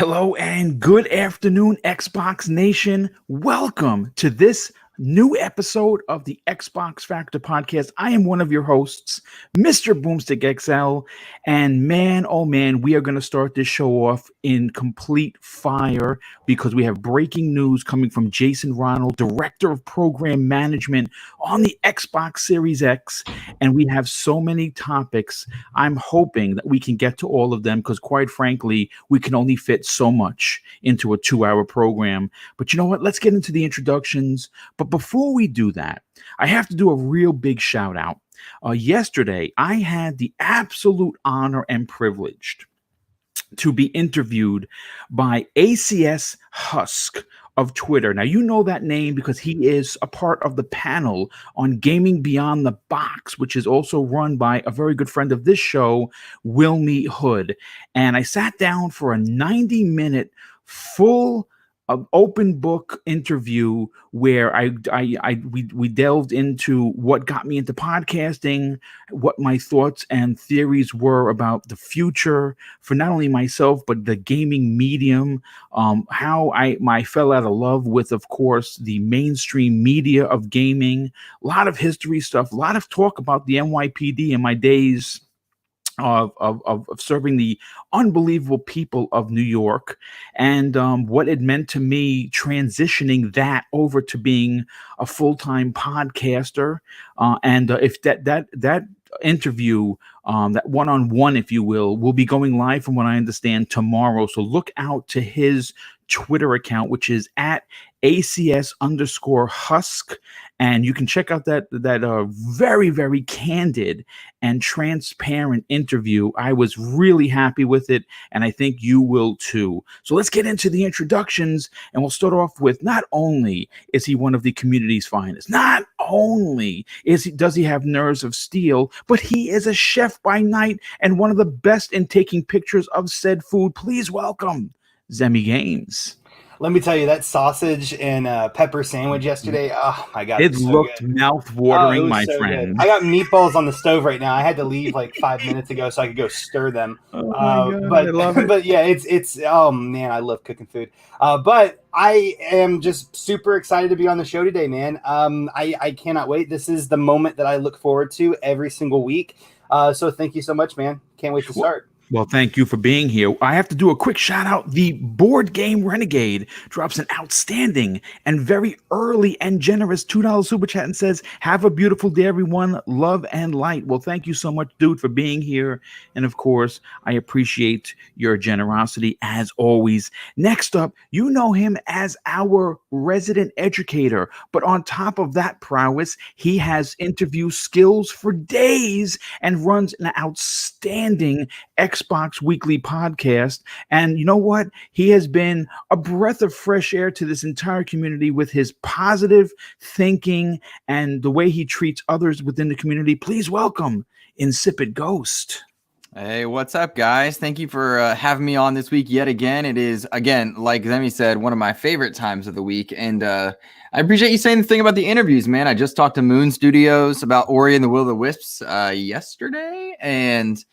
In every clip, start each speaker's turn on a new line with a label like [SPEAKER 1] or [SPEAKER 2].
[SPEAKER 1] Hello and good afternoon, Xbox Nation. Welcome to this new episode of the Xbox Factor podcast. I am one of your hosts, Mr. Boomstick XL. And man, oh man, we are going to start this show off in complete fire because we have breaking news coming from Jason Ronald, Director of Program Management on the Xbox Series X. And we have so many topics. I'm hoping that we can get to all of them because, quite frankly, we can only fit so much into a 2-hour program. But you know what? Let's get into the introductions. But before we do that, I have to do a real big shout out. Yesterday, I had the absolute honor and privilege to be interviewed by ACS Husk of Twitter. Now, you know that name because he is a part of the panel on Gaming Beyond the Box, which is also run by a very good friend of this show, Wilmy Hood. And I sat down for a 90-minute full open book interview where we delved into what got me into podcasting, what my thoughts and theories were about the future for not only myself but the gaming medium, how I fell out of love with, of course, the mainstream media of gaming, a lot of history stuff, a lot of talk about the NYPD in my days of serving the unbelievable people of New York, and what it meant to me transitioning that over to being a full-time podcaster. And if that interview, that one-on-one, if you will be going live from what I understand tomorrow. So look out to his Twitter account, which is at ACS_Husk. And you can check out that very, very candid and transparent interview. I was really happy with it, and I think you will too. So let's get into the introductions, and we'll start off with, not only is he one of the community's finest, not only does he have nerves of steel, but he is a chef by night and one of the best in taking pictures of said food. Please welcome Zemi Games.
[SPEAKER 2] Let me tell you, that sausage and pepper sandwich yesterday, oh my God.
[SPEAKER 1] It looked mouth-watering, my friend.
[SPEAKER 2] Good. I got meatballs on the stove right now. I had to leave like 5 minutes ago so I could go stir them.
[SPEAKER 1] Oh my God, I love it.
[SPEAKER 2] But yeah, it's oh man, I love cooking food. But I am just super excited to be on the show today, man. I cannot wait. This is the moment that I look forward to every single week. So thank you so much, man. Can't wait to start.
[SPEAKER 1] Well, thank you for being here. I have to do a quick shout out. The Board Game Renegade drops an outstanding and very early and generous $2 super chat and says, "Have a beautiful day, everyone. Love and light." Well, thank you so much, dude, for being here. And of course, I appreciate your generosity as always. Next up, you know him as our resident educator. But on top of that prowess, he has interview skills for days and runs an outstanding Xbox Weekly podcast. And you know what? He has been a breath of fresh air to this entire community with his positive thinking and the way he treats others within the community. Please welcome Insipid Ghost.
[SPEAKER 3] Hey, what's up, guys? Thank you for having me on this week yet again. It is, again, like Zemi said, one of my favorite times of the week. And I appreciate you saying the thing about the interviews, man. I just talked to Moon Studios about Ori and the Will of the Wisps yesterday. And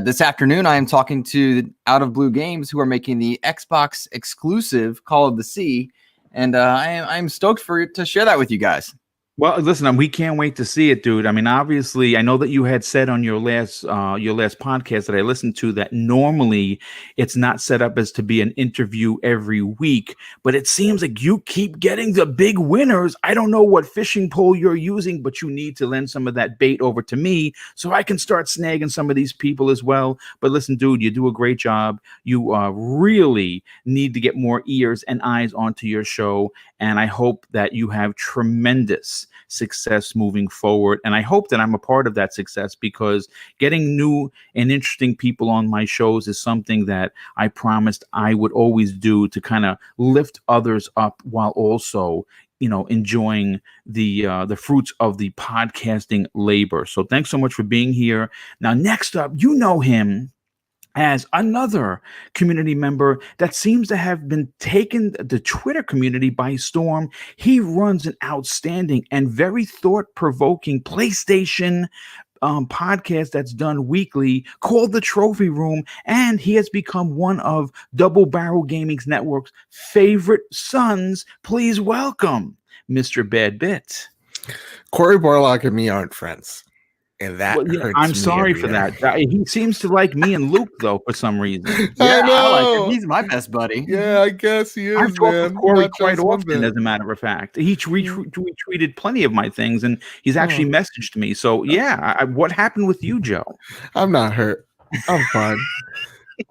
[SPEAKER 3] this afternoon, I am talking to Out of Blue Games, who are making the Xbox exclusive Call of the Sea. And I'm stoked to share that with you guys.
[SPEAKER 1] Well, listen, we can't wait to see it, dude. I mean, obviously, I know that you had said on your last podcast that I listened to that normally it's not set up as to be an interview every week, but it seems like you keep getting the big winners. I don't know what fishing pole you're using, but you need to lend some of that bait over to me so I can start snagging some of these people as well. But listen, dude, you do a great job. You really need to get more ears and eyes onto your show, and I hope that you have tremendous success moving forward. And I hope that I'm a part of that success, because getting new and interesting people on my shows is something that I promised I would always do to kind of lift others up while also, you know, enjoying the fruits of the podcasting labor. So thanks so much for being here. Now, next up, you know him as another community member that seems to have been taken the Twitter community by storm. He runs an outstanding and very thought-provoking PlayStation podcast that's done weekly called The Trophy Room, and he has become one of Double Barrel Gaming's network's favorite sons. Please welcome Mr. Bad Bit.
[SPEAKER 4] Corey Borlock and me aren't friends, and that hurts
[SPEAKER 1] I'm
[SPEAKER 4] me
[SPEAKER 1] sorry
[SPEAKER 4] every
[SPEAKER 1] for
[SPEAKER 4] day.
[SPEAKER 1] that. He seems to like me and Luke though for some reason.
[SPEAKER 4] I know.
[SPEAKER 3] I like him. He's my best buddy.
[SPEAKER 4] Yeah, I guess he is,
[SPEAKER 1] I've talked
[SPEAKER 4] man.
[SPEAKER 1] with Corey
[SPEAKER 4] Not
[SPEAKER 1] quite
[SPEAKER 4] just one
[SPEAKER 1] often,
[SPEAKER 4] bit.
[SPEAKER 1] as a matter of fact. He retweeted plenty of my things, and he's actually messaged me. So yeah, what happened with you, Joe?
[SPEAKER 4] I'm not hurt. I'm fine.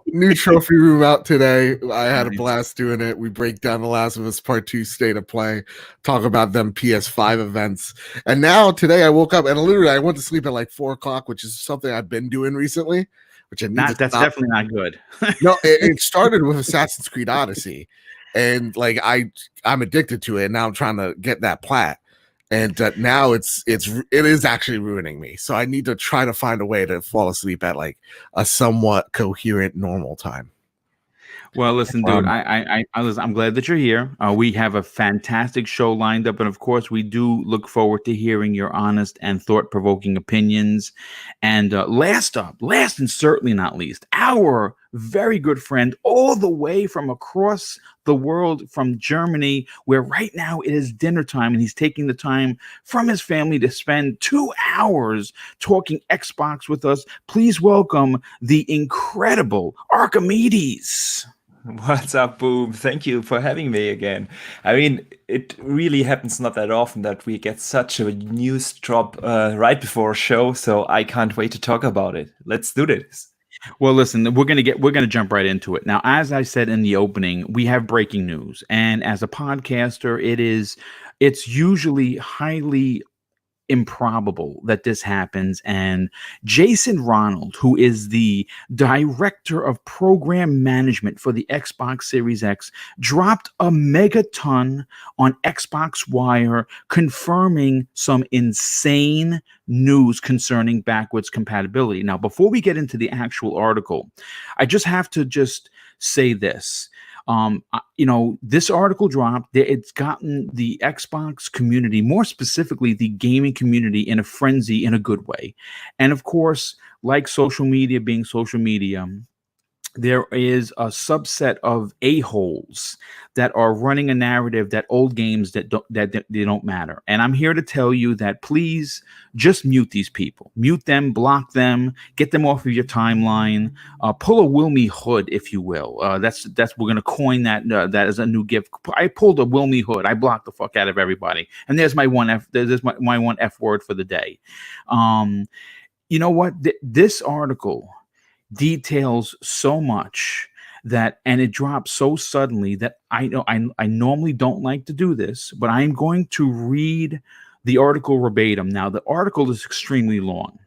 [SPEAKER 4] New trophy room out today. I had a blast doing it. We break down The Last of Us Part 2 State of Play, talk about them PS5 events. And now today I woke up and literally I went to sleep at like 4 o'clock, which is something I've been doing recently, which I need to
[SPEAKER 1] That's
[SPEAKER 4] stop.
[SPEAKER 1] definitely not good.
[SPEAKER 4] No, it started with Assassin's Creed Odyssey. And like I'm addicted to it. And now I'm trying to get that plat. And now it is actually ruining me. So I need to try to find a way to fall asleep at like a somewhat coherent normal time.
[SPEAKER 1] Well, listen, dude, I'm glad that you're here. We have a fantastic show lined up, and of course, we do look forward to hearing your honest and thought-provoking opinions. And last and certainly not least, our very good friend, all the way from across the world, from Germany, where right now it is dinner time, and he's taking the time from his family to spend 2 hours talking Xbox with us. Please welcome the incredible Archimedes.
[SPEAKER 5] What's up, Boom? Thank you for having me again. I mean, it really happens not that often that we get such a news drop right before a show, so I can't wait to talk about it. Let's do this.
[SPEAKER 1] Well, listen, we're gonna jump right into it. Now, as I said in the opening, we have breaking news, and as a podcaster, it's usually highly improbable that this happens. And Jason Ronald, who is the director of program management for the Xbox Series X, dropped a megaton on Xbox Wire, confirming some insane news concerning backwards compatibility. Now, before we get into the actual article, I just have to say this. This article dropped. It's gotten the Xbox community, more specifically the gaming community, in a frenzy in a good way. And of course, like social media being social media, there is a subset of a-holes that are running a narrative that old games that they don't matter. And I'm here to tell you that please just mute these people. Mute them, block them, get them off of your timeline. Pull a Wilmy Hood, if you will. That's we're gonna coin that as a new gift. I pulled a Wilmy Hood. I blocked the fuck out of everybody. And there's my one F. There's my one F word for the day. You know what? This article details so much and it drops so suddenly that I normally don't like to do this, but I'm going to read the article verbatim. Now, the article is extremely long,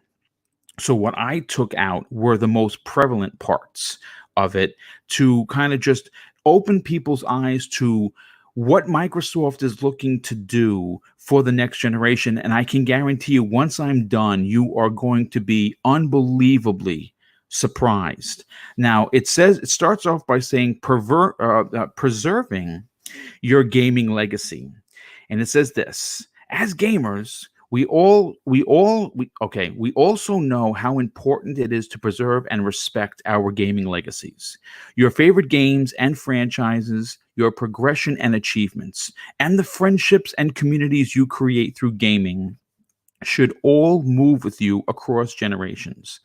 [SPEAKER 1] so what I took out were the most prevalent parts of it to kind of just open people's eyes to what Microsoft is looking to do for the next generation. And I can guarantee you, once I'm done, you are going to be unbelievably surprised. Now, it starts off by saying preserving your gaming legacy. And it says this: as gamers, we also know how important it is to preserve and respect our gaming legacies. Your favorite games and franchises, your progression and achievements, and the friendships and communities you create through gaming should all move with you across generations.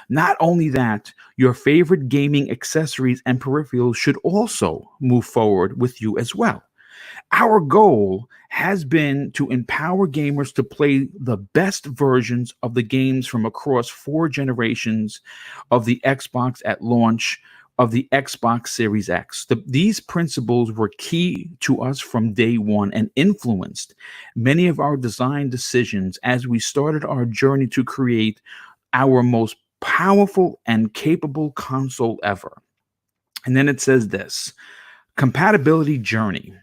[SPEAKER 1] Not only that, your favorite gaming accessories and peripherals should also move forward with you as well. Our goal has been to empower gamers to play the best versions of the games from across 4 generations of the Xbox at launch of the Xbox Series X. These principles were key to us from day one and influenced many of our design decisions as we started our journey to create our most powerful and capable console ever. And then it says this: compatibility journey.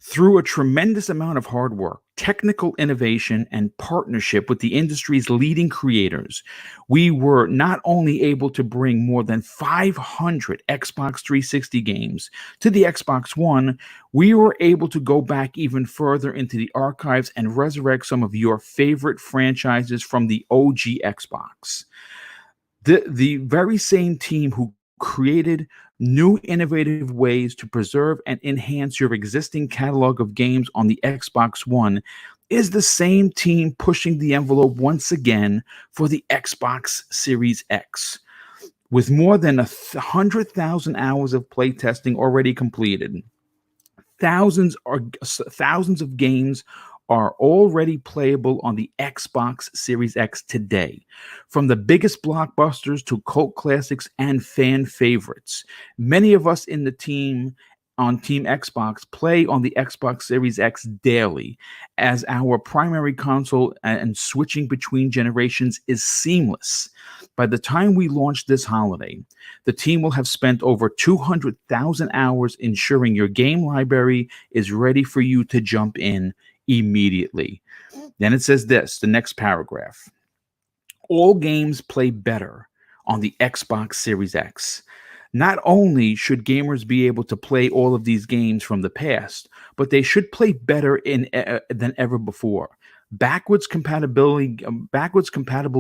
[SPEAKER 1] Through a tremendous amount of hard work, technical innovation, and partnership with the industry's leading creators, we were not only able to bring more than 500 Xbox 360 games to the Xbox One, we were able to go back even further into the archives and resurrect some of your favorite franchises from the OG Xbox. The very same team who created new innovative ways to preserve and enhance your existing catalog of games on the Xbox One is the same team pushing the envelope once again for the Xbox Series X. With more than 100,000 hours of playtesting already completed, thousands of games are already playable on the Xbox Series X today. From the biggest blockbusters to cult classics and fan favorites, many of us in the team on Team Xbox play on the Xbox Series X daily, as our primary console and switching between generations is seamless. By the time we launch this holiday, the team will have spent over 200,000 hours ensuring your game library is ready for you to jump in immediately. Then it says this, the next paragraph. All games play better on the Xbox Series X. Not only should gamers be able to play all of these games from the past, but they should play better than ever before. Backwards compatible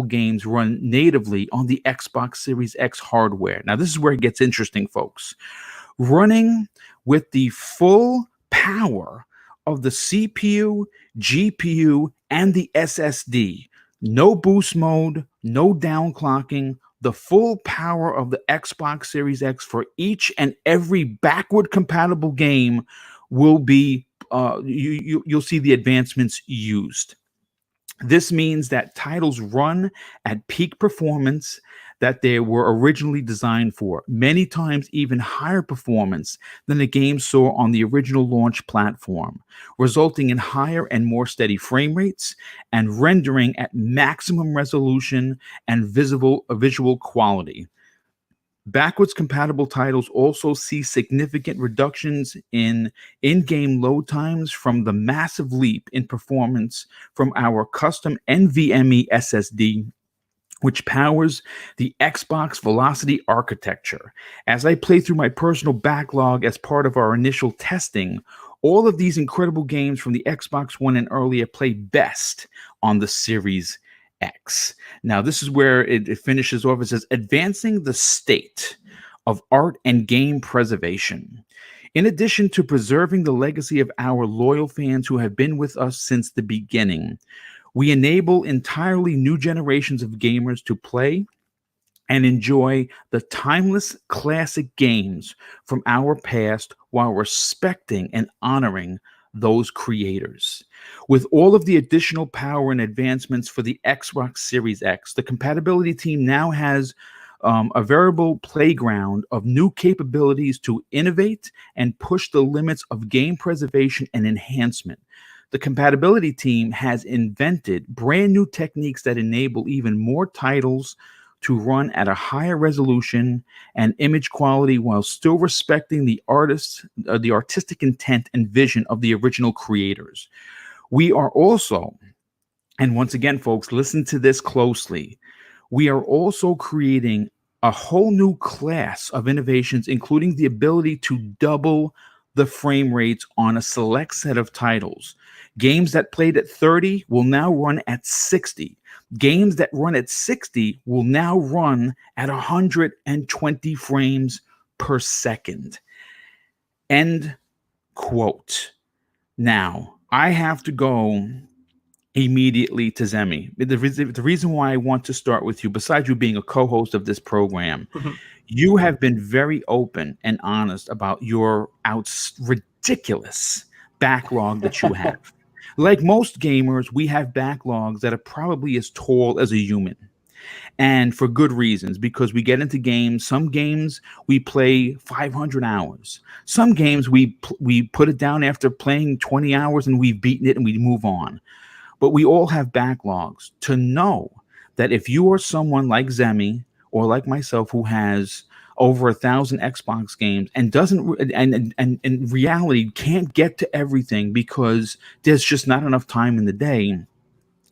[SPEAKER 1] games run natively on the Xbox Series X hardware. Now, this is where it gets interesting, folks. Running with the full power of the CPU, GPU, and the SSD. No boost mode, no downclocking, the full power of the Xbox Series X for each and every backward compatible game will be, you'll see the advancements used. This means that titles run at peak performance that they were originally designed for, many times even higher performance than the game saw on the original launch platform, resulting in higher and more steady frame rates and rendering at maximum resolution and visual quality. Backwards compatible titles also see significant reductions in in-game load times from the massive leap in performance from our custom NVMe SSD, which powers the Xbox Velocity architecture. As I play through my personal backlog as part of our initial testing, all of these incredible games from the Xbox One and earlier play best on the Series X. Now, this is where it finishes off. It says, advancing the state of art and game preservation. In addition to preserving the legacy of our loyal fans who have been with us since the beginning, we enable entirely new generations of gamers to play and enjoy the timeless classic games from our past while respecting and honoring those creators. With all of the additional power and advancements for the Xbox Series X, the compatibility team now has a veritable playground of new capabilities to innovate and push the limits of game preservation and enhancement. The compatibility team has invented brand new techniques that enable even more titles to run at a higher resolution and image quality while still respecting the artistic intent and vision of the original creators. We are also, and once again, folks, listen to this closely, we are also creating a whole new class of innovations, including the ability to double the frame rates on a select set of titles. Games that played at 30 will now run at 60. Games that run at 60 will now run at 120 frames per second. End quote. Now, I have to go immediately to Zemi. The reason why I want to start with you, besides you being a co-host of this program, you have been very open and honest about your ridiculous backlog that you have. Like most gamers, we have backlogs that are probably as tall as a human. And for good reasons, because we get into games. Some games we play 500 hours. Some games we put it down after playing 20 hours and we've beaten it and we move on. But we all have backlogs. To know that if you are someone like Zemi or like myself who has over 1,000 Xbox games and doesn't and in reality can't get to everything because there's just not enough time in the day.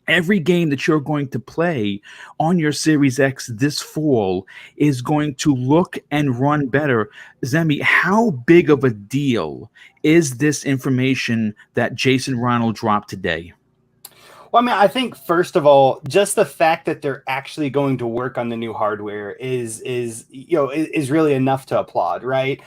[SPEAKER 1] Every game that you're going to play on your Series X this fall is going to look and run better. Zemi, how big of a deal is this information that Jason Ronald dropped today?
[SPEAKER 2] Well, I mean, I think first of all, just the fact that they're actually going to work on the new hardware is really enough to applaud, right?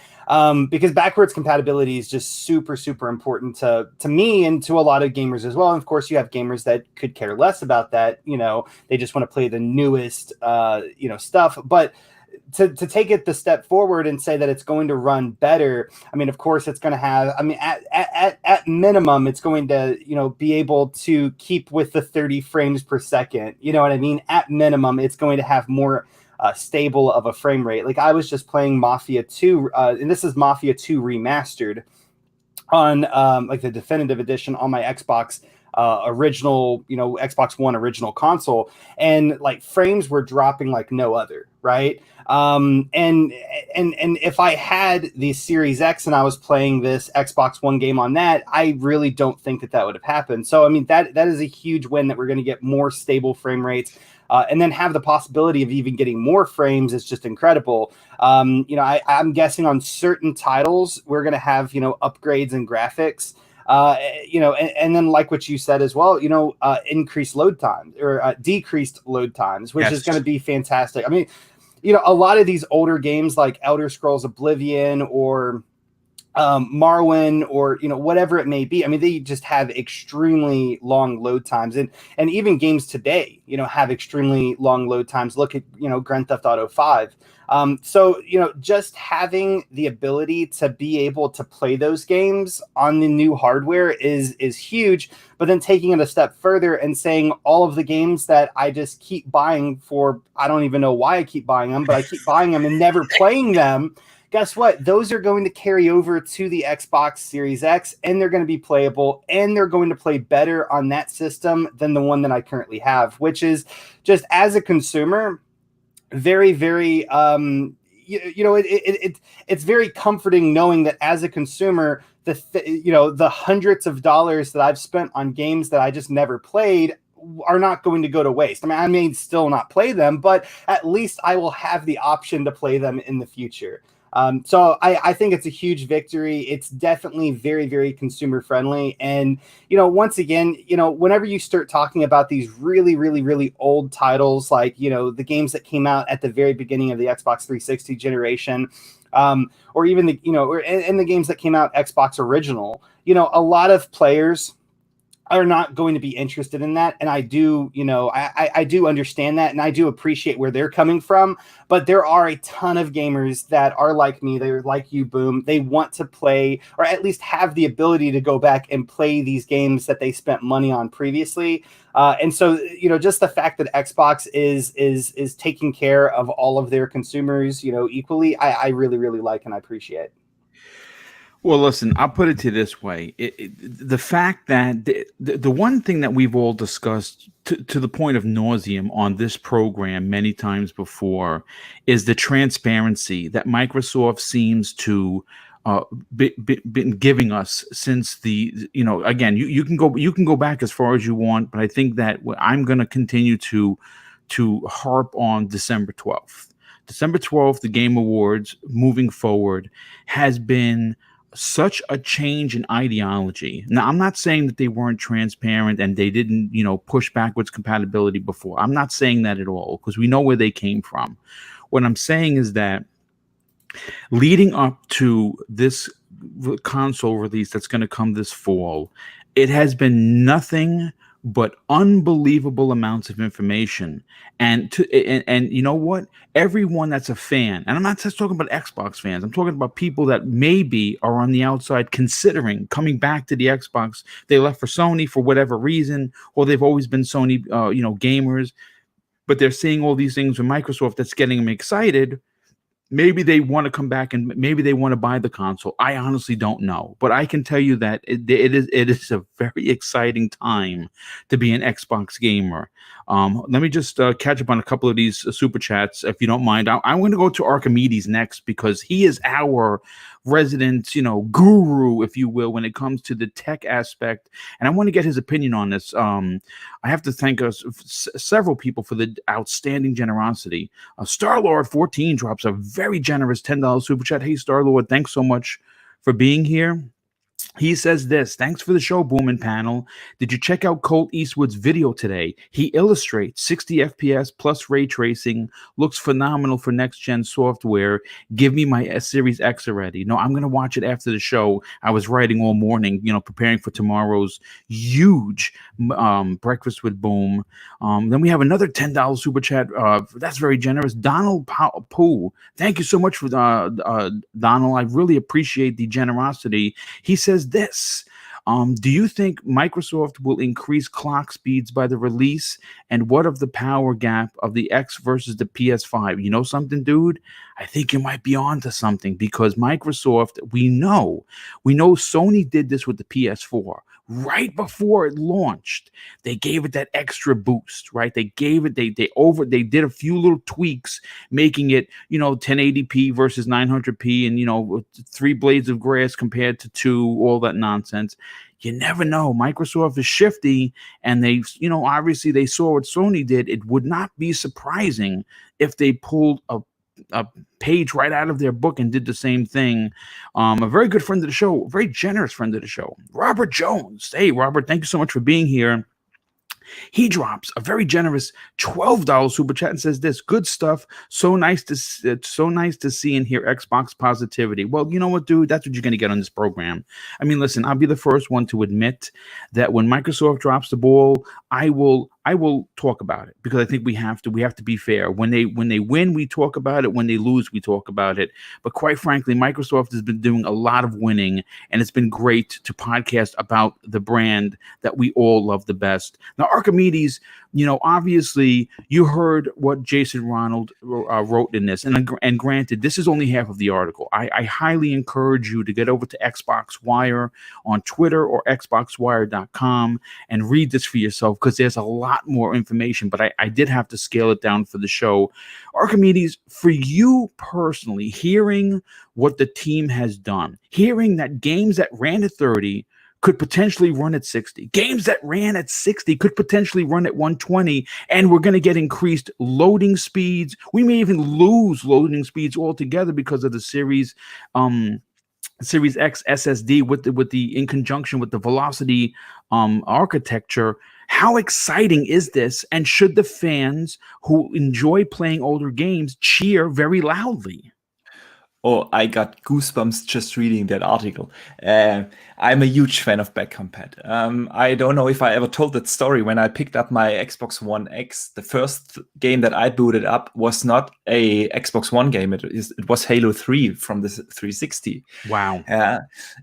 [SPEAKER 2] Because backwards compatibility is just super important to me and to a lot of gamers as well. And of course, you have gamers that could care less about that. They just want to play the newest stuff. But to take it the step forward and say that it's going to run better, I mean, of course it's going to have, I mean, at minimum, it's going to, be able to keep with the 30 frames per second. You know what I mean? At minimum, it's going to have more stable of a frame rate. Like I was just playing Mafia 2, and this is Mafia 2 remastered on like the definitive edition on my Xbox original, Xbox One original console, and like frames were dropping like no other, right? And if I had the Series X and I was playing this Xbox One game on that, I really don't think that would have happened. So I mean that is a huge win, that we're going to get more stable frame rates. And then have the possibility of even getting more frames is just incredible. I'm guessing on certain titles we're going to have upgrades in graphics. And then like what you said as well, increased load times or decreased load times, which is going to be fantastic. I mean, a lot of these older games like Elder Scrolls Oblivion or Morrowind or whatever it may be, I mean, they just have extremely long load times, and even games today have extremely long load times. Look at Grand Theft Auto 5. So just having the ability to be able to play those games on the new hardware is huge. But then taking it a step further and saying all of the games that I just keep buying for, I don't even know why I keep buying them, but I keep buying them and never playing them. Guess what? Those are going to carry over to the Xbox Series X, and they're going to be playable, and they're going to play better on that system than the one that I currently have, which is just, as a consumer, very, very, it's very comforting knowing that as a consumer, the hundreds of dollars that I've spent on games that I just never played are not going to go to waste. I mean, I may still not play them, but at least I will have the option to play them in the future. So I think it's a huge victory. It's definitely very, very consumer friendly. And, once again, whenever you start talking about these really, really, really old titles, like, the games that came out at the very beginning of the Xbox 360 generation, or even the, and the games that came out Xbox original, a lot of players are not going to be interested in that. And I do, I do understand that, and I do appreciate where they're coming from. But there are a ton of gamers that are like me. They're like you, Boom. They want to play, or at least have the ability to go back and play these games that they spent money on previously. And so, just the fact that Xbox is taking care of all of their consumers, equally, I really, really like and I appreciate.
[SPEAKER 1] Well, listen, I'll put it to you this way. The fact that the one thing that we've all discussed to the point of nauseum on this program many times before is the transparency that Microsoft seems to been giving us since the, again, you can go back as far as you want, but I think that I'm going to continue to harp on December 12th. December 12th, the Game Awards moving forward has been such a change in ideology. Now, I'm not saying that they weren't transparent and they didn't, push backwards compatibility before. I'm not saying that at all, because we know where they came from. What I'm saying is that leading up to this console release that's going to come this fall, it has been nothing but unbelievable amounts of information. And you know what? Everyone that's a fan, and I'm not just talking about Xbox fans, I'm talking about people that maybe are on the outside considering coming back to the Xbox. They left for Sony for whatever reason, or they've always been Sony, gamers, but they're seeing all these things with Microsoft that's getting them excited. Maybe they want to come back and maybe they want to buy the console. I honestly don't know, but I can tell you that it is a very exciting time to be an Xbox gamer. Let me just catch up on a couple of these super chats, if you don't mind. I'm going to go to Archimedes next because he is our resident, guru, if you will, when it comes to the tech aspect. And I want to get his opinion on this. I have to thank several people for the outstanding generosity. Starlord14 drops a very generous $10 super chat. Hey, Starlord, thanks so much for being here. He says this: thanks for the show, Boom and Panel. Did you check out Colt Eastwood's video today? He illustrates 60 FPS plus ray tracing. Looks phenomenal for next-gen software. Give me my S Series X already. No, I'm going to watch it after the show. I was writing all morning, preparing for tomorrow's huge Breakfast with Boom. Then we have another $10 super chat. That's very generous. Donald Pooh. Thank you so much for Donald. I really appreciate the generosity. He says this: do you think Microsoft will increase clock speeds by the release? And what of the power gap of the X versus the PS5? You know something, dude? I think you might be onto something, because Microsoft, we know Sony did this with the PS4. Right before it launched, they gave it that extra boost, right? They gave it, they did a few little tweaks, making it, 1080p versus 900p, and 3 blades of grass compared to 2, all that nonsense. You never know. Microsoft is shifty, and they, obviously they saw what Sony did. It would not be surprising if they pulled a page right out of their book and did the same thing. A very good friend of the show, a very generous friend of the show, Robert Jones. Hey, Robert, thank you so much for being here. He drops a very generous $12 super chat and says this: good stuff. So nice to see and hear Xbox positivity. Well, you know what, dude? That's what you're going to get on this program. I mean, listen, I'll be the first one to admit that when Microsoft drops the ball, I will talk about it, because I think we have to be fair. When they win, we talk about it. When they lose, we talk about it. But quite frankly, Microsoft has been doing a lot of winning, and it's been great to podcast about the brand that we all love the best. Now, Archimedes, obviously you heard what Jason Ronald wrote in this, and granted, this is only half of the article. I highly encourage you to get over to Xbox Wire on Twitter or xboxwire.com and read this for yourself, because there's a lot more information, but I did have to scale it down for the show. Archimedes, for you personally, hearing what the team has done, hearing that games that ran at 30 could potentially run at 60. Games that ran at 60 could potentially run at 120, and we're going to get increased loading speeds. We may even lose loading speeds altogether because of the Series X SSD with the in conjunction with the velocity architecture. How exciting is this? And should the fans who enjoy playing older games cheer very loudly?
[SPEAKER 5] Oh, I got goosebumps just reading that article. I'm a huge fan of back compat. I don't know if I ever told that story. When I picked up my Xbox One X, the first game that I booted up was not a Xbox One game. It was Halo 3 from the 360.
[SPEAKER 1] Wow.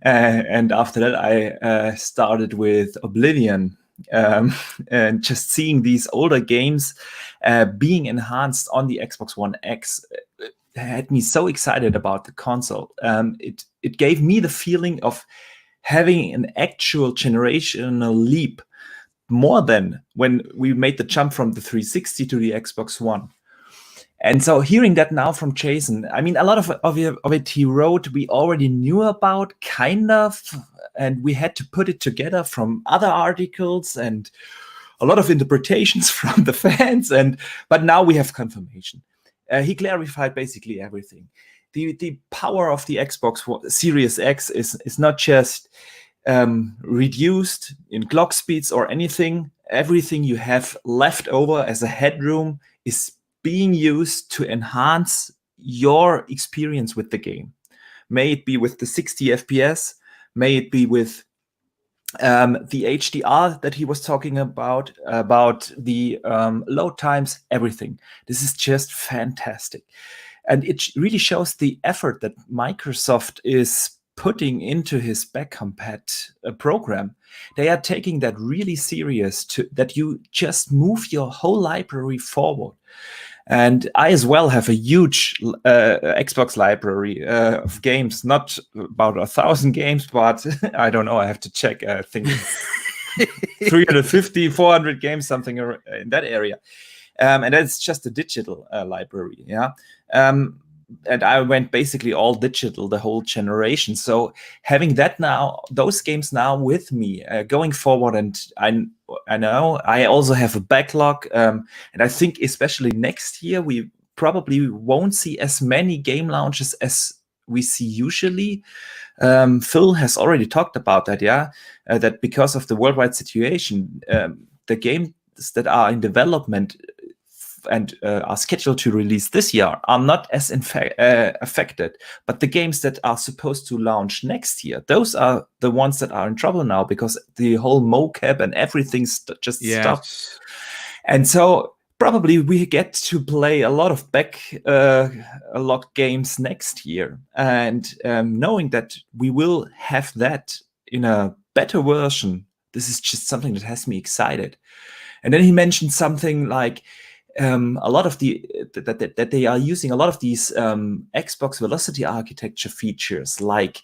[SPEAKER 5] And after that, I started with Oblivion. And just seeing these older games being enhanced on the Xbox One X had me so excited about the console. It gave me the feeling of having an actual generational leap, more than when we made the jump from the 360 to the Xbox One. And so hearing that now from Jason, I mean, a lot of it he wrote, we already knew about, kind of, and we had to put it together from other articles and a lot of interpretations from the fans. But now we have confirmation. He clarified basically everything. The power of the Xbox Series X is not just reduced in clock speeds or anything. Everything you have left over as a headroom is being used to enhance your experience with the game. May it be with the 60 FPS, may it be with the HDR that he was talking about the load times, everything. This is just fantastic. And it really shows the effort that Microsoft is putting into his back compat program. They are taking that really serious, that you just move your whole library forward. And I as well have a huge Xbox library of games, not about 1,000 games, but I don't know. I have to check. I think 350, 400 games, something in that area. And that's just a digital library. Yeah. And I went basically all digital the whole generation. So having that now, those games now with me going forward, and I know I also have a backlog. And I think especially next year, we probably won't see as many game launches as we see usually. Phil has already talked about that, that because of the worldwide situation, the games that are in development and are scheduled to release this year are not as affected. But the games that are supposed to launch next year, those are the ones that are in trouble now because the whole mocap and everything just stopped. And so probably we get to play a lot of backlog games next year. And knowing that we will have that in a better version, this is just something that has me excited. And then he mentioned something like a lot of that they are using a lot of these Xbox Velocity architecture features like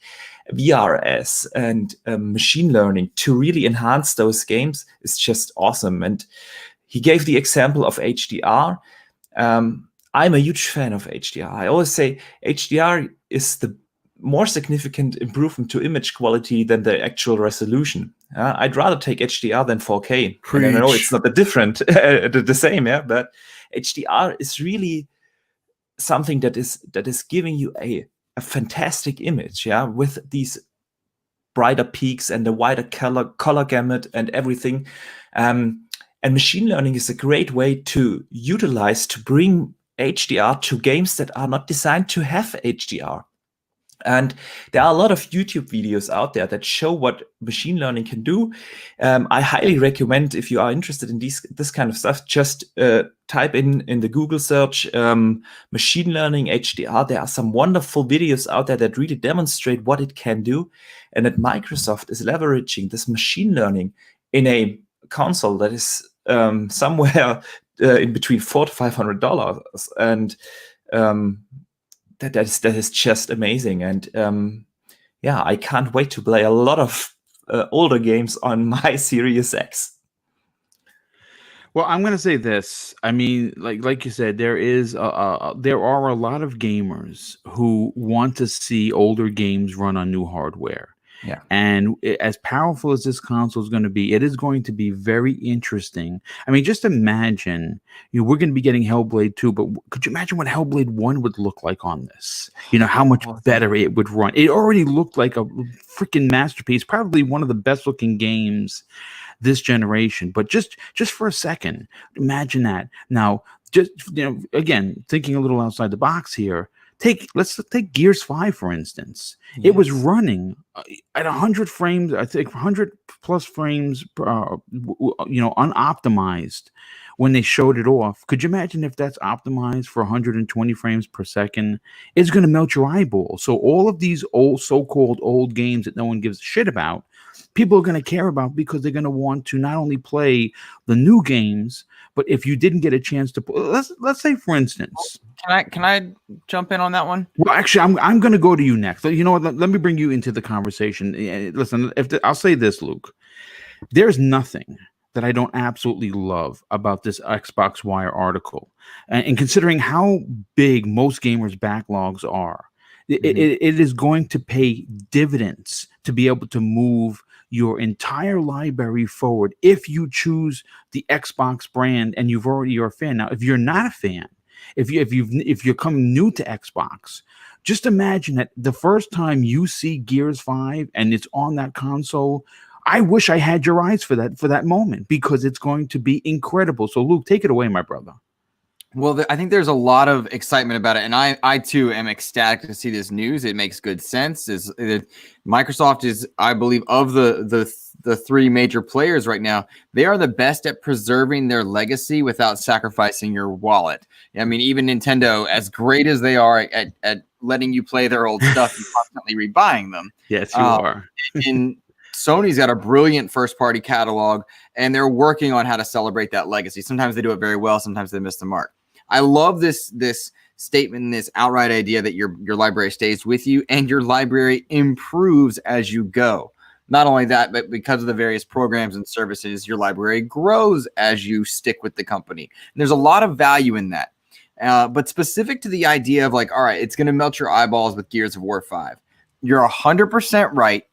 [SPEAKER 5] VRS and machine learning to really enhance those games. Is just awesome. And he gave the example of HDR. I'm a huge fan of HDR. I always say HDR is the more significant improvement to image quality than the actual resolution. I'd rather take HDR than 4K. And I know it's not the same, but HDR is really something that is giving you a fantastic image, with these brighter peaks and the wider color gamut and everything. And machine learning is a great way to utilize to bring HDR to games that are not designed to have HDR. And there are a lot of YouTube videos out there that show what machine learning can do. I highly recommend, if you are interested in this kind of stuff, just type in the Google search machine learning HDR. There are some wonderful videos out there that really demonstrate what it can do. And that Microsoft is leveraging this machine learning in a console that is somewhere in between $400 to $500. And that is just amazing. And I can't wait to play a lot of older games on my Series X.
[SPEAKER 1] Well, I'm going to say this. I mean, like you said, there are a lot of gamers who want to see older games run on new hardware.
[SPEAKER 3] Yeah.
[SPEAKER 1] And as powerful as this console is going to be, it is going to be very interesting. I mean, just imagine, we're going to be getting Hellblade 2, but could you imagine what Hellblade 1 would look like on this? How much better it would run. It already looked like a freaking masterpiece, probably one of the best looking games this generation. But just for a second, imagine that. Now, just, again, thinking a little outside the box here, let's take Gears 5, for instance. Yes. It was running at 100 frames, I think 100 plus frames, unoptimized when they showed it off. Could you imagine if that's optimized for 120 frames per second? It's going to melt your eyeball. So all of these so-called old games that no one gives a shit about, people are going to care about because they're going to want to not only play the new games, but if you didn't get a chance to, let's say, for instance,
[SPEAKER 3] can I jump in on that one?
[SPEAKER 1] Well, actually, I'm going to go to you next. You know what? Let me bring you into the conversation. Listen, I'll say this, Luke. There's nothing that I don't absolutely love about this Xbox Wire article, and considering how big most gamers' backlogs are, it is going to pay dividends to be able to move your entire library forward if you choose the Xbox brand and you're a fan. Now, if you're not a fan, if you're coming new to Xbox, just imagine that the first time you see Gears 5 and it's on that console, I wish I had your eyes for that moment, because it's going to be incredible. So, Luke, take it away, my brother.
[SPEAKER 3] Well, I think there's a lot of excitement about it, and I too am ecstatic to see this news. It makes good sense. Microsoft is, I believe, of the three major players right now, they are the best at preserving their legacy without sacrificing your wallet. I mean, even Nintendo, as great as they are at letting you play their old stuff, you're constantly rebuying them.
[SPEAKER 1] Yes, you are.
[SPEAKER 3] And Sony's got a brilliant first-party catalog, and they're working on how to celebrate that legacy. Sometimes they do it very well. Sometimes they miss the mark. I love this statement, this outright idea that your library stays with you and your library improves as you go. Not only that, but because of the various programs and services, your library grows as you stick with the company. And there's a lot of value in that. But specific to the idea of like, all right, it's going to melt your eyeballs with Gears of War 5. You're 100% right.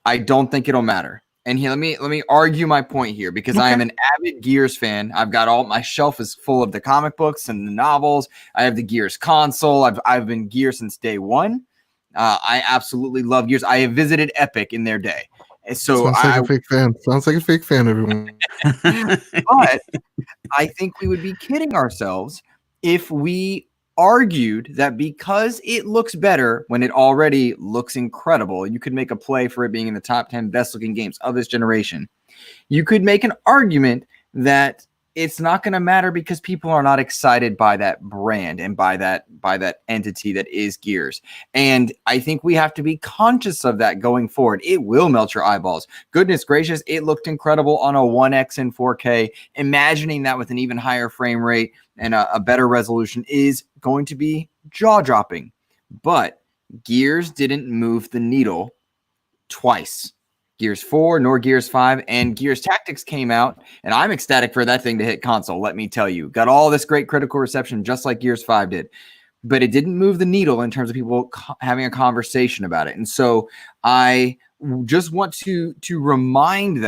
[SPEAKER 3] I don't think it'll matter. And here, let me argue my point here, because I am an avid Gears fan. I've got my shelf is full of the comic books and the novels. I have the Gears console. I've been Gears since day one. I absolutely love Gears. I have visited Epic in their day. So
[SPEAKER 4] Sounds like a fake fan. Sounds like a fake fan, everyone.
[SPEAKER 3] But I think we would be kidding ourselves if we argued that because it looks better when it already looks incredible, you could make a play for it being in the top 10 best looking games of this generation. You could make an argument that it's not going to matter because people are not excited by that brand and by that entity that is Gears. And I think we have to be conscious of that going forward. It will melt your eyeballs. Goodness gracious, it looked incredible on a 1X in 4K. Imagining that with an even higher frame rate and a better resolution is going to be jaw-dropping. But Gears didn't move the needle twice. Gears 4 nor Gears 5, and Gears Tactics came out, and I'm ecstatic for that thing to hit console, let me tell you. Got all this great critical reception just like Gears 5 did. But it didn't move the needle in terms of people having a conversation about it. And so I just want to remind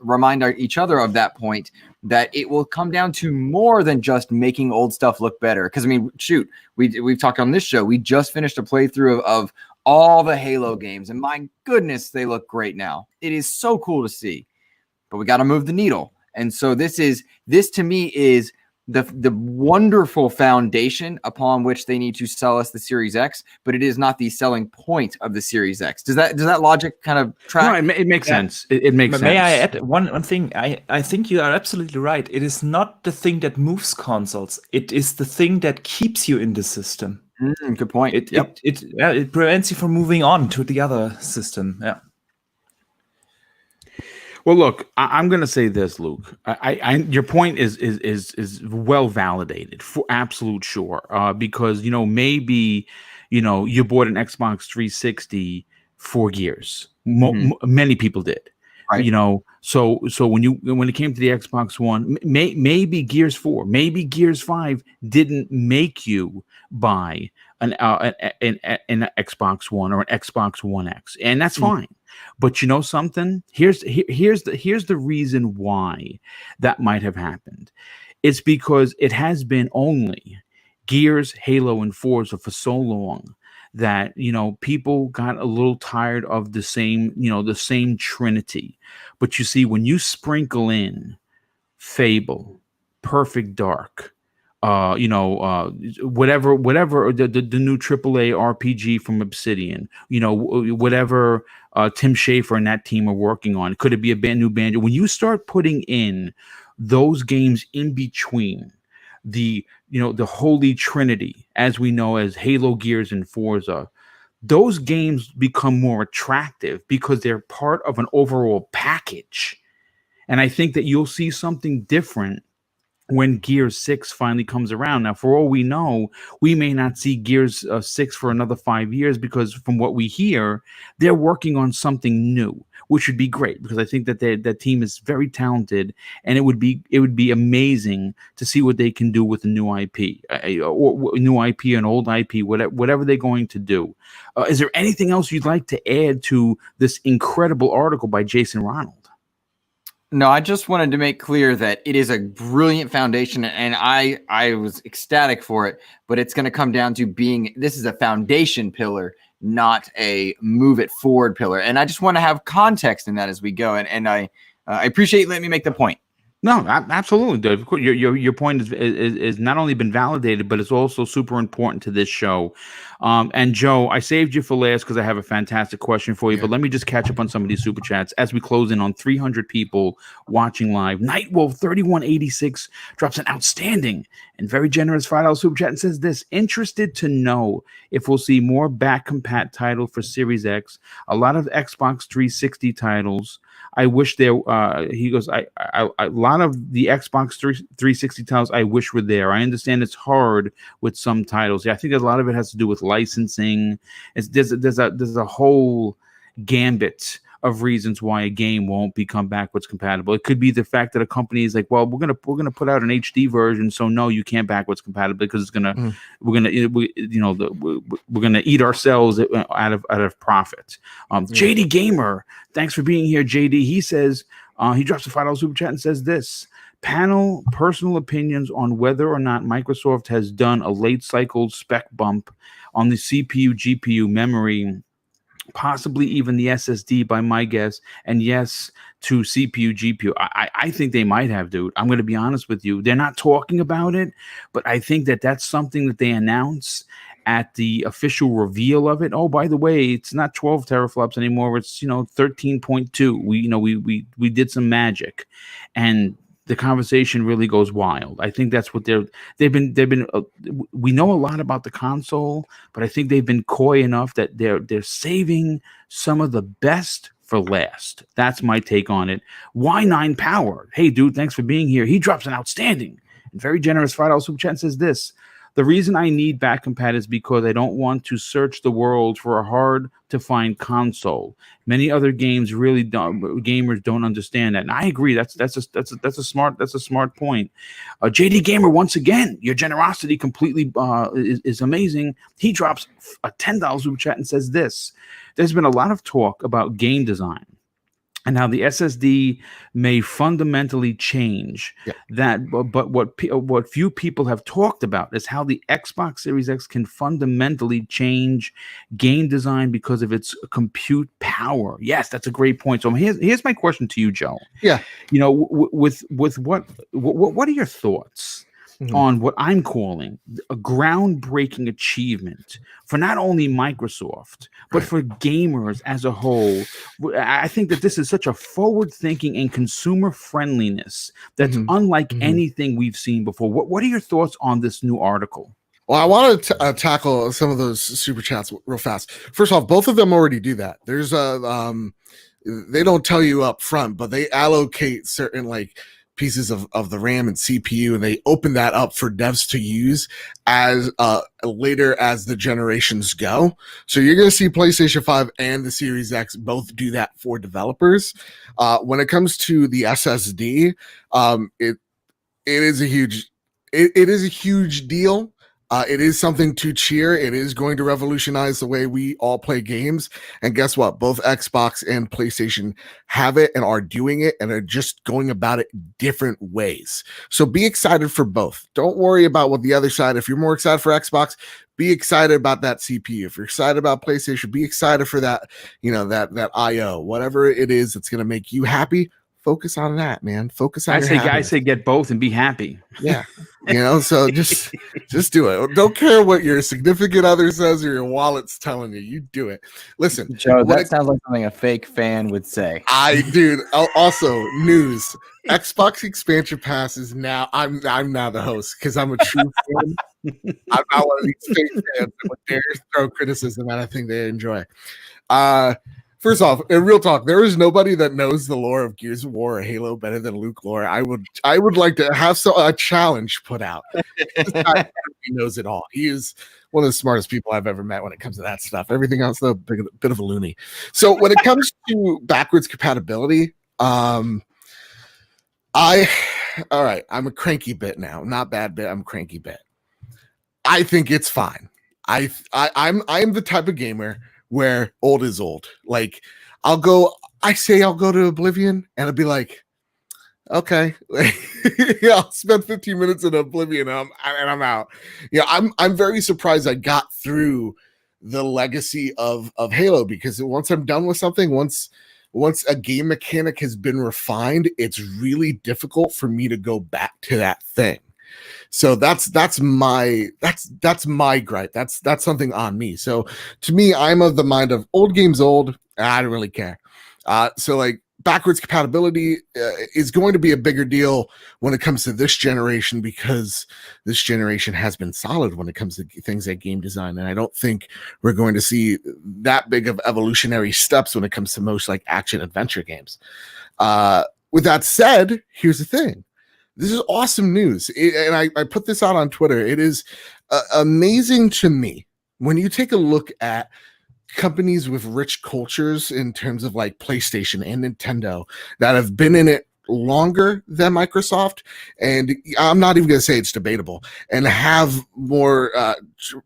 [SPEAKER 3] remind each other of that point, that it will come down to more than just making old stuff look better. Because, I mean, shoot, we've talked on this show. We just finished a playthrough of all the Halo games, and my goodness, they look great now. It is so cool to see, but we got to move the needle. And so this to me is the wonderful foundation upon which they need to sell us the Series X, but it is not the selling point of the Series X. Does that logic kind of track?
[SPEAKER 1] No, it makes sense. It makes sense.
[SPEAKER 5] May I add one thing? I think you are absolutely right. It is not the thing that moves consoles. It is the thing that keeps you in the system.
[SPEAKER 3] Good point.
[SPEAKER 5] It prevents you from moving on to the other system. Yeah.
[SPEAKER 1] Well, look, I'm going to say this, Luke. Your point is well validated for absolute sure. Because maybe you bought an Xbox 360 for Gears. Many people did. Right. So when it came to the Xbox One, maybe Gears 4, maybe Gears 5 didn't make you buy an Xbox One or an Xbox One X, and that's fine. But you know something? Here's the reason why that might have happened. It's because it has been only Gears, Halo, and Forza for so long that people got a little tired of the same trinity. But you see, when you sprinkle in Fable, Perfect Dark, whatever the new AAA RPG from Obsidian, whatever Tim Schafer and that team are working on, could it be a new Banjo? When you start putting in those games in between the holy trinity, as we know as Halo, Gears, and Forza, those games become more attractive because they're part of an overall package. And I think that you'll see something different when Gears 6 finally comes around. Now, for all we know, we may not see Gears 6 for another 5 years, because from what we hear, they're working on something new, which would be great, because I think that that team is very talented, and it would be amazing to see what they can do with a new IP, an old IP, whatever they're going to do. Is there anything else you'd like to add to this incredible article by Jason Ronald?
[SPEAKER 3] No, I just wanted to make clear that it is a brilliant foundation, and I was ecstatic for it, but it's going to come down to this is a foundation pillar, not a move it forward pillar. And I just want to have context in that as we go. And I appreciate you letting me make the point.
[SPEAKER 1] No, absolutely, Dave. Your point is not only been validated, but it's also super important to this show. And Joe, I saved you for last because I have a fantastic question for you. Yeah. But let me just catch up on some of these super chats as we close in on 300 people watching live. Nightwolf 3186 drops an outstanding and very generous $5 super chat and says this: interested to know if we'll see more back compat title for Series X. A lot of Xbox 360 titles. I wish there. He goes. A lot of the Xbox 360 titles I wish were there. I understand it's hard with some titles. Yeah, I think a lot of it has to do with licensing. There's a whole gambit of reasons why a game won't become backwards compatible. It could be the fact that a company is like, well, we're gonna put out an HD version, so no, you can't backwards compatible because it's gonna we're gonna eat ourselves out of profit. JD Gamer, thanks for being here, JD. He says he drops a $5 super chat and says this. Panel personal opinions on whether or not Microsoft has done a late cycle spec bump on the CPU, GPU, memory, possibly even the SSD by my guess, and yes to CPU, GPU. I think they might have, dude. I'm going to be honest with you. They're not talking about it, but I think that that's something that they announce at the official reveal of it. Oh, by the way, it's not 12 teraflops anymore. It's 13.2. We did some magic, and the conversation really goes wild. I think that's what they've been. We know a lot about the console, but I think they've been coy enough that they're saving some of the best for last. That's my take on it. Y9 Power. Hey, dude, thanks for being here. He drops an outstanding and very generous $5 super chat and says this. The reason I need back compat is because I don't want to search the world for a hard to find console. Many other gamers don't understand that. And I agree. That's a smart point. JD Gamer, once again, your generosity completely is amazing. He drops a $10 super chat and says this. There's been a lot of talk about game design and how the SSD may fundamentally change that. But what few people have talked about is how the Xbox Series X can fundamentally change game design because of its compute power. Yes, that's a great point. So here's my question to you, Joe.
[SPEAKER 4] Yeah.
[SPEAKER 1] With what are your thoughts on what I'm calling a groundbreaking achievement for not only Microsoft, but for gamers as a whole? I think that this is such a forward-thinking and consumer friendliness that's unlike anything we've seen before. What are your thoughts on this new article?
[SPEAKER 4] Well, I want to tackle some of those super chats real fast. First off, both of them already do that. There's they don't tell you up front, but they allocate certain pieces of the RAM and CPU, and they open that up for devs to use as later as the generations go. So you're going to see PlayStation 5 and the Series X both do that for developers. When it comes to the SSD, it is a huge deal. It is something to cheer. It is going to revolutionize the way we all play games. And guess what? Both Xbox and PlayStation have it and are doing it and are just going about it different ways. So be excited for both. Don't worry about what the other side. If you're more excited for Xbox, be excited about that CPU. If you're excited about PlayStation, be excited for that, that IO, whatever it is that's going to make you happy. Focus on that, man. Focus on
[SPEAKER 1] I say get both and be happy.
[SPEAKER 4] Yeah. So just do it. Don't care what your significant other says or your wallet's telling you. You do it. Listen,
[SPEAKER 3] Joe, that sounds like something a fake fan would say.
[SPEAKER 4] Dude. Also, news. Xbox expansion pass is now. I'm now the host because I'm a true fan. I'm not one of these fake fans that would dare throw criticism at a thing they enjoy. First off, in real talk, there is nobody that knows the lore of Gears of War or Halo better than Luke lore. I would like to have a challenge put out. This guy knows it all. He is one of the smartest people I've ever met when it comes to that stuff. Everything else, though, bit of a loony. So when it comes to backwards compatibility, all right, I'm a cranky bit now. Not bad bit, I'm a cranky bit. I think it's fine. I'm the type of gamer where old is old. I'll go to Oblivion and I'll be like, okay, I'll spend 15 minutes in Oblivion and I'm out. I'm very surprised I got through the legacy of Halo, because once I'm done with something, once a game mechanic has been refined, it's really difficult for me to go back to that thing. So that's my gripe. That's something on me. So to me, I'm of the mind of old games old. I don't really care. So backwards compatibility is going to be a bigger deal when it comes to this generation, because this generation has been solid when it comes to things like game design. And I don't think we're going to see that big of evolutionary steps when it comes to most action adventure games. With that said, here's the thing. This is awesome news. And I put this out on Twitter. It is amazing to me when you take a look at companies with rich cultures in terms of like PlayStation and Nintendo that have been in it longer than Microsoft, and I'm not even going to say it's debatable, and have more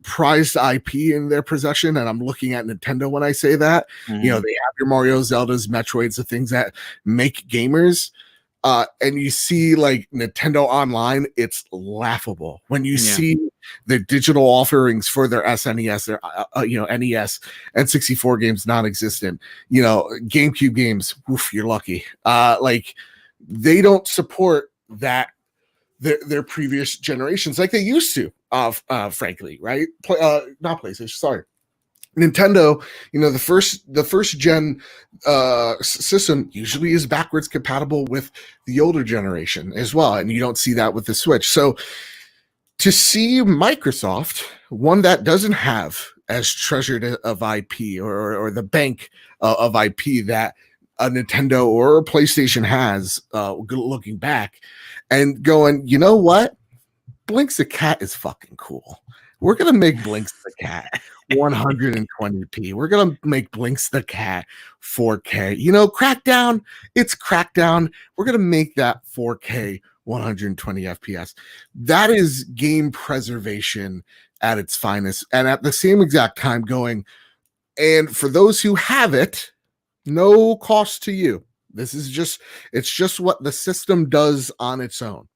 [SPEAKER 4] prized IP in their possession. And I'm looking at Nintendo when I say that.
[SPEAKER 1] Mhm.
[SPEAKER 4] You know, they have your Mario, Zeldas, Metroids, the things that make gamers. And you see like Nintendo Online, it's laughable when you see the digital offerings for their SNES, their NES and 64 games non-existent. You know, GameCube games, oof, you're lucky. Like they don't support that their previous generations like they used to. Frankly, right? Not PlayStation. Sorry. Nintendo, you know, the first gen system usually is backwards compatible with the older generation as well, and you don't see that with the Switch. So to see Microsoft, one that doesn't have as treasured of IP or the bank of IP that a Nintendo or a PlayStation has, looking back, and going, you know what, Blinks the Cat is fucking cool. We're gonna make Blinks the Cat 120p. We're gonna make Blinks the Cat 4K. You know, Crackdown, it's Crackdown. We're gonna make that 4K 120 FPS. That is game preservation at its finest. And at the same exact time going, and for those who have it, no cost to you. This is it's just what the system does on its own.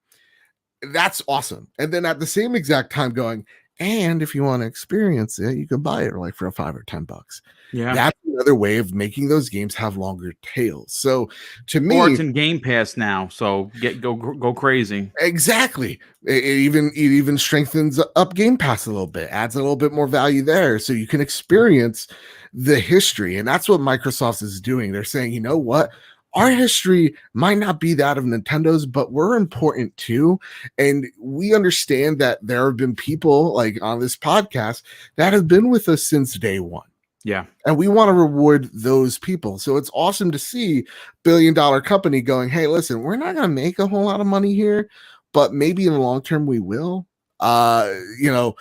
[SPEAKER 4] That's awesome. And then at the same exact time going, and if you want to experience it, you can buy it like for $5 or $10.
[SPEAKER 1] Yeah,
[SPEAKER 4] that's another way of making those games have longer tails. So to me,
[SPEAKER 1] or it's in Game Pass now, so go crazy.
[SPEAKER 4] Exactly. It even strengthens up Game Pass a little bit, adds a little bit more value there, so you can experience the history. And that's what Microsoft is doing. They're saying, you know what? Our history might not be that of Nintendo's, but we're important too. And we understand that there have been people like on this podcast that have been with us since day one.
[SPEAKER 1] Yeah.
[SPEAKER 4] And we want to reward those people. So it's awesome to see billion-dollar company going, hey, listen, we're not going to make a whole lot of money here, but maybe in the long term we will. You know,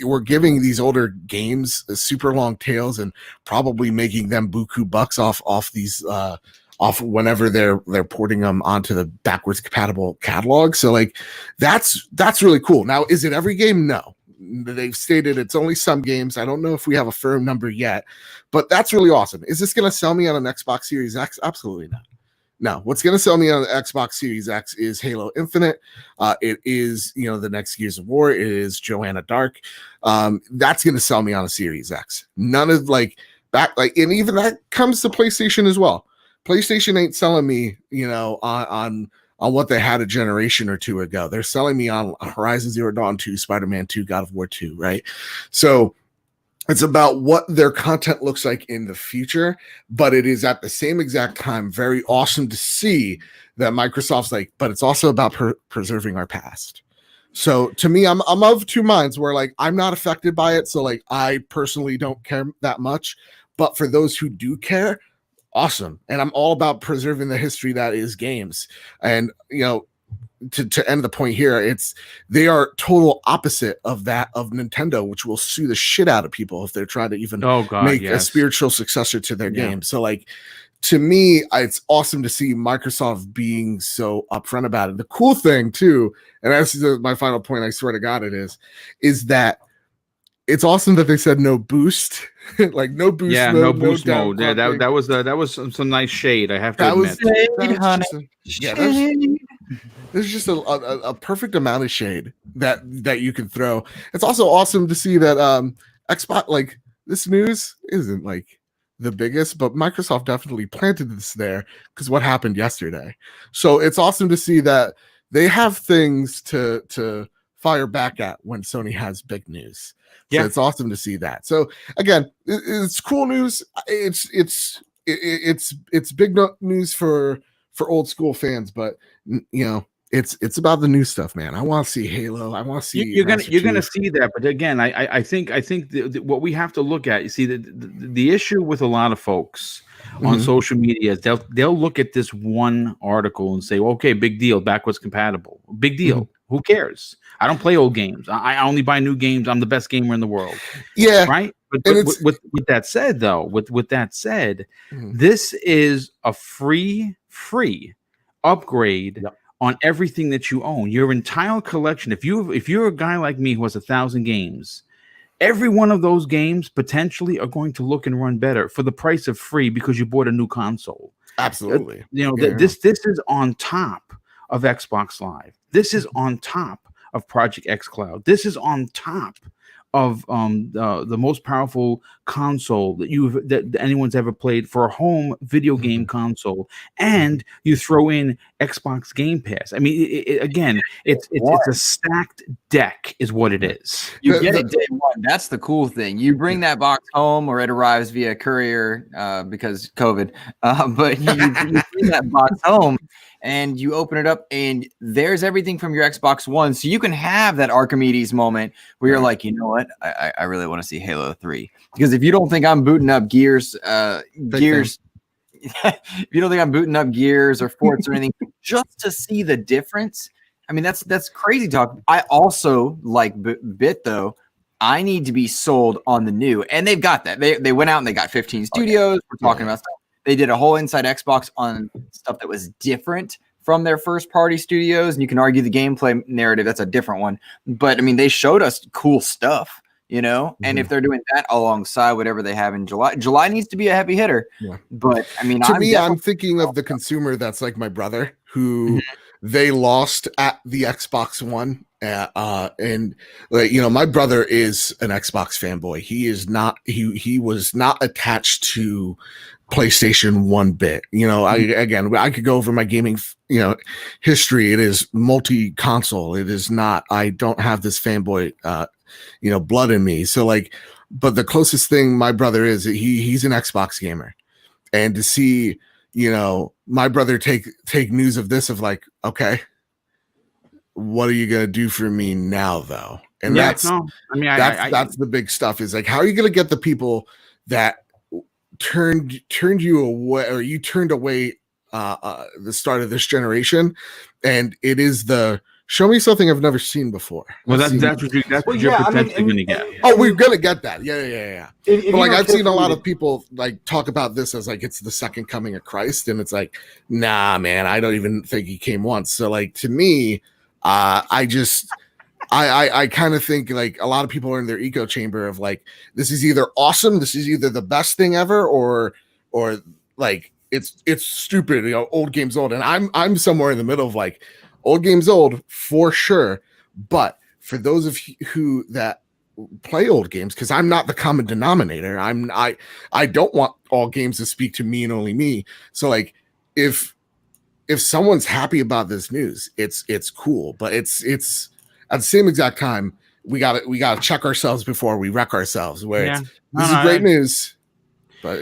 [SPEAKER 4] we're giving these older games super long tails and probably making them buku bucks off these off whenever they're porting them onto the backwards compatible catalog. So like that's really cool. Now, is it every game? No. They've stated it's only some games. I don't know if we have a firm number yet, but that's really awesome. Is this going to sell me on an Xbox Series X? Absolutely not. No, what's going to sell me on the Xbox Series X is Halo Infinite. It is, you know, the next Gears of War. It is Joanna Dark. That's going to sell me on a Series X. None of and even that comes to PlayStation as well. PlayStation ain't selling me, you know, on what they had a generation or two ago. They're selling me on Horizon Zero Dawn 2, Spider-Man 2, God of War 2, right? So it's about what their content looks like in the future, but it is at the same exact time very awesome to see that Microsoft's like, but it's also about preserving our past. So to me, I'm of two minds where like I'm not affected by it, so like I personally don't care that much, but for those who do care, awesome. And I'm all about preserving the history that is games. And you know, to end the point here, they are total opposite of that of Nintendo, which will sue the shit out of people if they're trying to even make a spiritual successor to their game. So like to me, it's awesome to see Microsoft being so upfront about it. The cool thing too, and this is my final point, I swear to God it is that it's awesome that they said no boost, like no boost mode.
[SPEAKER 1] No boost mode. Yeah, that was some nice shade, I have to admit.
[SPEAKER 4] There's just a perfect amount of shade that you can throw. It's also awesome to see that Xbox, like this news isn't like the biggest, but Microsoft definitely planted this there because what happened yesterday. So it's awesome to see that they have things to fire back at when Sony has big news. So it's awesome to see that. So again, it's cool news. It's big news for old school fans, but you know, it's about the new stuff, man. I want to see Halo. I want to see
[SPEAKER 1] you're gonna see that, but again, I think what we have to look at, you see, the issue with a lot of folks on social media is they'll look at this one article and say, well, okay, big deal, backwards compatible, big deal. Who cares? I don't play old games. I only buy new games. I'm the best gamer in the world.
[SPEAKER 4] Yeah.
[SPEAKER 1] Right. with that said, though, with that said,
[SPEAKER 4] Mhm.
[SPEAKER 1] this is a free upgrade on everything that you own. Your entire collection. If you're a guy like me who has 1,000 games, every one of those games potentially are going to look and run better for the price of free because you bought a new console.
[SPEAKER 4] Absolutely.
[SPEAKER 1] This is on top of Xbox Live. This is on top of Project X Cloud. This is on top of the most powerful console that anyone's ever played for a home video game console, and you throw in Xbox Game Pass. I mean, it's a stacked deck, is what it is.
[SPEAKER 3] You get it day one. That's the cool thing. You bring that box home, or it arrives via courier because COVID. But you bring that box home, and you open it up, and there's everything from your Xbox One. So you can have that Archimedes moment where you're like, you know what? I really want to see Halo 3. Because if you don't think I'm booting up Gears, if you don't think I'm booting up Gears or Forts or anything, just to see the difference, I mean, that's crazy talk. I also like Bit, though. I need to be sold on the new. And they've got that. They went out and they got 15 studios. We're talking about stuff. They did a whole Inside Xbox on stuff that was different from their first party studios. And you can argue the gameplay narrative, that's a different one. But I mean, they showed us cool stuff, you know? And if they're doing that alongside whatever they have in July needs to be a heavy hitter. Yeah. But I mean,
[SPEAKER 4] I'm thinking of the consumer that's like my brother, who they lost at the Xbox One. And like, you know, my brother is an Xbox fanboy. He was not attached to PlayStation one bit. You know, I could go over my gaming, history. It is multi-console. It is not, I don't have this fanboy, blood in me. So like, but the closest thing my brother is, he's an Xbox gamer. And to see, my brother take news of this, of like, okay, what are you going to do for me now though? And that's the big stuff, is like, how are you going to get the people that turned you away, or you turned away the start of this generation? And it is the show me something I've never seen before.
[SPEAKER 1] Well, that's what you're potentially going to get.
[SPEAKER 4] Oh, we're going to get that. Yeah. But like, I've seen a lot of people like talk about this as like it's the second coming of Christ, and it's like, nah, man, I don't even think he came once. So like, to me, I kind of think like a lot of people are in their echo chamber of like, this is either awesome, this is either the best thing ever, or like it's stupid, old game's old. And I'm somewhere in the middle of like, old game's old for sure. But for those of you who that play old games, because I'm not the common denominator, I don't want all games to speak to me and only me. So like, if someone's happy about this news, it's cool, but it's at the same exact time, we gotta check ourselves before we wreck ourselves. This is great news, but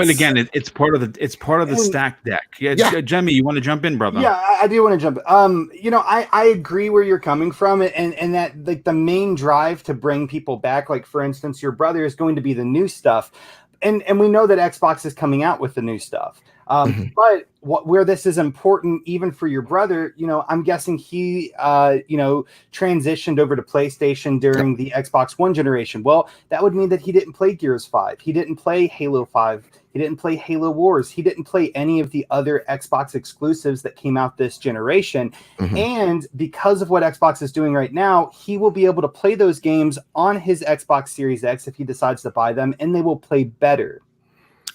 [SPEAKER 1] again, it's part of the stack deck. Yeah, Jemmy, you want to jump in, brother?
[SPEAKER 2] Yeah, I do want to jump. I agree where you're coming from, and that like the main drive to bring people back, like for instance, your brother, is going to be the new stuff, and we know that Xbox is coming out with the new stuff. But where this is important, even for your brother, I'm guessing he, transitioned over to PlayStation during the Xbox One generation. Well, that would mean that he didn't play Gears 5. He didn't play Halo 5. He didn't play Halo Wars. He didn't play any of the other Xbox exclusives that came out this generation. And because of what Xbox is doing right now, he will be able to play those games on his Xbox Series X if he decides to buy them, and they will play better.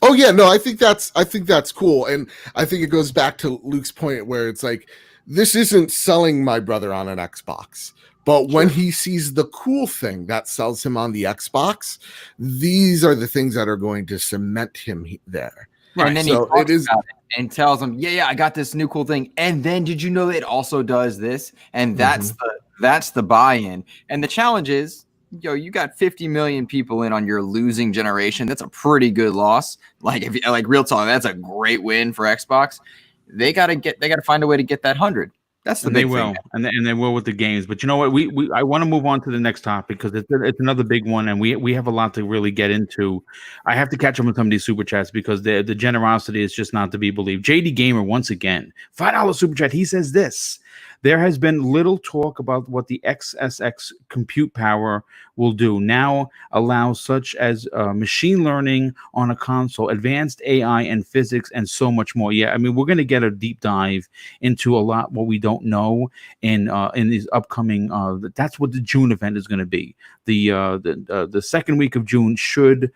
[SPEAKER 4] Oh yeah, no, I think that's cool. And I think it goes back to Luke's point where it's like, this isn't selling my brother on an Xbox, but when he sees the cool thing that sells him on the Xbox, these are the things that are going to cement him there.
[SPEAKER 3] Right. And then he talks about it and tells him, I got this new cool thing. And then did you know it also does this? And that's the buy-in. And the challenge is, you got 50 million people in on your losing generation. That's a pretty good loss. Like, if you like real talk, that's a great win for Xbox. They got to find a way to get that 100. That's the big thing.
[SPEAKER 1] And they will with the games. But you know what? I want to move on to the next topic because it's another big one, and we have a lot to really get into. I have to catch up on some of these super chats because the generosity is just not to be believed. JD Gamer, once again, $5 super chat. He says this: There has been little talk about what the XSX compute power will do. Now allows such as machine learning on a console, advanced AI and physics, and so much more. Yeah, I mean, we're going to get a deep dive into a lot what we don't know in these upcoming. That's what the June event is going to be. The second week of June should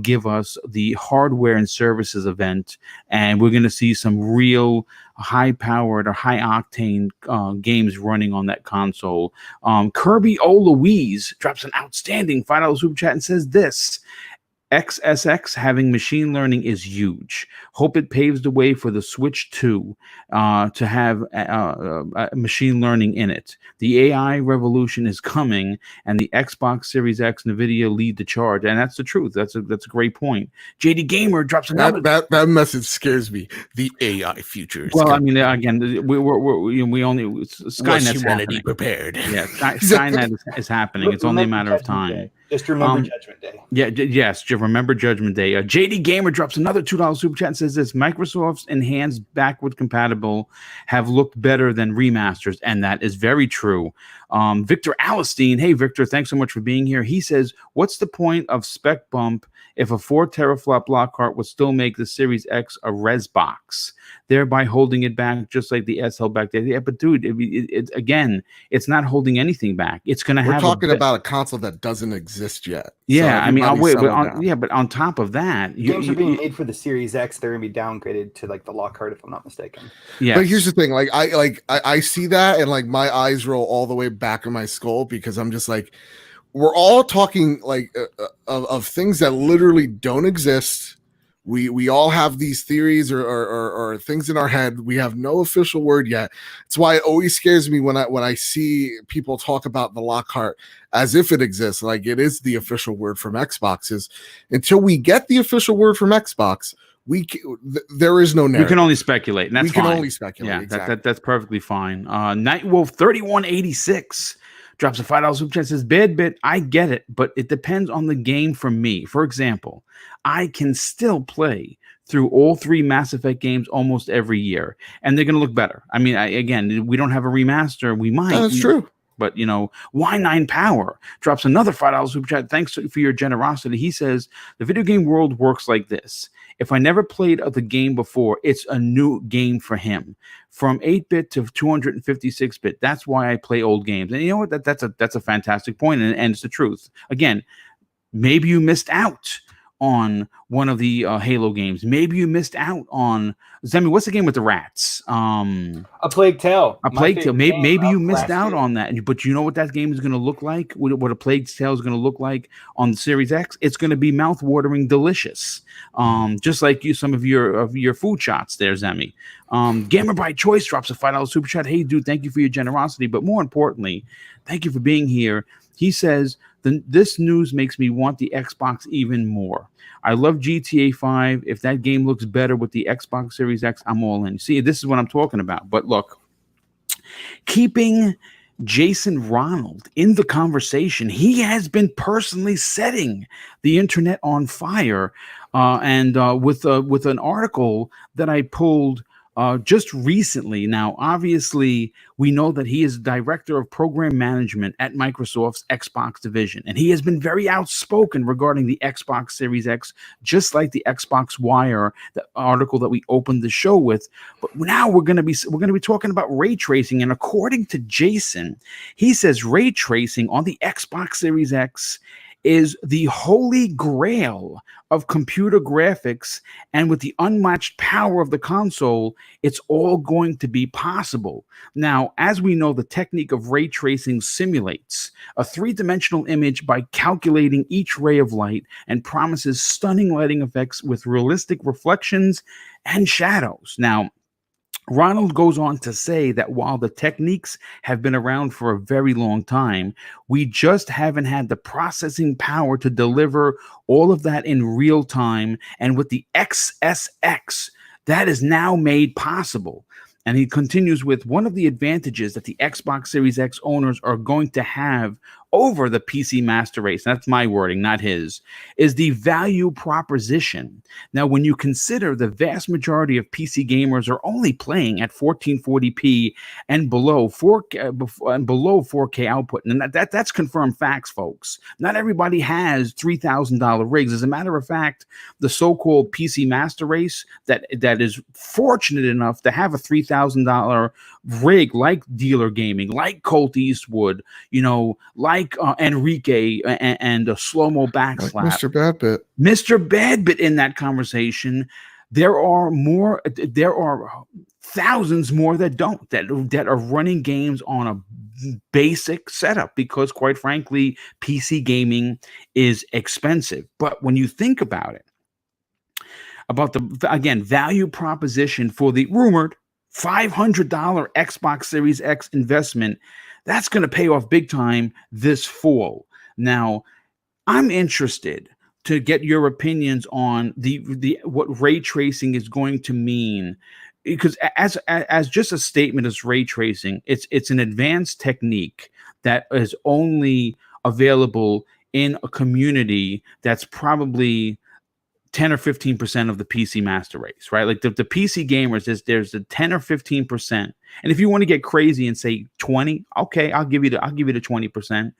[SPEAKER 1] give us the hardware and services event, and we're going to see some real high-powered or high-octane games running on that console. Kirby O'Louise drops an outstanding $5 super chat and says this: XSX having machine learning is huge. Hope it paves the way for the Switch 2 to have machine learning in it. The AI revolution is coming, and the Xbox Series X NVIDIA lead the charge. And that's the truth. That's a great point. JD Gamer drops another.
[SPEAKER 4] That message scares me. The AI future.
[SPEAKER 1] Well, I mean, again, we only Skynet's
[SPEAKER 4] humanity
[SPEAKER 1] happening.
[SPEAKER 4] Prepared.
[SPEAKER 1] Yeah, Skynet is happening. It's only a matter of time.
[SPEAKER 2] Just remember Judgment Day.
[SPEAKER 1] Yeah, yes, remember Judgment Day. JD Gamer drops another $2 super chat and says this: Microsoft's enhanced backward compatible have looked better than remasters, and that is very true. Victor Alistine, hey Victor, thanks so much for being here. He says, what's the point of spec bump if a 4 teraflop Lockhart would still make the Series X a res box, thereby holding it back just like the S held back there? Yeah, but dude, again, it's not holding anything back. It's going to have.
[SPEAKER 4] We're talking about a console that doesn't exist yet.
[SPEAKER 1] Yeah, so I mean, but on top of that,
[SPEAKER 2] games are being made for the Series X. They're going to be downgraded to like the Lockhart, if I'm not mistaken.
[SPEAKER 1] Yeah,
[SPEAKER 4] but here's the thing: I see that, and like my eyes roll all the way back in my skull because I'm just like, we're all talking like of things that literally don't exist. We all have these theories or things in our head. We have no official word yet. It's why it always scares me when I see people talk about the Lockhart as if it exists, like it is the official word from Xbox. Is until we get the official word from Xbox, there is no narrative.
[SPEAKER 1] We can only speculate, and that's
[SPEAKER 4] we can
[SPEAKER 1] fine.
[SPEAKER 4] only speculate.
[SPEAKER 1] Yeah,
[SPEAKER 4] exactly.
[SPEAKER 1] that's perfectly fine. Nightwolf 3186 drops a $5 super chat, says, Bad Bit, I get it, but it depends on the game for me. For example, I can still play through all 3 Mass Effect games almost every year, and they're going to look better. I mean, again, we don't have a remaster. We might.
[SPEAKER 4] That's true.
[SPEAKER 1] But, Y9 Power drops another $5 super chat. Thanks for your generosity. He says, the video game world works like this. If I never played the game before, it's a new game for him. From 8-bit to 256-bit. That's why I play old games. And you know what? That's a fantastic point, and it's the truth. Again, maybe you missed out on one of the Halo games. Maybe you missed out on Zemi. What's the game with the rats?
[SPEAKER 2] A Plague Tale.
[SPEAKER 1] A Plague Tale. Maybe you missed out on that. But you know what that game is going to look like? What a Plague Tale is going to look like on the Series X? It's going to be mouth-watering delicious. Just like some of your food shots there, Zemi. Gamer by Choice drops a $5 super chat. Hey, dude, thank you for your generosity. But more importantly, thank you for being here. He says, this news makes me want the Xbox even more. I love GTA 5. If that game looks better with the Xbox Series X, I'm all in. See, this is what I'm talking about. But look, keeping Jason Ronald in the conversation, he has been personally setting the internet on fire. And with an article that I pulled just recently. Now, obviously, we know that he is director of program management at Microsoft's Xbox division, and he has been very outspoken regarding the Xbox Series X, just like the Xbox Wire, the article that we opened the show with. But now we're going to be talking about ray tracing, and according to Jason, he says ray tracing on the Xbox Series X is the holy grail of computer graphics, and with the unmatched power of the console, it's all going to be possible. Now, as we know, the technique of ray tracing simulates a 3-dimensional image by calculating each ray of light and promises stunning lighting effects with realistic reflections and shadows. Now, Ronald goes on to say that while the techniques have been around for a very long time, we just haven't had the processing power to deliver all of that in real time. And with the XSX, that is now made possible. And he continues with, one of the advantages that the Xbox Series X owners are going to have over the PC master race, that's my wording, not his, is the value proposition. Now, when you consider the vast majority of PC gamers are only playing at 1440p and below 4K output, and that's confirmed facts, folks. Not everybody has $3,000 rigs. As a matter of fact, the so-called PC master race that is fortunate enough to have a $3,000 rig like Dealer Gaming, like Colt Eastwood, like Enrique and a slow-mo backslap.
[SPEAKER 4] Like
[SPEAKER 1] Mr. Badbit in that conversation. There are thousands more that are running games on a basic setup because, quite frankly, PC gaming is expensive. But when you think about it, about the value proposition for the rumored $500 Xbox Series X investment, that's going to pay off big time this fall. Now, I'm interested to get your opinions on the what ray tracing is going to mean, because as just a statement as ray tracing, it's an advanced technique that is only available in a community that's probably 10 or 15% of the PC master race, right? Like the PC gamers, there's a 10 or 15%. And if you want to get crazy and say 20, okay, I'll give you the 20%.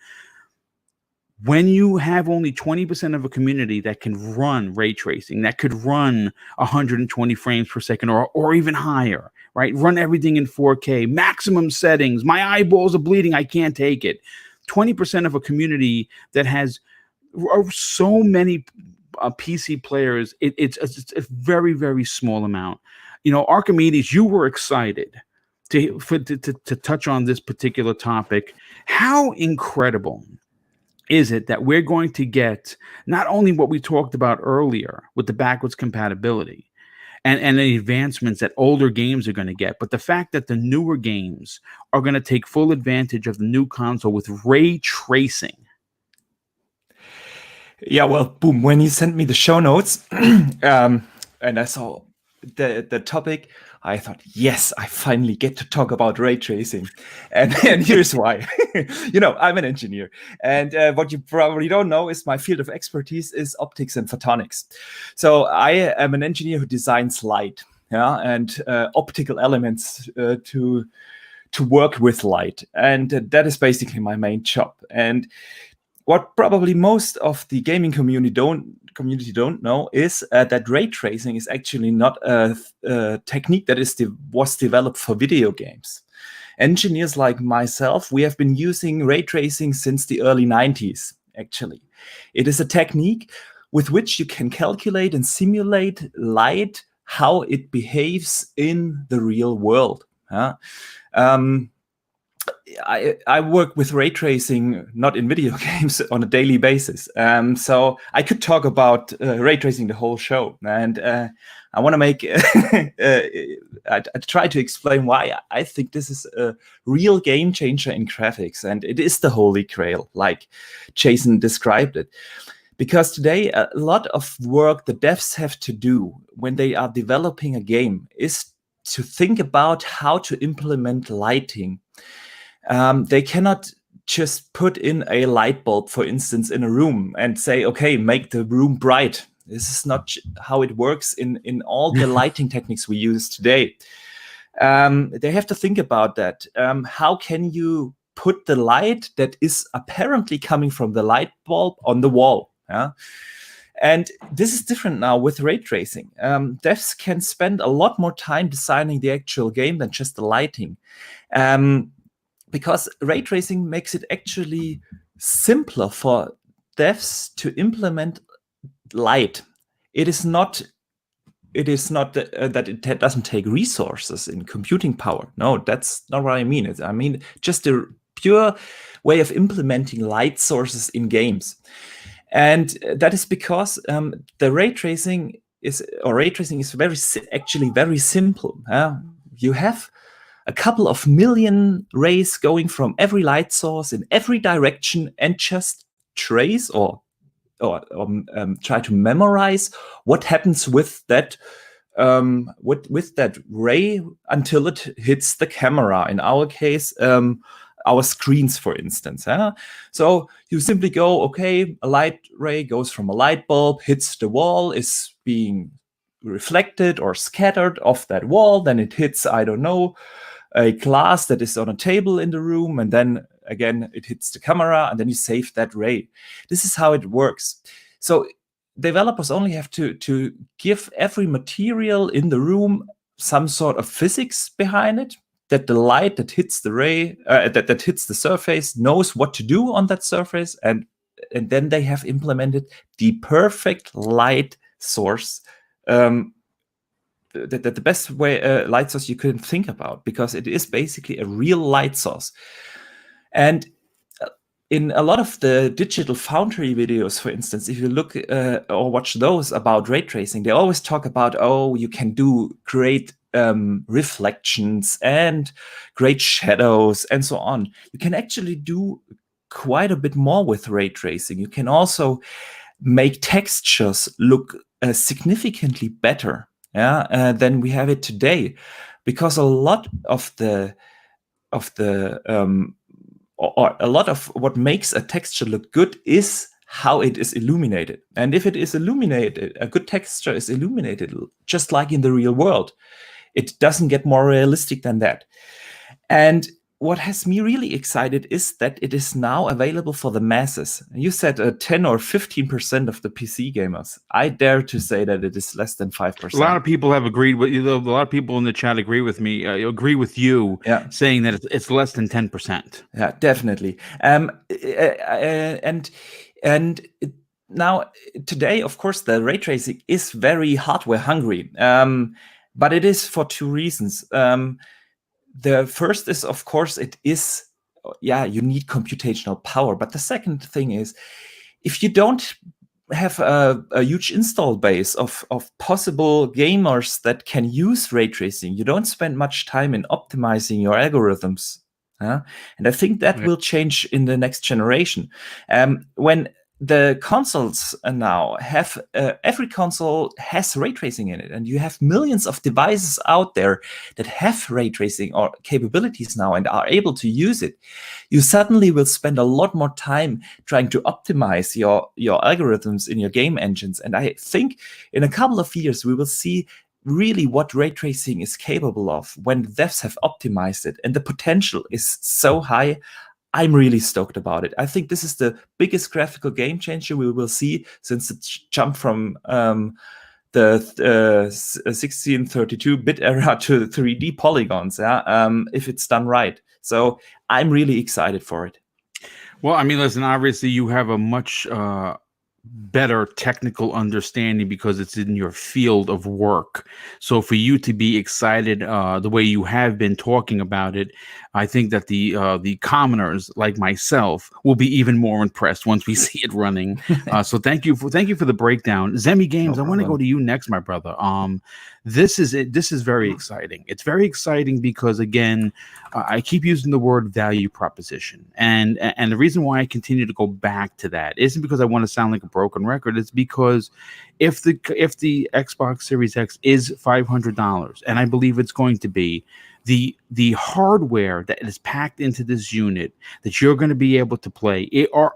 [SPEAKER 1] When you have only 20% of a community that can run ray tracing, that could run 120 frames per second or even higher, right? Run everything in 4K, maximum settings. My eyeballs are bleeding. I can't take it. 20% of a community that has so many PC players, it's a very, very small amount. Archimedes, you were excited to touch on this particular topic. How incredible is it that we're going to get not only what we talked about earlier with the backwards compatibility and the advancements that older games are going to get, but the fact that the newer games are going to take full advantage of the new console with ray tracing?
[SPEAKER 5] Yeah, well, boom, when you sent me the show notes and I saw the topic, I thought, yes, I finally get to talk about ray tracing. And here's why. I'm an engineer. And what you probably don't know is my field of expertise is optics and photonics. So I am an engineer who designs light, and optical elements to work with light. And that is basically my main job. And what probably most of the gaming community don't know is that ray tracing is actually not a technique that was developed for video games. Engineers like myself, we have been using ray tracing since the early 90s, actually. It is a technique with which you can calculate and simulate light, how it behaves in the real world. I work with ray tracing, not in video games, on a daily basis. So I could talk about ray tracing the whole show. And I want to make, I try to explain why I think this is a real game changer in graphics. And it is the holy grail, like Jason described it. Because today, a lot of work the devs have to do when they are developing a game is to think about how to implement lighting. They cannot just put in a light bulb, for instance, in a room and say, okay, make the room bright. This is not how it works in all the lighting techniques we use today. They have to think about that. How can you put the light that is apparently coming from the light bulb on the wall? And this is different now with ray tracing. Devs can spend a lot more time designing the actual game than just the lighting. Because ray tracing makes it actually simpler for devs to implement light. It is not that it doesn't take resources in computing power. No, that's not what I mean. I mean just a pure way of implementing light sources in games. And that is because the ray tracing is actually very simple. You have a couple of million rays going from every light source in every direction, and just trace or try to memorize what happens with that with that ray until it hits the camera. In our case, our screens, for instance. So you simply go, okay, a light ray goes from a light bulb, hits the wall, is being reflected or scattered off that wall, then it hits, I don't know, a glass that is on a table in the room, and then again it hits the camera, and then you save that ray. This is how it works. So developers only have to give every material in the room some sort of physics behind it, that the light that hits the ray, that hits the surface, knows what to do on that surface, and then they have implemented the perfect light source, the best way light source you could think about, because it is basically a real light source. And in a lot of the Digital Foundry videos, for instance, if you look or watch those about ray tracing, they always talk about, oh, you can do great reflections and great shadows and so on. You can actually do quite a bit more with ray tracing. You can also make textures look significantly better than we have it today, because a lot of or a lot of what makes a texture look good is how it is illuminated. And if it is illuminated, a good texture is illuminated just like in the real world. It doesn't get more realistic than that. And what has me really excited is that it is now available for the masses. You said 10 or 15% of the PC gamers. I dare to say that it is less than 5%.
[SPEAKER 1] A lot of people have agreed with you. A lot of people in the chat agree with me. Agree with you, saying that it's less than 10%.
[SPEAKER 5] Yeah, definitely. Now today, of course, the ray tracing is very hardware hungry, but it is for two reasons. The first is, of course, you need computational power. But the second thing is, if you don't have a huge install base of possible gamers that can use ray tracing, you don't spend much time in optimizing your algorithms. And I think that will change in the next generation. When the consoles now have, every console has ray tracing in it, and you have millions of devices out there that have ray tracing or capabilities now and are able to use it, you suddenly will spend a lot more time trying to optimize your algorithms in your game engines. And I think in a couple of years, we will see really what ray tracing is capable of when devs have optimized it, and the potential is so high. I'm really stoked about it. I think this is the biggest graphical game changer we will see since the jump from the 1632-bit era to 3D polygons, if it's done right. So I'm really excited for it.
[SPEAKER 1] Well, I mean, listen, obviously you have a much better technical understanding because it's in your field of work. So for you to be excited the way you have been talking about it, I think that the commoners like myself will be even more impressed once we see it running. So thank you for the breakdown. Zemi Games, I want to go to you next, my brother. This is it. This is very exciting. It's very exciting because, again, I keep using the word value proposition, and the reason why I continue to go back to that isn't because I want to sound like a broken record. It's because if the Xbox Series X is $500, and I believe it's going to be, the hardware that is packed into this unit that you're going to be able to play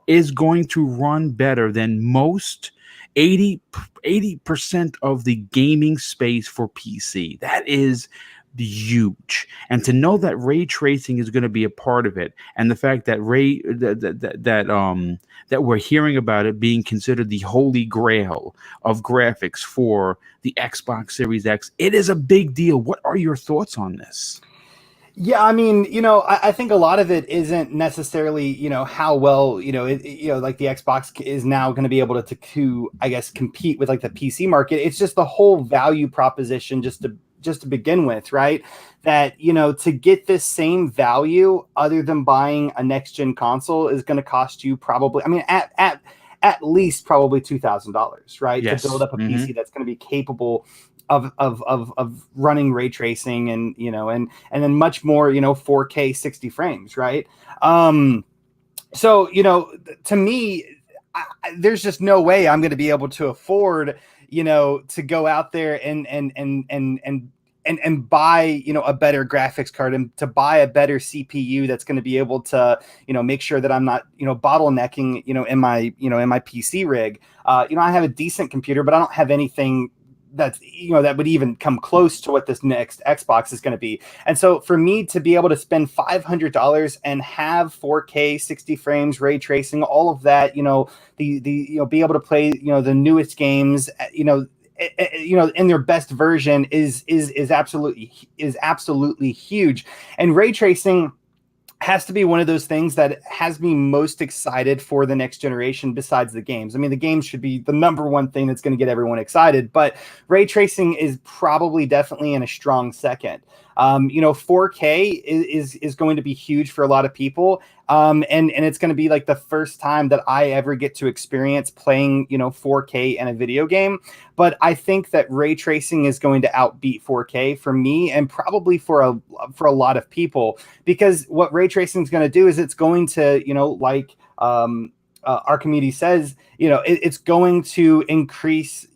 [SPEAKER 1] is going to run better than most 80% of the gaming space for PC. That is huge. And to know that ray tracing is going to be a part of it, and the fact that that we're hearing about it being considered the holy grail of graphics for the Xbox Series X, it is a big deal. What are your thoughts on this?
[SPEAKER 2] Yeah, I mean, I think a lot of it isn't necessarily, how well, like the Xbox is now going to be able to, I guess, compete with like the PC market. It's just the whole value proposition just to begin with, right? That, to get this same value other than buying a next gen console is going to cost you probably, I mean, at least probably $2,000, right?
[SPEAKER 1] Yes.
[SPEAKER 2] To build up a PC that's going to be capable of running ray tracing and then much more 4K 60 frames, right? So to me, there's just no way I'm going to be able to afford to go out there and and buy, you know, a better graphics card and to buy a better CPU that's going to be able to, you know, make sure that I'm not, you know, bottlenecking, you know, in my PC rig. You know, I have a decent computer, but I don't have anything that's, you know, that would even come close to what this next Xbox is going to be. And so for me to be able to spend $500 and have 4K 60 frames, ray tracing, all of that, you know, the you know, be able to play, you know, the newest games, you know, in their best version is absolutely huge. And ray tracing has to be one of those things that has me most excited for the next generation besides the games. I mean, the games should be the number one thing that's going to get everyone excited, but ray tracing is probably definitely in a strong second. You know, 4K is going to be huge for a lot of people. And it's going to be like the first time that I ever get to experience playing, you know, 4K in a video game. But I think that ray tracing is going to outbeat 4K for me and probably for a lot of people, because what ray tracing is going to do is it's going to, you know, like our community says, you know, it's going to increase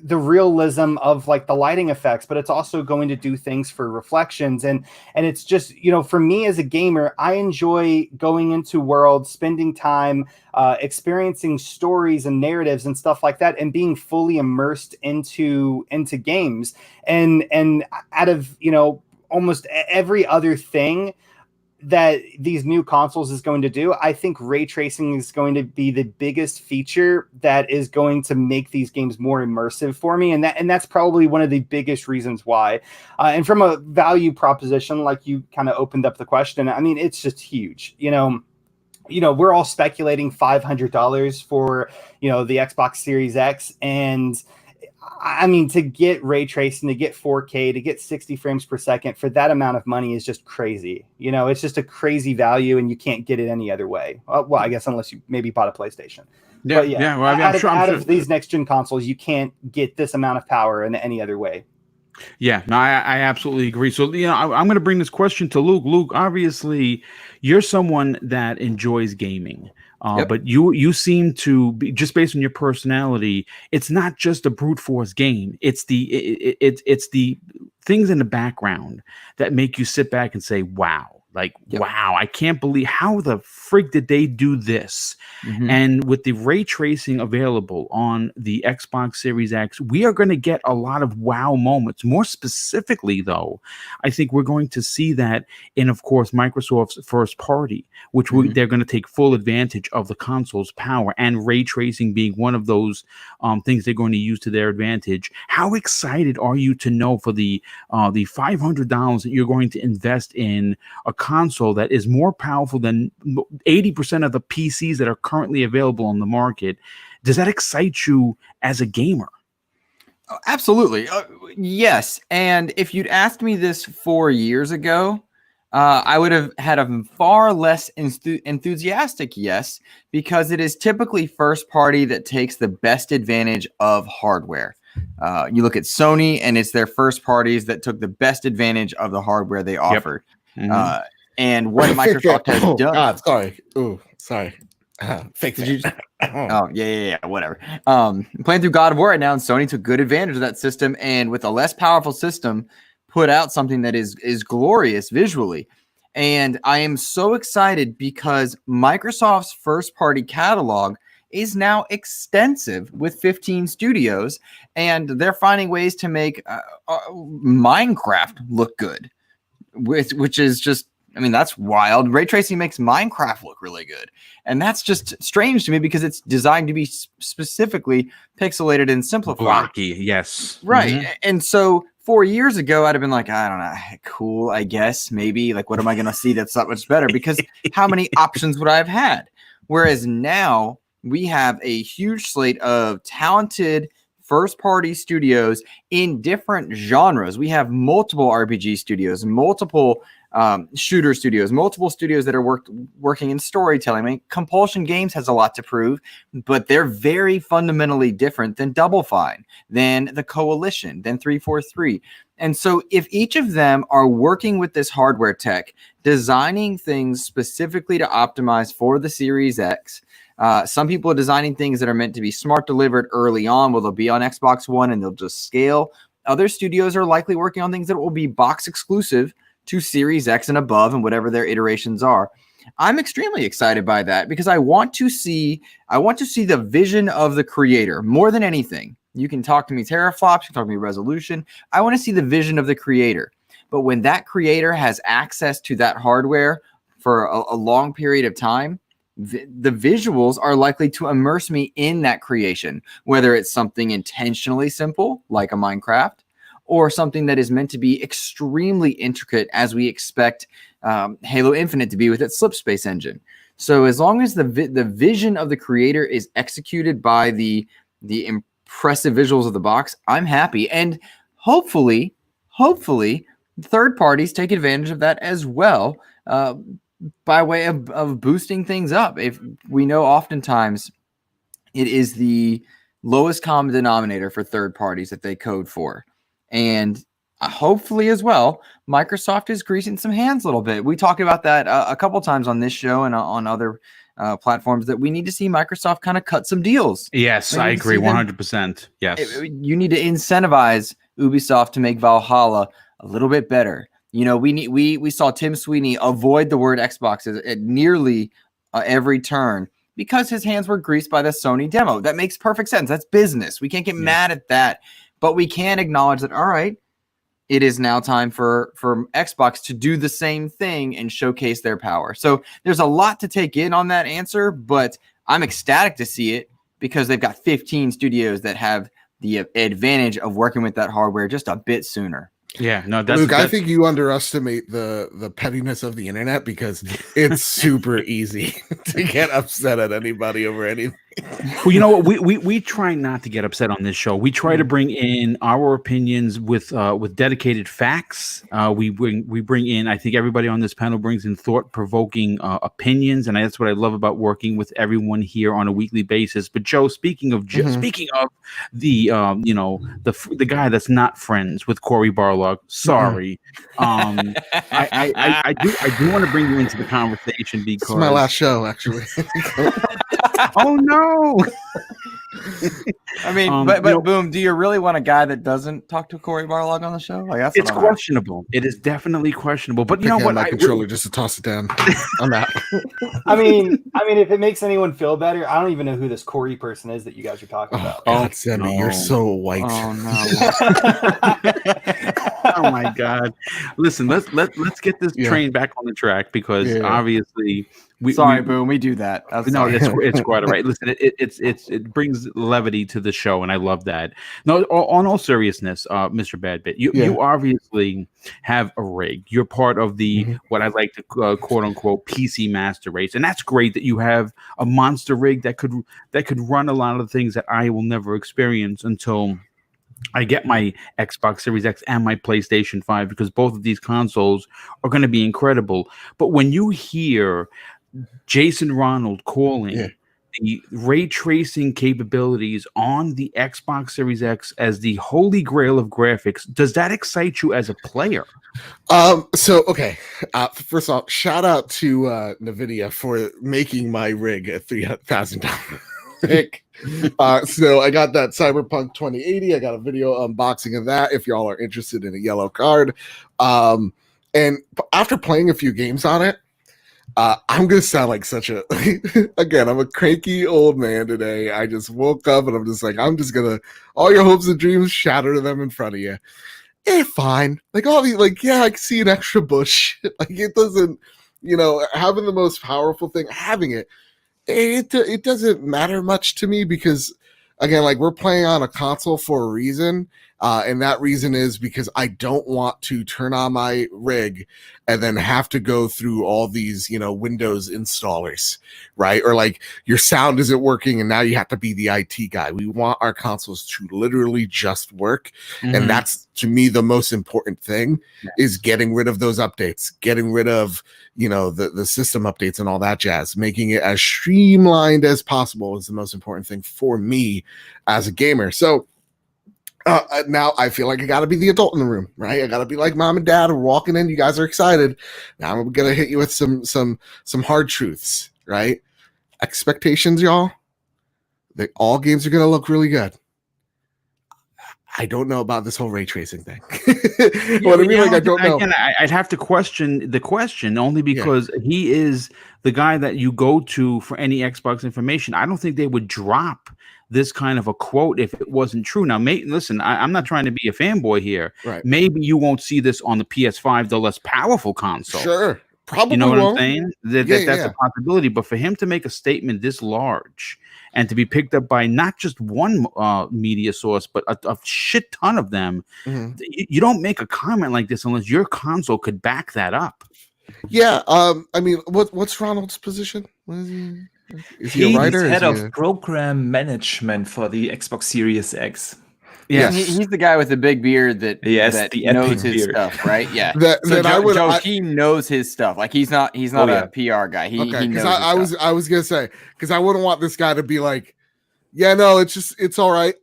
[SPEAKER 2] the realism of like the lighting effects, but it's also going to do things for reflections. And it's just, you know, for me as a gamer, I enjoy going into worlds, spending time, experiencing stories and narratives and stuff like that, and being fully immersed into games. And out of, you know, almost every other thing that these new consoles is going to do, I think ray tracing is going to be the biggest feature that is going to make these games more immersive for me. And that's probably one of the biggest reasons why. And from a value proposition, like you kind of opened up the question, I mean, it's just huge. You know, we're all speculating $500 for, you know, the Xbox Series X. And I mean, to get ray tracing, to get 4K, to get 60 frames per second for that amount of money is just crazy. You know, it's just a crazy value, and you can't get it any other way. Well, I guess unless you maybe bought a PlayStation.
[SPEAKER 1] Yeah,
[SPEAKER 2] but
[SPEAKER 1] yeah. Well, I mean,
[SPEAKER 2] out of these next gen consoles, you can't get this amount of power in any other way.
[SPEAKER 1] Yeah, no, I absolutely agree. So, you know, I'm going to bring this question to Luke. Luke, obviously, you're someone that enjoys gaming.
[SPEAKER 3] Yep.
[SPEAKER 1] But you seem to be, just based on your personality, it's not just a brute force game. It's the things in the background that make you sit back and say, wow. Like,
[SPEAKER 3] Yep.
[SPEAKER 1] Wow, I can't believe how the frig did they do this?
[SPEAKER 3] Mhm.
[SPEAKER 1] And with the ray tracing available on the Xbox Series X, we are going to get a lot of wow moments. More specifically, though, I think we're going to see that in, of course, Microsoft's first party, which they're going to take full advantage of the console's power, and ray tracing being one of those things they're going to use to their advantage. How excited are you to know for the $500 that you're going to invest in a console that is more powerful than 80% of the PCs that are currently available on the market? Does that excite you as a gamer?
[SPEAKER 3] Oh, absolutely. Yes. And if you'd asked me this 4 years ago, I would have had a far less enthusiastic yes, because it is typically first party that takes the best advantage of hardware. You look at Sony, and it's their first parties that took the best advantage of the hardware they offered.
[SPEAKER 1] Mhm.
[SPEAKER 3] And what Microsoft has done.
[SPEAKER 4] God, sorry. Ooh, sorry. Fix
[SPEAKER 3] Did
[SPEAKER 4] it.
[SPEAKER 3] you just- Oh, yeah, whatever. Playing through God of War right now, and Sony took good advantage of that system, and with a less powerful system, put out something that is glorious visually. And I am so excited because Microsoft's first-party catalog is now extensive with 15 studios, and they're finding ways to make Minecraft look good, which is just, I mean, that's wild. Ray tracing makes Minecraft look really good. And that's just strange to me because it's designed to be specifically pixelated and simplified.
[SPEAKER 1] Blocky, yes.
[SPEAKER 3] Right.
[SPEAKER 1] Mhm.
[SPEAKER 3] And so 4 years ago, I'd have been like, I don't know, cool, I guess, maybe. Like, what am I going to see that's not much better? Because how many options would I have had? Whereas now we have a huge slate of talented first-party studios in different genres. We have multiple RPG studios, multiple shooter studios, multiple studios that are working in storytelling. I mean, Compulsion Games has a lot to prove, but they're very fundamentally different than Double Fine, than the Coalition, than 343. And so if each of them are working with this hardware tech, designing things specifically to optimize for the Series X, some people are designing things that are meant to be smart delivered early on, where they'll be on Xbox One and they'll just scale. Other studios are likely working on things that will be box exclusive to Series X and above and whatever their iterations are. I'm extremely excited by that because I want to see the vision of the creator more than anything. You can talk to me teraflops, you can talk to me resolution. I want to see the vision of the creator. But when that creator has access to that hardware for a long period of time, the visuals are likely to immerse me in that creation, whether it's something intentionally simple like a Minecraft or something that is meant to be extremely intricate as we expect Halo Infinite to be with its slip space engine. So as long as the vision of the creator is executed by the impressive visuals of the box, I'm happy. And hopefully third parties take advantage of that as well, by way of boosting things up. If we know oftentimes it is the lowest common denominator for third parties that they code for. And hopefully as well, Microsoft is greasing some hands a little bit. We talked about that a couple times on this show and on other platforms, that we need to see Microsoft kind of cut some deals.
[SPEAKER 1] Yes, I agree 100%. Yes.
[SPEAKER 3] You need to incentivize Ubisoft to make Valhalla a little bit better. You know, we saw Tim Sweeney avoid the word Xbox at nearly every turn because his hands were greased by the Sony demo. That makes perfect sense. That's business. We can't get mad at that, but we can acknowledge that, all right, it is now time for Xbox to do the same thing and showcase their power. So there's a lot to take in on that answer, but I'm ecstatic to see it because they've got 15 studios that have the advantage of working with that hardware just a bit sooner.
[SPEAKER 1] Yeah, no,
[SPEAKER 4] Luke, I think you underestimate the pettiness of the internet because it's super easy to get upset at anybody over anything.
[SPEAKER 1] Well, you know what? We try not to get upset on this show. We try to bring in our opinions with dedicated facts. We bring in. I think everybody on this panel brings in thought-provoking opinions, and that's what I love about working with everyone here on a weekly basis. But Joe, speaking of the the guy that's not friends with Corey Barlog, sorry. I do want to bring you into the conversation because
[SPEAKER 4] it's my last show, actually.
[SPEAKER 1] Oh no.
[SPEAKER 3] I mean, but Boom, do you really want a guy that doesn't talk to Corey Barlog on the show? Like, it's
[SPEAKER 1] questionable. It is definitely questionable. But you know what?
[SPEAKER 4] My controller just to toss it down. I'm out.
[SPEAKER 2] I mean, if it makes anyone feel better, I don't even know who this Corey person is that you guys are talking about.
[SPEAKER 4] God, Sammy, you're so white.
[SPEAKER 3] Oh no.
[SPEAKER 1] Oh my God! Listen, let's get this train back on the track because obviously
[SPEAKER 3] Boom, we do that.
[SPEAKER 1] No, it's quite all right. Listen, it brings levity to the show, and I love that. No, on all seriousness, Mr. Badbit, you obviously have a rig. You're part of the what I like to quote unquote PC master race, and that's great that you have a monster rig that could run a lot of the things that I will never experience until I get my Xbox Series X and my PlayStation 5, because both of these consoles are going to be incredible. But when you hear Jason Ronald calling the ray tracing capabilities on the Xbox Series X as the holy grail of graphics, does that excite you as a player?
[SPEAKER 4] First off, shout out to NVIDIA for making my rig a $3,000 rig. So I got that Cyberpunk 2080. I got a video unboxing of that if y'all are interested in a yellow card. And after playing a few games on it, I'm gonna sound like such a again, I'm a cranky old man today. I just woke up and I'm just gonna all your hopes and dreams, shatter them in front of you. Fine. Like all the I can see an extra bush. Like it doesn't, having the most powerful thing, having it doesn't matter much to me because again, we're playing on a console for a reason. And that reason is because I don't want to turn on my rig and then have to go through all these, Windows installers, right? Or your sound isn't working and now you have to be the IT guy. We want our consoles to literally just work. And that's, to me, the most important thing is getting rid of those updates, getting rid of, the system updates and all that jazz, making it as streamlined as possible is the most important thing for me as a gamer. So, now I feel like I got to be the adult in the room, right? I got to be like mom and dad are walking in. You guys are excited. Now I'm going to hit you with some hard truths, right? Expectations, y'all. All games are going to look really good. I don't know about this whole ray tracing thing. What I mean, like, I don't know.
[SPEAKER 1] Again, I'd have to question the question only because he is the guy that you go to for any Xbox information. I don't think they would drop this kind of a quote if it wasn't true. Now, listen, I'm not trying to be a fanboy here.
[SPEAKER 4] Right.
[SPEAKER 1] Maybe you won't see this on the PS5, the less powerful console.
[SPEAKER 4] Sure. Probably
[SPEAKER 1] you know what
[SPEAKER 4] won't.
[SPEAKER 1] I'm saying? That's a possibility. But for him to make a statement this large and to be picked up by not just one media source, but a shit ton of them, you don't make a comment like this unless your console could back that up.
[SPEAKER 4] Yeah. I mean, what's Ronald's position? What is he? Is he a writer?
[SPEAKER 5] He's head of program management for the Xbox Series X.
[SPEAKER 3] Yeah, he's the guy with the big beard that knows his stuff, right? Yeah. Joe Team knows his stuff. Like he's not a PR guy. He knows.
[SPEAKER 4] I was gonna say, because I wouldn't want this guy to be like, yeah, no, it's all right.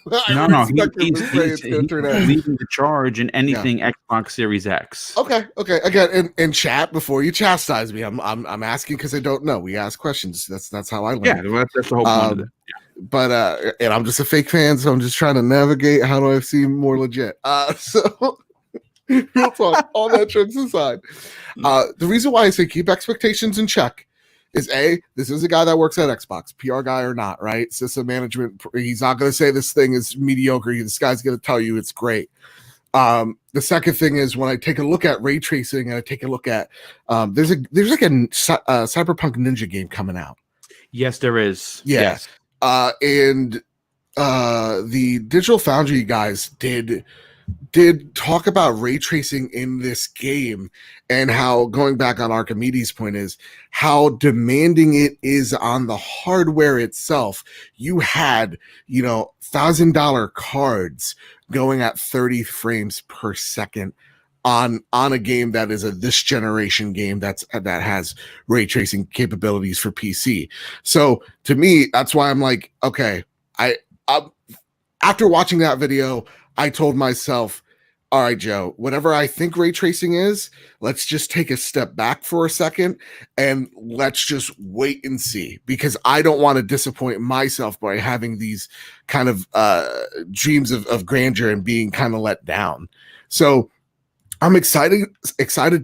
[SPEAKER 1] No, he's leading the charge in anything Xbox Series X.
[SPEAKER 4] Okay. Again, in chat, before you chastise me, I'm asking because I don't know. We ask questions. That's how I learn.
[SPEAKER 1] Yeah, that's the whole point of it.
[SPEAKER 4] But and I'm just a fake fan, so I'm just trying to navigate how do I seem more legit. So real talk, all that jokes aside. The reason why I say keep expectations in check is this is a guy that works at Xbox, PR guy or not, right? System management. He's not going to say this thing is mediocre. This guy's going to tell you it's great. The second thing is when I take a look at ray tracing and I take a look at there's like a Cyberpunk Ninja game coming out.
[SPEAKER 1] Yes, there is.
[SPEAKER 4] Yeah.
[SPEAKER 1] Yes.
[SPEAKER 4] And the Digital Foundry guys did talk about ray tracing in this game and how, going back on Archimedes' point, is how demanding it is on the hardware itself. You had, $1,000 cards going at 30 frames per second on a game that is this generation game that has ray tracing capabilities for PC. So to me, that's why I'm like, okay, I after watching that video, I told myself, all right, Joe, whatever I think ray tracing is, let's just take a step back for a second and let's just wait and see, because I don't want to disappoint myself by having these kind of dreams of grandeur and being kind of let down. So I'm excited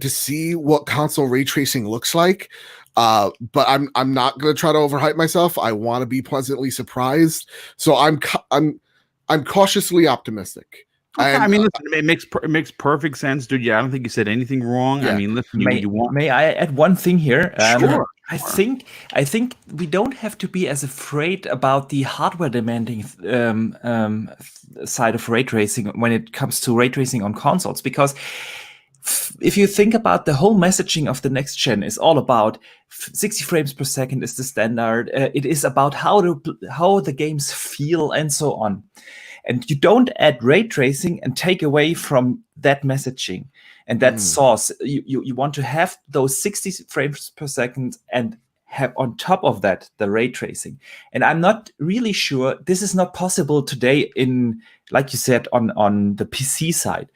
[SPEAKER 4] to see what console ray tracing looks like. But I'm not going to try to overhype myself. I want to be pleasantly surprised. So I'm cautiously optimistic.
[SPEAKER 1] Okay, I mean, listen, it makes perfect sense, dude. Yeah, I don't think you said anything wrong. Yeah. I mean, listen,
[SPEAKER 5] may I add one thing here?
[SPEAKER 1] Sure.
[SPEAKER 5] I think we don't have to be as afraid about the hardware demanding side of ray tracing when it comes to ray tracing on consoles, because if you think about the whole messaging of the next gen is all about 60 frames per second is the standard. It is about how the games feel and so on. And you don't add ray tracing and take away from that messaging and that source. You want to have those 60 frames per second and have on top of that the ray tracing. And I'm not really sure this is not possible today in, like you said, on the PC side.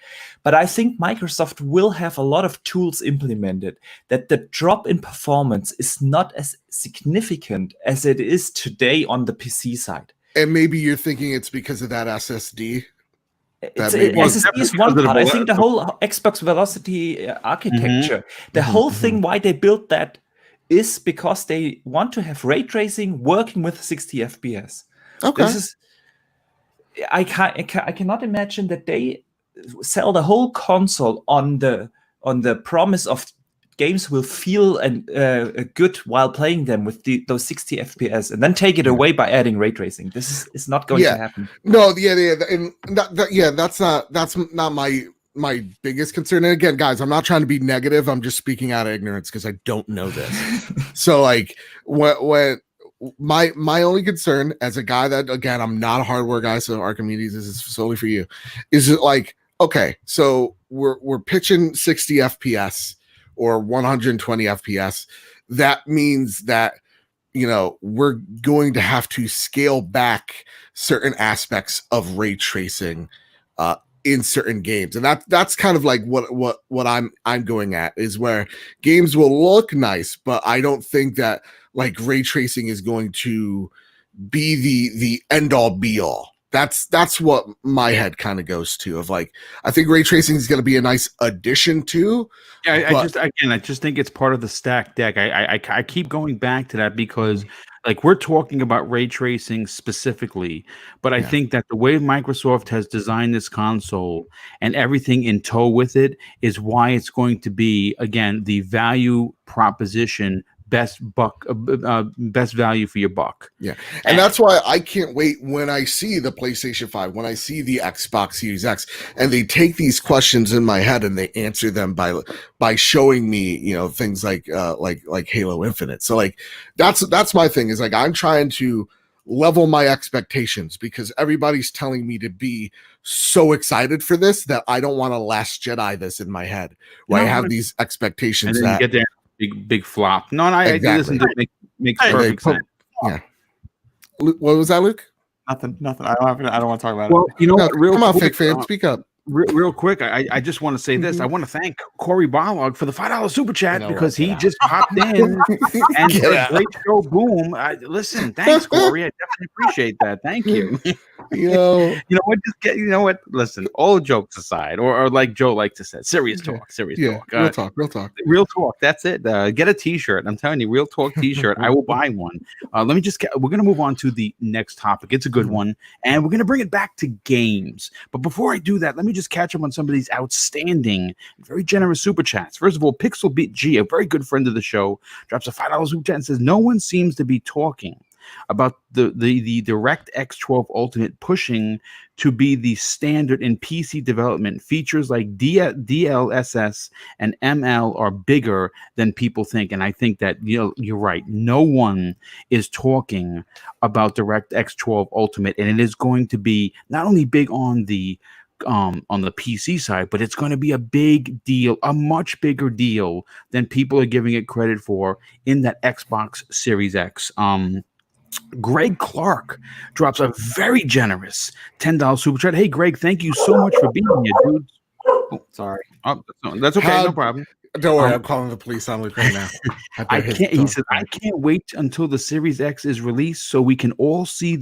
[SPEAKER 5] But I think Microsoft will have a lot of tools implemented that the drop in performance is not as significant as it is today on the PC side.
[SPEAKER 4] And maybe you're thinking it's because of that SSD.
[SPEAKER 5] SSD is one part. I think the whole Xbox Velocity architecture, the whole thing why they built that is because they want to have ray tracing working with 60 FPS.
[SPEAKER 4] Okay.
[SPEAKER 5] I cannot imagine that they sell the whole console on the promise of games will feel good while playing them with those 60 FPS, and then take it away by adding ray tracing. This is not going to happen.
[SPEAKER 4] No, and that's not my biggest concern. And again, guys, I'm not trying to be negative. I'm just speaking out of ignorance because I don't know this. So, like, when my only concern as a guy that, again, I'm not a hardware guy, so Archimedes, this is solely for you. Is it like, okay, so we're pitching 60 FPS. Or 120 FPS, that means that, we're going to have to scale back certain aspects of ray tracing in certain games. And that's kind of like what I'm going at, is where games will look nice, but I don't think that like ray tracing is going to be the end all be all. That's what my head kind of goes to, of like, I think ray tracing is going to be a nice addition to.
[SPEAKER 1] Yeah, I just think it's part of the stack deck. I keep going back to that because like we're talking about ray tracing specifically, but I think that the way Microsoft has designed this console and everything in tow with it is why it's going to be, again, the value proposition, best value for your buck.
[SPEAKER 4] Yeah. And that's why I can't wait when I see the PlayStation 5, when I see the Xbox Series X, and they take these questions in my head and they answer them by showing me, you know, things like Halo Infinite. So like that's my thing, is like I'm trying to level my expectations because everybody's telling me to be so excited for this that I don't want to Last Jedi this in my head, where I have these expectations
[SPEAKER 1] and then
[SPEAKER 4] that
[SPEAKER 1] you get there. Big flop. No, and I listen to it. Makes perfect sense.
[SPEAKER 4] Yeah. What was that, Luke?
[SPEAKER 3] Nothing. I don't want to talk about
[SPEAKER 1] Well, you know,
[SPEAKER 4] come on, fake fan, speak up.
[SPEAKER 1] Real quick, I just want to say this. I want to thank Corey Barlog for the $5 super chat because he just popped in and said, "Great show, boom!" Listen, thanks, Corey. I definitely appreciate that. Thank you. You know what? You know what? Listen, all jokes aside, or like Joe likes to say, serious talk.
[SPEAKER 4] Real talk.
[SPEAKER 1] Real talk. That's it. Get a T-shirt. I'm telling you, real talk T-shirt. I will buy one. Let me just. We're gonna move on to the next topic. It's a good one, and we're gonna bring it back to games. But before I do that, let me just catch up on some of these outstanding, very generous super chats. First of all, Pixel Beat G, a very good friend of the show, drops a $5 super chat and says, "No one seems to be talking about the DirectX 12 Ultimate pushing to be the standard in PC development. Features like DLSS and ML are bigger than people think." And I think that you're right. No one is talking about DirectX 12 Ultimate, and it is going to be not only big on the PC side, but it's going to be a big deal, a much bigger deal than people are giving it credit for in that Xbox Series X. Greg Clark drops a very generous $10 super chat. Hey, Greg, thank you so much for being here, dude. Oh, sorry. Oh, that's okay. No problem.
[SPEAKER 4] Don't worry, I'm calling the police on Luke right now.
[SPEAKER 1] He says, "I can't wait until the Series X is released so we can all see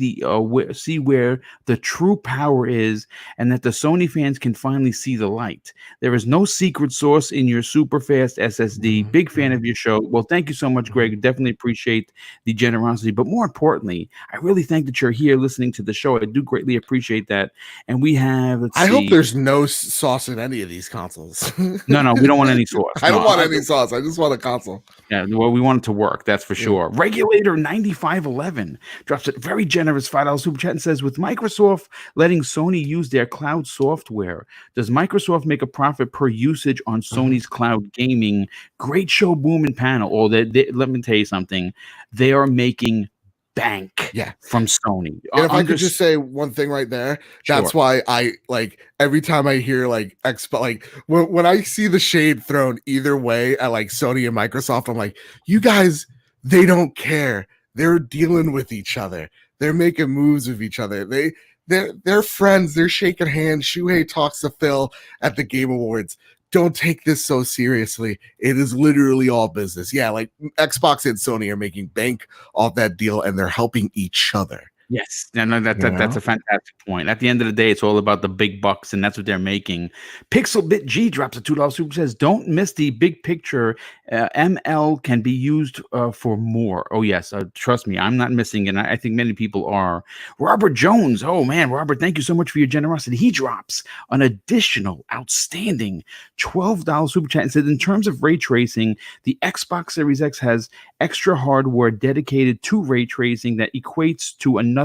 [SPEAKER 1] see where the true power is, and that the Sony fans can finally see the light. There is no secret sauce in your super fast SSD. Big fan of your show." Well, thank you so much, Greg. Definitely appreciate the generosity, but more importantly, I really think that you're here listening to the show. I do greatly appreciate that. And we have.
[SPEAKER 4] I hope there's no sauce in any of these consoles.
[SPEAKER 1] No, we don't want any sauce.
[SPEAKER 4] I don't want any sauce. I just want a console.
[SPEAKER 1] Yeah, well, we want it to work. That's for sure. Regulator 9511 drops a very generous $5 super chat and says, "With Microsoft letting Sony use their cloud software, does Microsoft make a profit per usage on Sony's cloud gaming? Great show, boom, and panel." Or let me tell you something. They are making bank from Sony.
[SPEAKER 4] And if I could just say one thing right there, that's why I like every time I hear like like when I see the shade thrown either way at like Sony and Microsoft, I'm like, you guys, they don't care. They're dealing with each other. They're making moves with each other. They're friends. They're shaking hands. Shuhei talks to Phil at the Game Awards. Don't take this so seriously. It is literally all business. Yeah, like Xbox and Sony are making bank off that deal, and they're helping each other.
[SPEAKER 1] Yes, that's a fantastic point. At the end of the day, it's all about the big bucks, and that's what they're making. Pixelbit G drops a $2 super, says, "Don't miss the big picture. ML can be used for more." Oh yes, trust me, I'm not missing it. I think many people are. Robert Jones, oh man, Robert, thank you so much for your generosity. He drops an additional outstanding $12 super chat and says, "In terms of ray tracing, the Xbox Series X has extra hardware dedicated to ray tracing that equates to another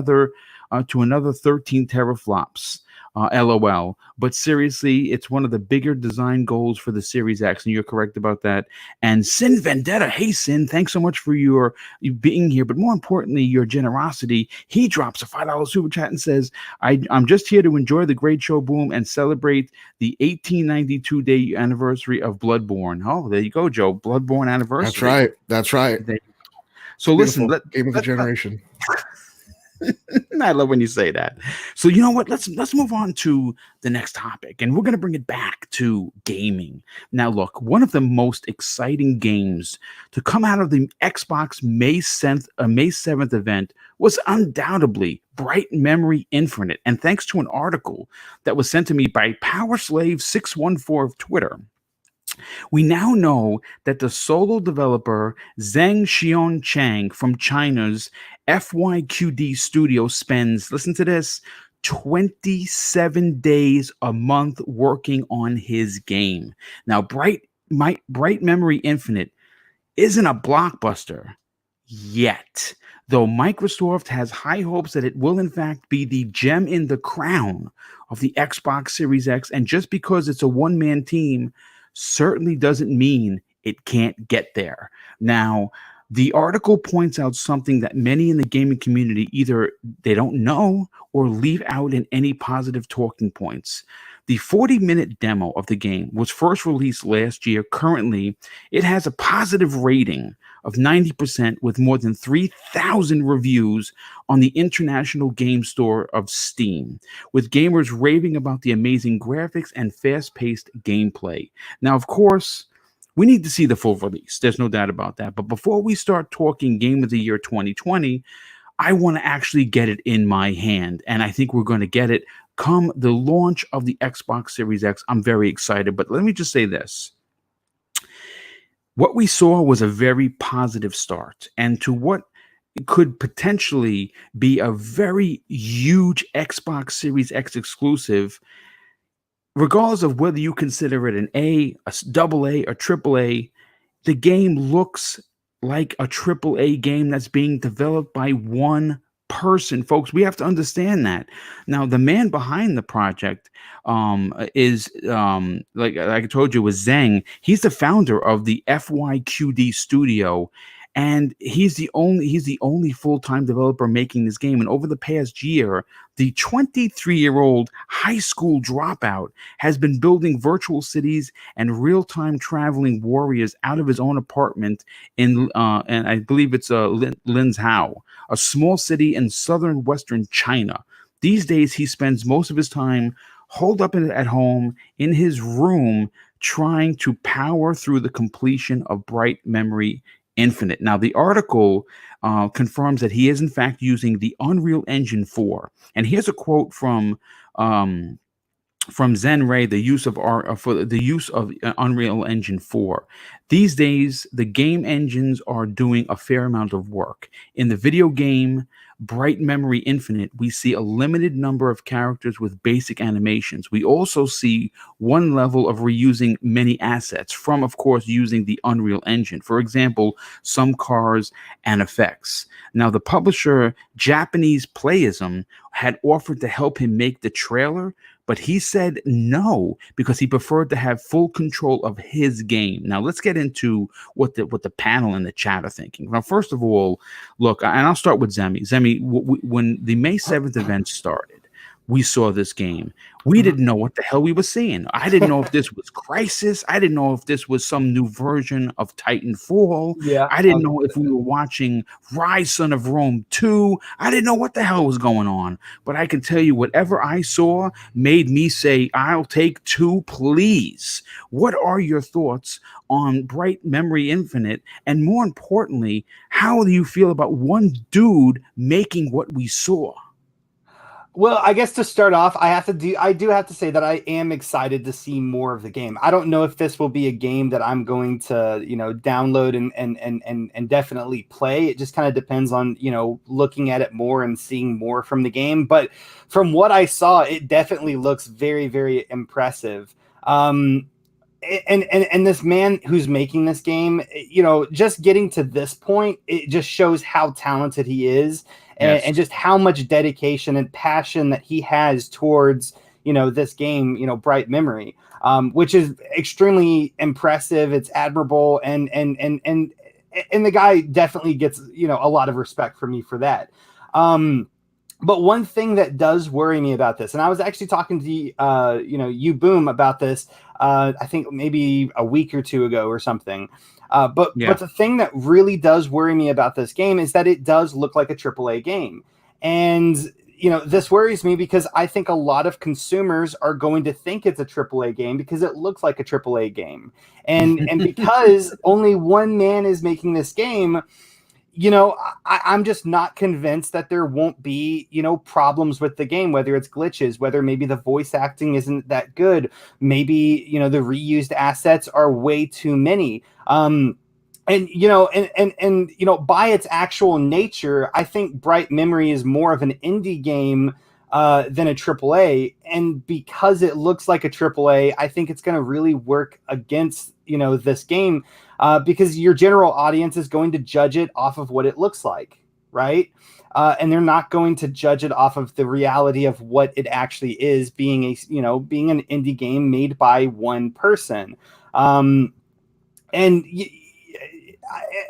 [SPEAKER 1] 13 teraflops. LOL. But seriously, it's one of the bigger design goals for the Series X, and you're correct about that." And Sin Vendetta, hey Sin, thanks so much for you being here, but more importantly, your generosity. He drops a $5 super chat and says, I'm just here to enjoy the great show, boom, and celebrate the 1892 day anniversary of Bloodborne." Oh, there you go, Joe. Bloodborne anniversary.
[SPEAKER 4] That's right.
[SPEAKER 1] So listen,
[SPEAKER 4] game of the generation.
[SPEAKER 1] I love when you say that. So you know what? Let's move on to the next topic, and we're going to bring it back to gaming. Now, look, one of the most exciting games to come out of the Xbox May 7th event was undoubtedly Bright Memory Infinite, and thanks to an article that was sent to me by PowerSlave614 of Twitter. We now know that the solo developer Zheng Xion Chang from China's FYQD studio spends, listen to this, 27 days a month working on his game. Now, Bright Memory Infinite isn't a blockbuster yet, though Microsoft has high hopes that it will in fact be the gem in the crown of the Xbox Series X. And just because it's a one-man team certainly doesn't mean it can't get there. Now, the article points out something that many in the gaming community either they don't know or leave out in any positive talking points. The 40-minute demo of the game was first released last year. Currently, it has a positive rating of 90% with more than 3,000 reviews on the International Game Store of Steam, with gamers raving about the amazing graphics and fast-paced gameplay. Now, of course, we need to see the full release. There's no doubt about that. But before we start talking Game of the Year 2020, I want to actually get it in my hand, and I think we're going to get it come the launch of the Xbox Series X. I'm very excited, but let me just say this. What we saw was a very positive start, and to what could potentially be a very huge Xbox Series X exclusive, regardless of whether you consider it an A, a double A, or triple A, the game looks like a triple A game that's being developed by one person. Folks, we have to understand that. Now, the man behind the project is like I told you, was Zheng. He's the founder of the FYQD studio, and he's the only full-time developer making this game. And over the past year, the 23-year-old high school dropout has been building virtual cities and real-time traveling warriors out of his own apartment in and I believe it's Linzhou, a small city in southern western China. These days, he spends most of his time holed up at home in his room trying to power through the completion of Bright Memory Infinite. Now, the article confirms that he is in fact using the Unreal Engine 4. And here's a quote from Zen Ray, the use of Unreal Engine 4. These days, the game engines are doing a fair amount of work. In the video game Bright Memory Infinite, we see a limited number of characters with basic animations. We also see one level of reusing many assets from, of course, using the Unreal Engine. For example, some cars and effects. Now, the publisher Japanese Playism had offered to help him make the trailer, but he said no because he preferred to have full control of his game. Now, let's get into what the panel and the chat are thinking. Now, first of all, look, and I'll start with Zemi. Zemi, when the May 7th event started, we saw this game. We didn't know what the hell we were seeing. I didn't know if this was Crisis. I didn't know if this was some new version of Titanfall.
[SPEAKER 2] Yeah,
[SPEAKER 1] I didn't know if we were watching Rise Son of Rome 2. I didn't know what the hell was going on. But I can tell you, whatever I saw made me say, I'll take 2, please. What are your thoughts on Bright Memory Infinite? And more importantly, how do you feel about one dude making what we saw?
[SPEAKER 2] Well, I guess to start off, I do have to say that I am excited to see more of the game. I don't know if this will be a game that I'm going to, download and definitely play. It just kind of depends on, looking at it more and seeing more from the game. But from what I saw, it definitely looks very, very impressive. And this man who's making this game, just getting to this point, it just shows how talented he is.
[SPEAKER 1] Yes.
[SPEAKER 2] And just how much dedication and passion that he has towards, this game, Bright Memory, which is extremely impressive. It's admirable. And the guy definitely gets, a lot of respect from me for that. But one thing that does worry me about this, and I was actually talking to, you Boom about this, I think maybe a week or two ago or something. But the thing that really does worry me about this game is that it does look like a AAA game. And this worries me because I think a lot of consumers are going to think it's a AAA game because it looks like a AAA game. And because only one man is making this game, I'm just not convinced that there won't be, problems with the game, whether it's glitches, whether maybe the voice acting isn't that good, maybe, the reused assets are way too many. And by its actual nature, I think Bright Memory is more of an indie game than a AAA. And because it looks like a AAA, I think it's going to really work against, this game because your general audience is going to judge it off of what it looks like, right? And they're not going to judge it off of the reality of what it actually is, being an indie game made by one person. And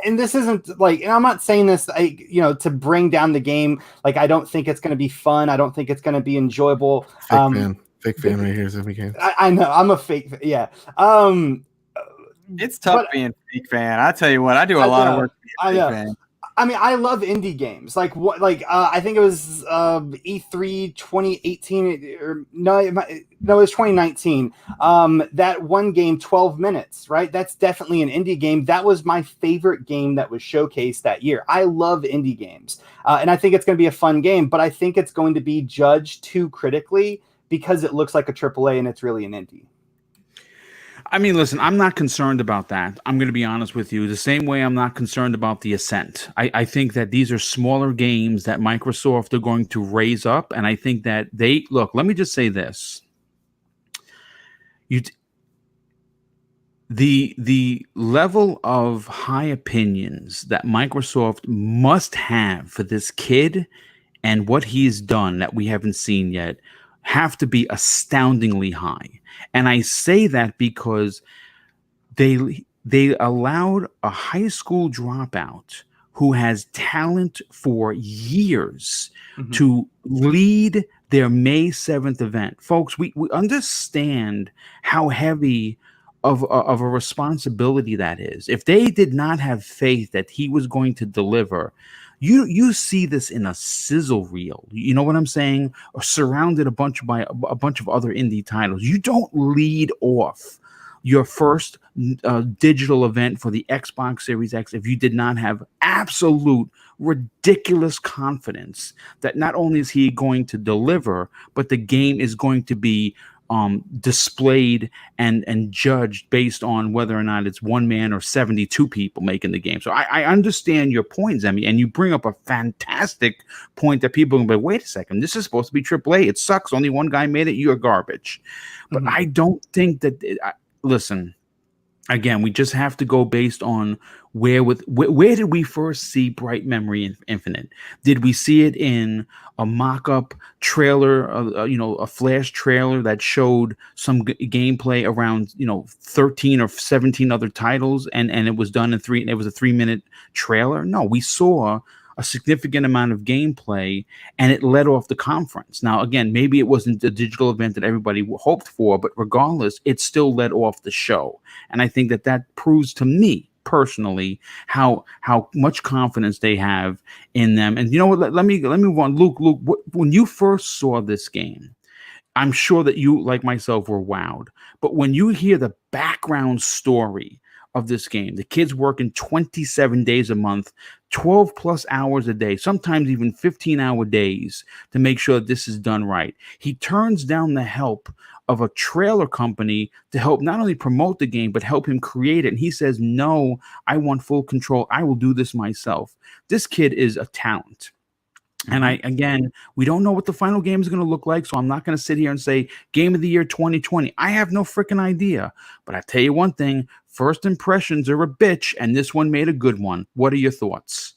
[SPEAKER 2] this isn't like, and I'm not saying this, to bring down the game. Like, I don't think it's going to be fun. I don't think it's going to be enjoyable.
[SPEAKER 4] Fake fan right here, Zimmy Games.
[SPEAKER 2] I know I'm a fake. Yeah.
[SPEAKER 3] It's tough being a fake fan. I tell you what, I do a lot of work to be a fake fan.
[SPEAKER 2] I mean, I love indie games. Like what? Like I think it was E3 2018, or no, it was 2019. That one game, 12 minutes, right? That's definitely an indie game. That was my favorite game that was showcased that year. I love indie games, and I think it's going to be a fun game. But I think it's going to be judged too critically because it looks like a AAA and it's really an indie.
[SPEAKER 1] I mean, listen, I'm not concerned about that. I'm going to be honest with you. The same way I'm not concerned about the Ascent. I think that these are smaller games that Microsoft are going to raise up. And I think that look, let me just say this. The level of high opinions that Microsoft must have for this kid and what he's done that we haven't seen yet have to be astoundingly high. And I say that because they allowed a high school dropout who has talent for years to lead their May 7th event. Folks, we understand how heavy of a responsibility that is. If they did not have faith that he was going to deliver, you see this in a sizzle reel. You know what I'm saying? Or surrounded by a bunch of other indie titles. You don't lead off your first digital event for the Xbox Series X if you did not have absolute ridiculous confidence that not only is he going to deliver, but the game is going to be displayed and judged based on whether or not it's one man or 72 people making the game. So I understand your point, Zemi, and you bring up a fantastic point that people can be, wait a second, this is supposed to be AAA. It sucks. Only one guy made it. You're garbage. But I don't think that. Listen, again, we just have to go based on where did we first see Bright Memory Infinite? Did we see it in a mock-up trailer, a flash trailer that showed some gameplay around 13 or 17 other titles, and it was done in it was a 3-minute trailer? No, we saw a significant amount of gameplay, and it led off the conference. Now, again, maybe it wasn't the digital event that everybody hoped for, but regardless, it still led off the show. And I think that proves to me personally how much confidence they have in them. And you know what? Let me move on. Luke, when you first saw this game, I'm sure that you, like myself, were wowed. But when you hear the background story of this game, the kid's working 27 days a month, 12 plus hours a day, sometimes even 15-hour days to make sure that this is done right. He turns down the help of a trailer company to help not only promote the game, but help him create it. And he says, no, I want full control. I will do this myself. This kid is a talent. And again, we don't know what the final game is going to look like, so I'm not going to sit here and say Game of the Year 2020. I have no freaking idea. But I tell you one thing, first impressions are a bitch, and this one made a good one. What are your thoughts?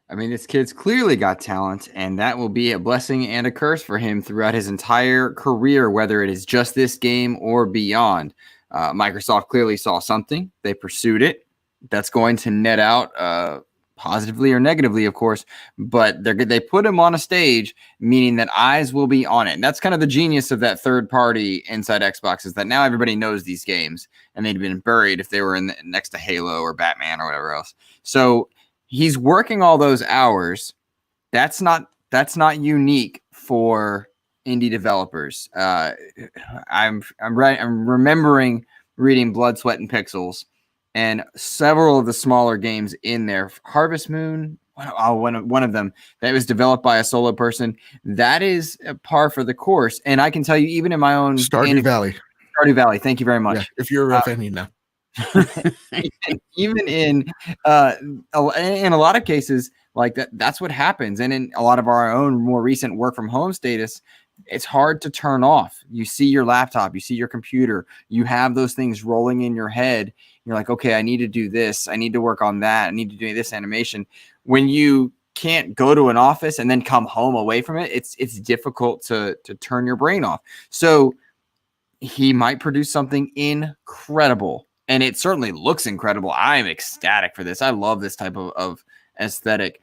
[SPEAKER 3] I mean, this kid's clearly got talent, and that will be a blessing and a curse for him throughout his entire career, whether it is just this game or beyond. Microsoft clearly saw something. They pursued it. That's going to net out positively or negatively, of course, but they put him on a stage, meaning that eyes will be on it. And that's kind of the genius of that third party inside Xbox, is that now everybody knows these games, and they'd been buried if they were next to Halo or Batman or whatever else. So he's working all those hours. That's not that's not unique for indie developers. I'm remembering reading Blood, Sweat, and Pixels, and several of the smaller games in there. Harvest Moon, one of them that was developed by a solo person. That is a par for the course. And I can tell you, even in my own
[SPEAKER 4] Stardew Valley.
[SPEAKER 3] Stardew Valley. Thank you very much.
[SPEAKER 4] Yeah, if you're a real fan, you know.
[SPEAKER 3] Even in a lot of cases like that's what happens. And in a lot of our own more recent work from home status, it's hard to turn off. You see your laptop, you see your computer, you have those things rolling in your head. You're like, okay, I need to do this. I need to work on that. I need to do this animation. When you can't go to an office and then come home away from it, it's difficult to turn your brain off. So he might produce something incredible. And it certainly looks incredible. I'm ecstatic for this. I love this type of aesthetic.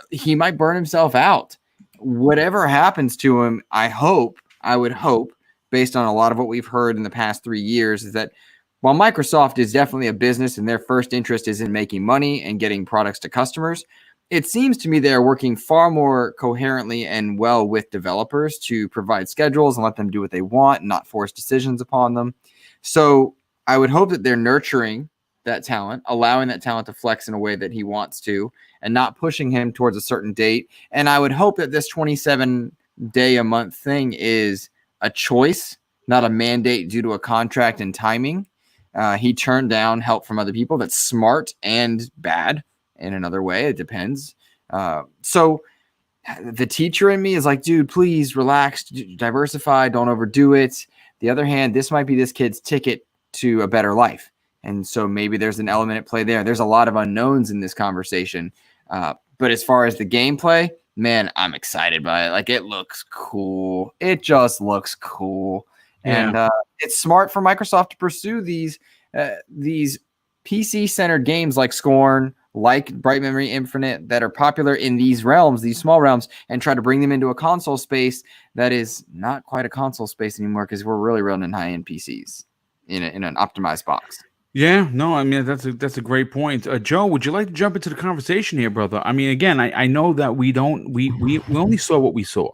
[SPEAKER 3] He might burn himself out. Whatever happens to him, I would hope, based on a lot of what we've heard in the past 3 years, is that while Microsoft is definitely a business and their first interest is in making money and getting products to customers, it seems to me they're working far more coherently and well with developers to provide schedules and let them do what they want and not force decisions upon them. So I would hope that they're nurturing that talent, allowing that talent to flex in a way that he wants to, and not pushing him towards a certain date. And I would hope that this 27-day-a-month thing is a choice, not a mandate due to a contract and timing. He turned down help from other people that's smart and bad in another way. It depends. So the teacher in me is like, dude, please relax, diversify, don't overdo it. The other hand, this might be this kid's ticket to a better life. And so maybe there's an element at play there. There's a lot of unknowns in this conversation. But as far as the gameplay, man, I'm excited by it. Like, it looks cool. It just looks cool. Yeah. And it's smart for Microsoft to pursue these PC-centered games like Scorn, like Bright Memory Infinite, that are popular in these realms, these small realms, and try to bring them into a console space that is not quite a console space anymore, because we're really running high-end PCs in an optimized box.
[SPEAKER 1] Yeah, no, I mean, that's a great point. Joe, would you like to jump into the conversation here, brother? I mean, again, I know that we only saw what we saw,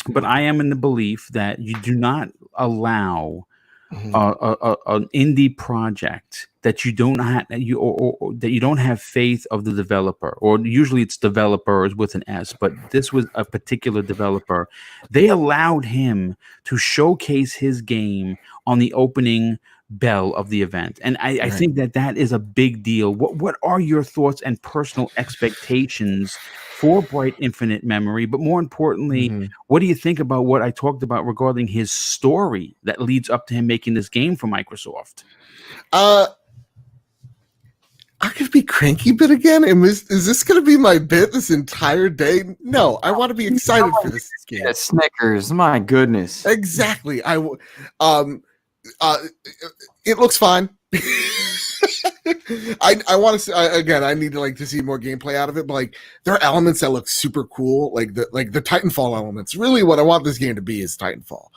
[SPEAKER 1] but I am in the belief that you do not allow an indie project that you don't have or that you don't have faith of the developer, or usually it's developers with an S, but this was a particular developer. They allowed him to showcase his game on the opening bell of the event, and I think that is a big deal. What are your thoughts and personal expectations for Bright Infinite Memory? But more importantly, what do you think about what I talked about regarding his story that leads up to him making this game for Microsoft?
[SPEAKER 4] I could be cranky bit again. Is this going to be my bit this entire day? No, I want to be excited for this game.
[SPEAKER 3] Snickers, my goodness.
[SPEAKER 4] Exactly. It looks fine. I want to see, again, I need to see more gameplay out of it, but like, there are elements that look super cool, like the Titanfall elements. Really what I want this game to be is Titanfall.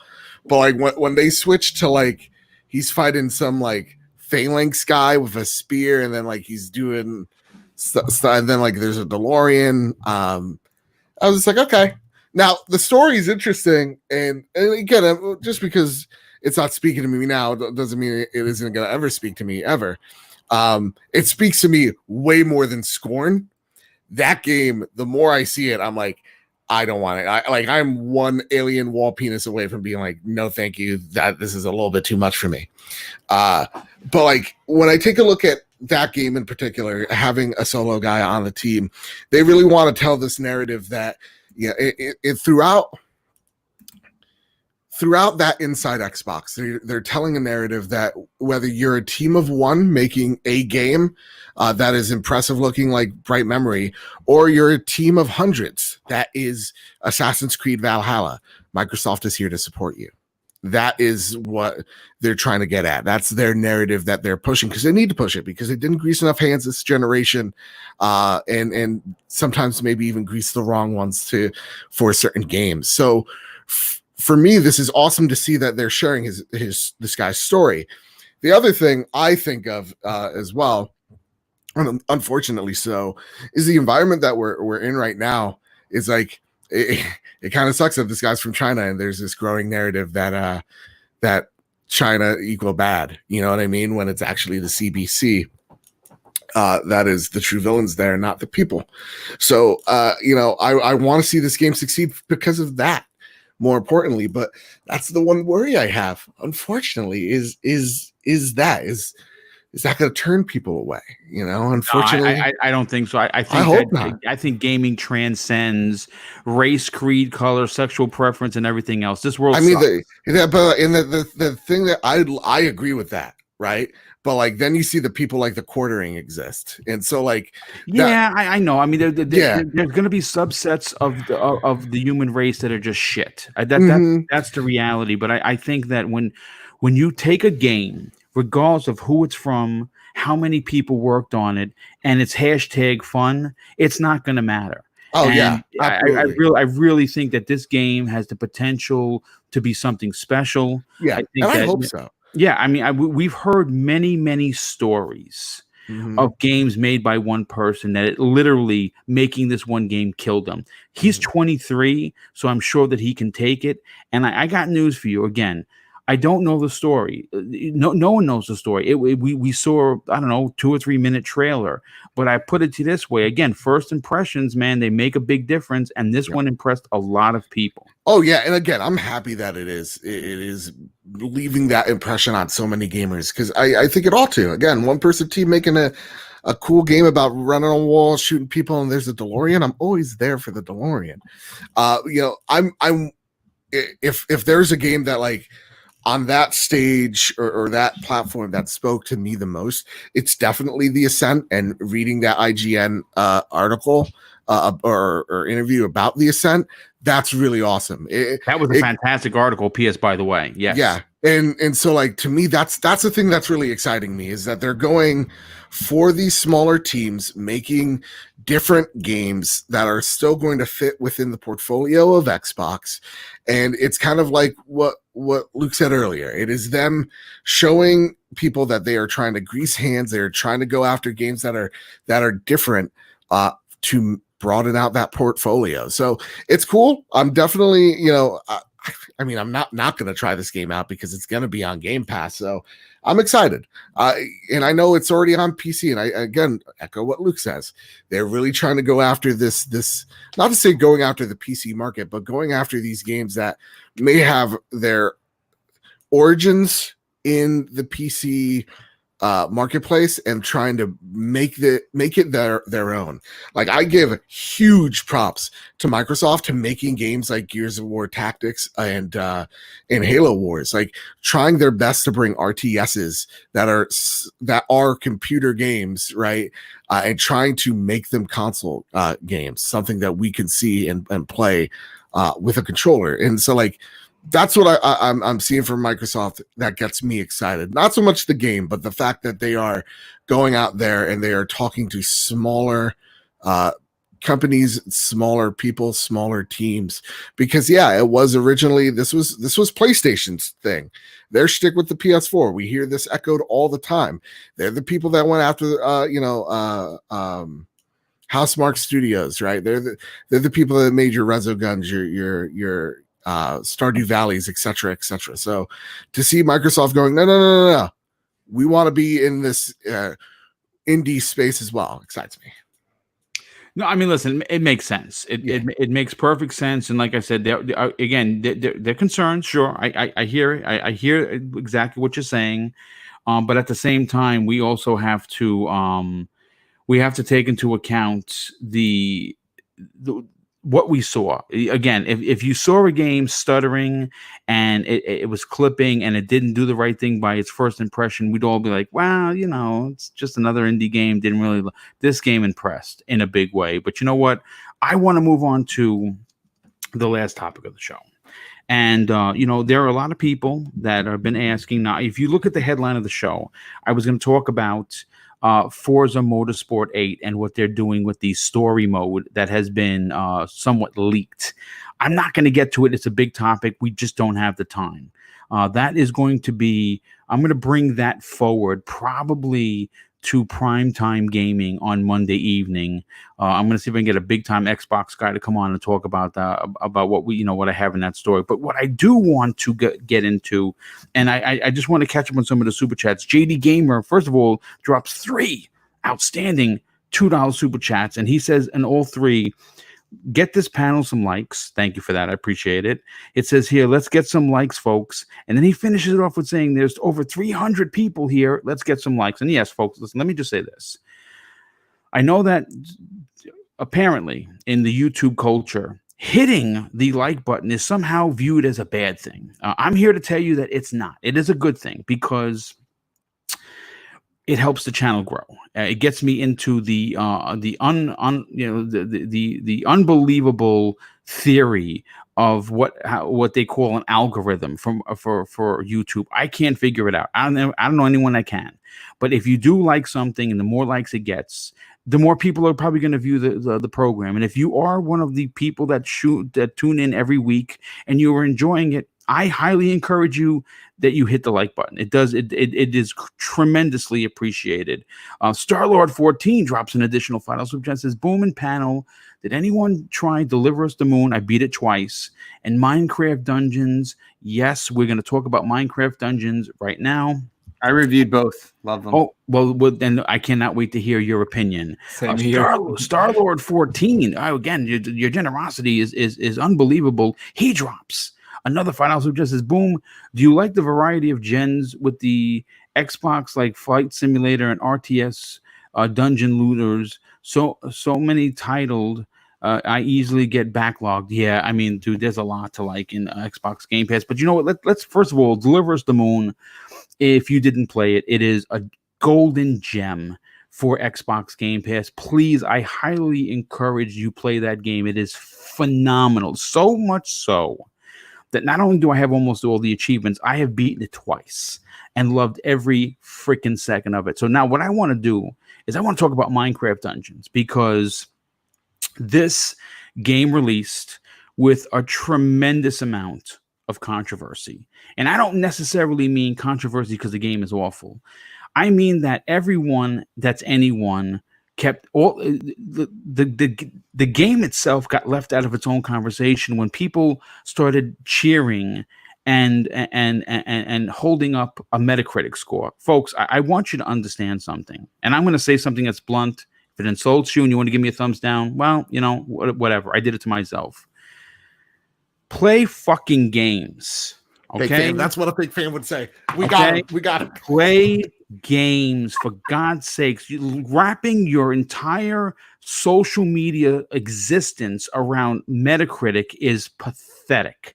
[SPEAKER 4] But like when they switch to like he's fighting some like phalanx guy with a spear, and then like he's doing stuff, and then like there's a DeLorean. I was just like, okay. Now the story is interesting, and again, just because it's not speaking to me now doesn't mean it isn't going to ever speak to me ever. It speaks to me way more than Scorn. That game, the more I see it, I'm like, I don't want it. I'm one alien wall penis away from being like, no, thank you. That this is a little bit too much for me. But like when I take a look at that game in particular, having a solo guy on the team, they really want to tell this narrative that throughout that inside Xbox, they're telling a narrative that whether you're a team of one making a game that is impressive looking like Bright Memory, or you're a team of hundreds that is Assassin's Creed Valhalla, Microsoft is here to support you. That is what they're trying to get at. That's their narrative that they're pushing, because they need to push it, because they didn't grease enough hands this generation, and sometimes maybe even grease the wrong ones for certain games. So for me, this is awesome to see that they're sharing this guy's story. The other thing I think of as well, and unfortunately so, is the environment that we're in right now is like, it kind of sucks that this guy's from China and there's this growing narrative that that China equal bad. You know what I mean? When it's actually the CBC that is the true villains there, not the people. So I want to see this game succeed because of that. More importantly, but that's the one worry I have. Unfortunately, is that going to turn people away? Unfortunately,
[SPEAKER 1] no, I don't think so. I think
[SPEAKER 4] hope not.
[SPEAKER 1] I think gaming transcends race, creed, color, sexual preference, and everything else. This world.
[SPEAKER 4] I mean, the thing that I agree with that, right? But like then you see the people like the quartering exist, and so like
[SPEAKER 1] I know. I mean, there's going to be subsets of the human race that are just shit. That's the reality. But I think that when you take a game, regardless of who it's from, how many people worked on it, and it's hashtag fun, it's not going to matter.
[SPEAKER 4] Oh,
[SPEAKER 1] and
[SPEAKER 4] yeah.
[SPEAKER 1] I really think that this game has the potential to be something special.
[SPEAKER 4] Yeah, I hope so.
[SPEAKER 1] Yeah, I mean, we've heard many stories of games made by one person that it literally making this one game killed them. He's 23, so I'm sure that he can take it. And I got news for you again. I don't know the story. No one knows the story. We saw, I don't know, 2 or 3 minute trailer. But I put it to you this way. Again, first impressions, man, they make a big difference. And this one impressed a lot of people.
[SPEAKER 4] Oh, yeah. And again, I'm happy that it is leaving that impression on so many gamers. Because I think it ought to. Again, one person team making a cool game about running on walls, shooting people, and there's a DeLorean. I'm always there for the DeLorean. I'm if there's a game that like on that stage or that platform that spoke to me the most, it's definitely The Ascent. And reading that IGN article or interview about The Ascent, that's really awesome.
[SPEAKER 1] That was a fantastic article, PS, by the way. Yes.
[SPEAKER 4] Yeah. And so like to me, that's the thing that's really exciting me, is that they're going for these smaller teams, making different games that are still going to fit within the portfolio of Xbox. And it's kind of like what Luke said earlier. It is them showing people that they are trying to grease hands. They're trying to go after games that are different to broaden out that portfolio. So it's cool. I'm definitely, I mean, I'm not going to try this game out because it's going to be on Game Pass. So I'm excited. And I know it's already on PC. And I, again, echo what Luke says. They're really trying to go after this, not to say going after the PC market, but going after these games that may have their origins in the PC marketplace and trying to make it their own. Like, I give huge props to Microsoft to making games like Gears of War Tactics and Halo Wars, like trying their best to bring RTSs that are computer games, right? And trying to make them console games, something that we can see and play with a controller. And so like, that's what I'm seeing from Microsoft that gets me excited. Not so much the game, but the fact that they are going out there and they are talking to smaller companies, smaller people, smaller teams. Because yeah, it was originally this was PlayStation's thing. Their shtick with the PS4. We hear this echoed all the time. They're the people that went after Housemarque Studios, right? They're the people that made your Resoguns, your Stardew Valleys, etc., etc. So to see Microsoft going, no, we want to be in this indie space as well, excites me.
[SPEAKER 1] No, I mean, listen, it makes sense. It makes perfect sense. And like I said, they're concerned. Sure, I hear it. I hear exactly what you're saying. But at the same time, we also have to take into account the what we saw. Again, if you saw a game stuttering and it was clipping and it didn't do the right thing by its first impression, we'd all be like, wow, it's just another indie game. Didn't really, this game impressed in a big way. But you know what? I want to move on to the last topic of the show. And, there are a lot of people that have been asking. Now, if you look at the headline of the show, I was going to talk about Forza Motorsport 8 and what they're doing with the story mode that has been somewhat leaked. I'm not going to get to it. It's a big topic. We just don't have the time. That is going to be, I'm going to bring that forward probably to primetime gaming on Monday evening. I'm going to see if I can get a big time Xbox guy to come on and talk about what I have in that story. But what I do want to get into, and I just want to catch up on some of the super chats. JD Gamer, first of all, drops 3 outstanding $2 super chats, and he says in all 3, get this panel some likes. Thank you for that. I appreciate it. It says here, let's get some likes, folks. And then he finishes it off with saying there's over 300 people here. Let's get some likes. And yes, folks, listen, let me just say this. I know that apparently in the YouTube culture, hitting the like button is somehow viewed as a bad thing. I'm here to tell you that it's not. It is a good thing because it helps the channel grow. It gets me into the unbelievable theory of what they call an algorithm for YouTube. I can't figure it out. I don't know anyone that can. But if you do like something, and the more likes it gets, the more people are probably going to view the program. And if you are one of the people that tune in every week and you are enjoying it, I highly encourage you that you hit the like button. It is tremendously appreciated. Starlord 14 drops an additional final super chat, says, boom and panel. Did anyone try Deliver Us the Moon? I beat it twice. And Minecraft Dungeons. Yes, we're going to talk about Minecraft Dungeons right now.
[SPEAKER 3] I reviewed both. Love them.
[SPEAKER 1] Oh, well, then I cannot wait to hear your opinion.
[SPEAKER 5] Same here.
[SPEAKER 1] Starlord 14. Again, your generosity is unbelievable. He drops another final super chat, says, boom. Do you like the variety of gens with the Xbox like Flight Simulator and RTS dungeon looters? So many titled. I easily get backlogged. Yeah, I mean, dude, there's a lot to like in Xbox Game Pass. But you know what? Let's first of all, Deliver Us the Moon. If you didn't play it, it is a golden gem for Xbox Game Pass. Please, I highly encourage you play that game. It is phenomenal. So much so that not only do I have almost all the achievements, I have beaten it twice and loved every freaking second of it. So now what I want to do is I want to talk about Minecraft Dungeons, because this game released with a tremendous amount of controversy. And I don't necessarily mean controversy because the game is awful. I mean that everyone that's anyone kept all the game itself got left out of its own conversation when people started cheering and holding up a Metacritic score. Folks, I want you to understand something, and I'm going to say something that's blunt. If it insults you and you want to give me a thumbs down, well, you know, whatever. I did it to myself. Play fucking games. Okay,
[SPEAKER 4] Big fan. That's what a big fan would say. We got it.
[SPEAKER 1] Play games, for God's sakes. Wrapping your entire social media existence around Metacritic is pathetic,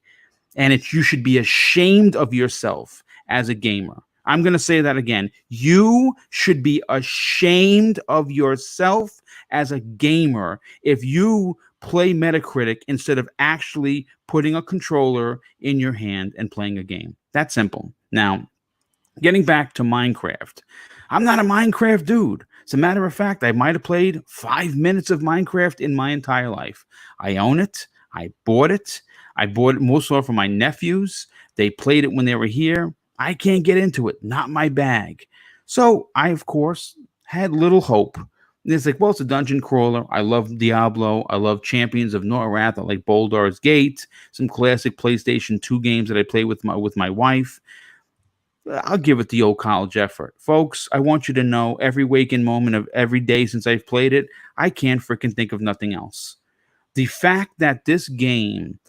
[SPEAKER 1] and you should be ashamed of yourself as a gamer. I'm going to say that again. You should be ashamed of yourself as a gamer if you play Metacritic instead of actually putting a controller in your hand and playing a game. That's simple. Now, getting back to Minecraft. I'm not a Minecraft dude. As a matter of fact, I might have played 5 minutes of Minecraft in my entire life. I own it. I bought it. I bought it mostly for my nephews. They played it when they were here. I can't get into it. Not my bag. So I, of course, had little hope. And it's like, well, it's a dungeon crawler. I love Diablo. I love Champions of Norrath. I like Baldur's Gate. Some classic PlayStation 2 games that I play with my wife. I'll give it the old college effort. Folks, I want you to know every waking moment of every day since I've played it, I can't freaking think of nothing else. The fact that this game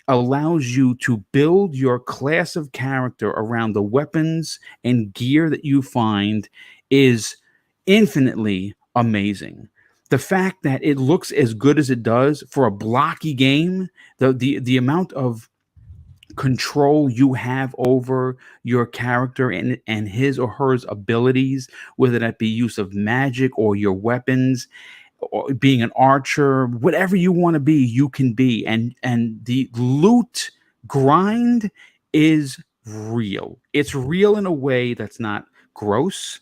[SPEAKER 1] allows you to build your class of character around the weapons and gear that you find is infinitely amazing. The fact that it looks as good as it does for a blocky game, the amount of control you have over your character and his or her abilities, whether that be use of magic or your weapons, or being an archer, whatever you want to be, you can be. And the loot grind is real. It's real in a way that's not gross.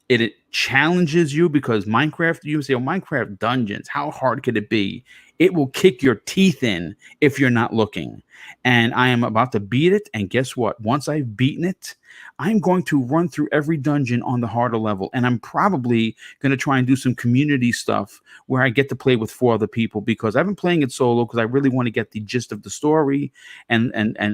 [SPEAKER 1] it challenges you, because Minecraft, you say, oh, Minecraft dungeons, how hard could it be? It will kick your teeth in if you're not looking. And I am about to beat it. And guess what? Once I've beaten it, I'm going to run through every dungeon on the harder level. And I'm probably going to try and do some community stuff where I get to play with 4 other people, because I've been playing it solo because I really want to get the gist of the story and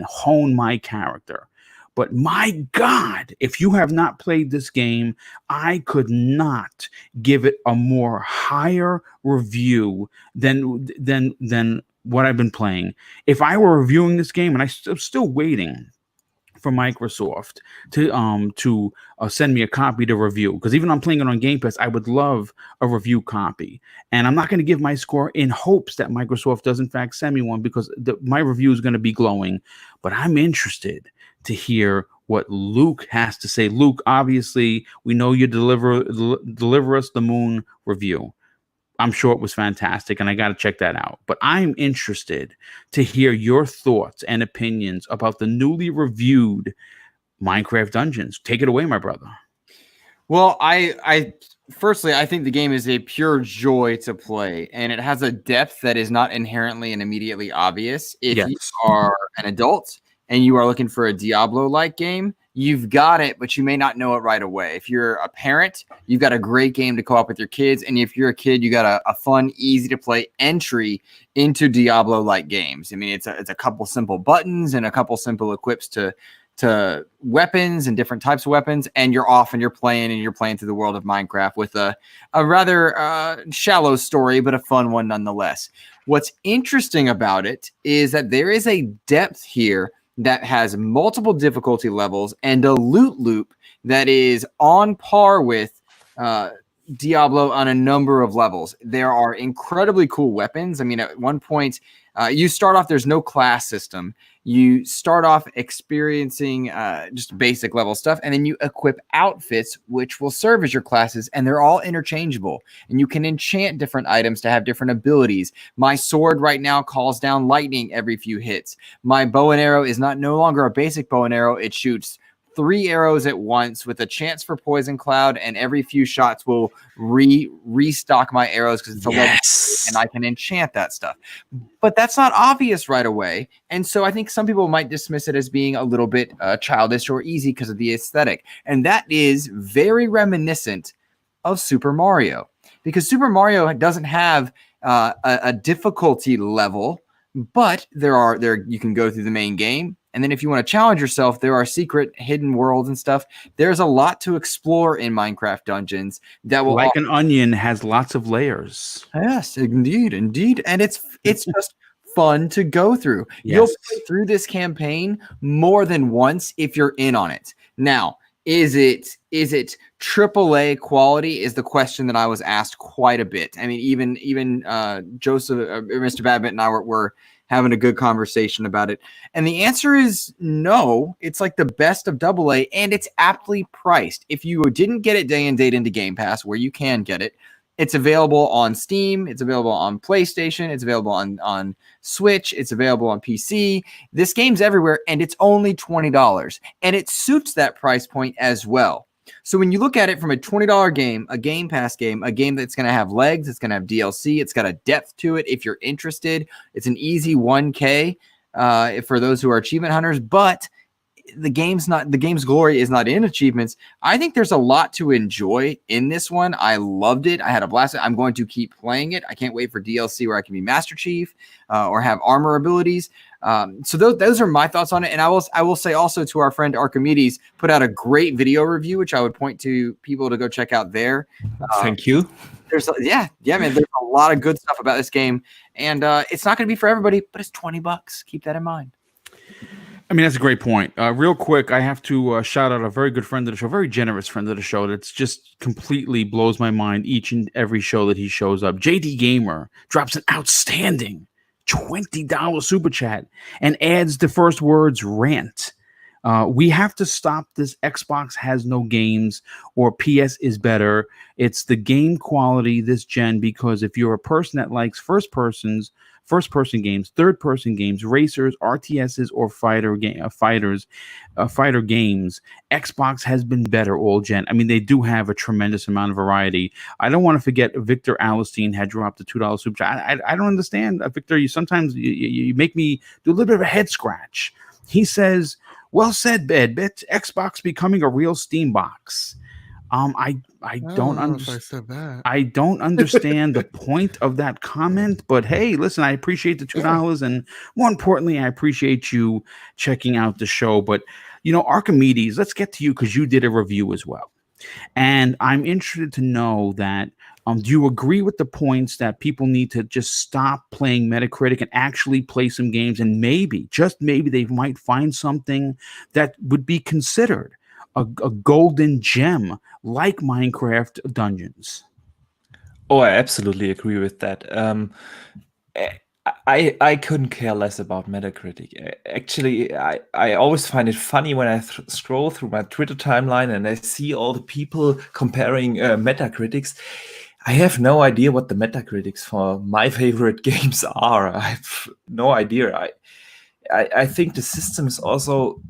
[SPEAKER 1] hone my character. But my God, if you have not played this game, I could not give it a more higher review than what I've been playing. If I were reviewing this game, and I'm still waiting for Microsoft to send me a copy to review, because even though I'm playing it on Game Pass, I would love a review copy. And I'm not going to give my score in hopes that Microsoft does in fact send me one, because my review is going to be glowing. But I'm interested to hear what Luke has to say. Luke, obviously, we know you deliver us the Moon review. I'm sure it was fantastic, and I got to check that out. But I'm interested to hear your thoughts and opinions about the newly reviewed Minecraft Dungeons. Take it away, my brother.
[SPEAKER 3] Well, I firstly, I think the game is a pure joy to play, and it has a depth that is not inherently and immediately obvious. If you are an adult and you are looking for a Diablo-like game, you've got it, but you may not know it right away. If you're a parent, you've got a great game to co-op with your kids. And if you're a kid, you got a fun, easy-to-play entry into Diablo-like games. I mean, it's a couple simple buttons and a couple simple equips to weapons and different types of weapons, and you're off and you're playing through the world of Minecraft with a rather shallow story, but a fun one nonetheless. What's interesting about it is that there is a depth here that has multiple difficulty levels and a loot loop that is on par with Diablo on a number of levels. There are incredibly cool weapons. I mean, at one point, you start off, there's no class system. You start off experiencing just basic level stuff, and then you equip outfits which will serve as your classes, and they're all interchangeable. And you can enchant different items to have different abilities. My sword right now calls down lightning every few hits. My bow and arrow is no longer a basic bow and arrow. It shoots 3 arrows at once with a chance for poison cloud, and every few shots will restock my arrows because it's a level, and I can enchant that stuff. But that's not obvious right away, and so I think some people might dismiss it as being a little bit childish or easy because of the aesthetic, and that is very reminiscent of Super Mario, because Super Mario doesn't have a difficulty level, but you can go through the main game. And then if you want to challenge yourself, there are secret hidden worlds and stuff. There's a lot to explore in Minecraft Dungeons that will,
[SPEAKER 1] like an onion, has lots of layers.
[SPEAKER 3] Yes, indeed. And it's just fun to go through.
[SPEAKER 1] Yes.
[SPEAKER 3] You'll play through this campaign more than once if you're in on it. Now, is it AAA quality is the question that I was asked quite a bit. I mean, even Joseph, Mr. Badminton, and I were having a good conversation about it. And the answer is no. It's like the best of AA, and it's aptly priced. If you didn't get it day and date into Game Pass, where you can get it, it's available on Steam. It's available on PlayStation. It's available on Switch. It's available on PC. This game's everywhere, and it's only $20. And it suits that price point as well. So when you look at it from a $20 game, a Game Pass game, a game that's going to have legs, it's going to have DLC, it's got a depth to it if you're interested. It's an easy 1K for those who are achievement hunters, but the game's glory is not in achievements. I think there's a lot to enjoy in this one. I loved it. I had a blast. I'm going to keep playing it. I can't wait for DLC where I can be Master Chief or have armor abilities. So those are my thoughts on it. And I will say also to our friend Archimedes put out a great video review, which I would point to people to go check out there.
[SPEAKER 5] Thank you.
[SPEAKER 3] Man, there's a lot of good stuff about this game, and it's not going to be for everybody, but it's $20. Keep that in mind.
[SPEAKER 1] I mean, that's a great point. Real quick, I have to shout out a very good friend of the show, very generous friend of the show. That's just completely blows my mind each and every show that he shows up. JD Gamer drops an outstanding $20 super chat and adds the first words rant We have to stop this. Xbox has no games, or PS is better. It's the game quality this gen, because if you're a person that likes first person games, third person games, racers, RTSs, or fighter games, Xbox has been better all gen. I mean, they do have a tremendous amount of variety. I don't want to forget Victor Alistine had dropped a $2 super chat. I don't understand, Victor. You make me do a little bit of a head scratch. He says, "Well said, Bedbit. Xbox becoming a real Steam box." I don't understand.
[SPEAKER 4] I said that.
[SPEAKER 1] I don't understand the point of that comment, but hey, listen, I appreciate the $2, and more importantly, I appreciate you checking out the show. But Archimedes, let's get to you, because you did a review as well, and I'm interested to know that. Do you agree with the points that people need to just stop playing Metacritic and actually play some games, and maybe, just maybe, they might find something that would be considered a golden gem like Minecraft Dungeons?
[SPEAKER 5] Oh, I absolutely agree with that. I couldn't care less about Metacritic. Actually, I always find it funny when I scroll through my Twitter timeline and I see all the people comparing Metacritics. I have no idea what the Metacritics for my favorite games are. I have no idea. I think the system is also,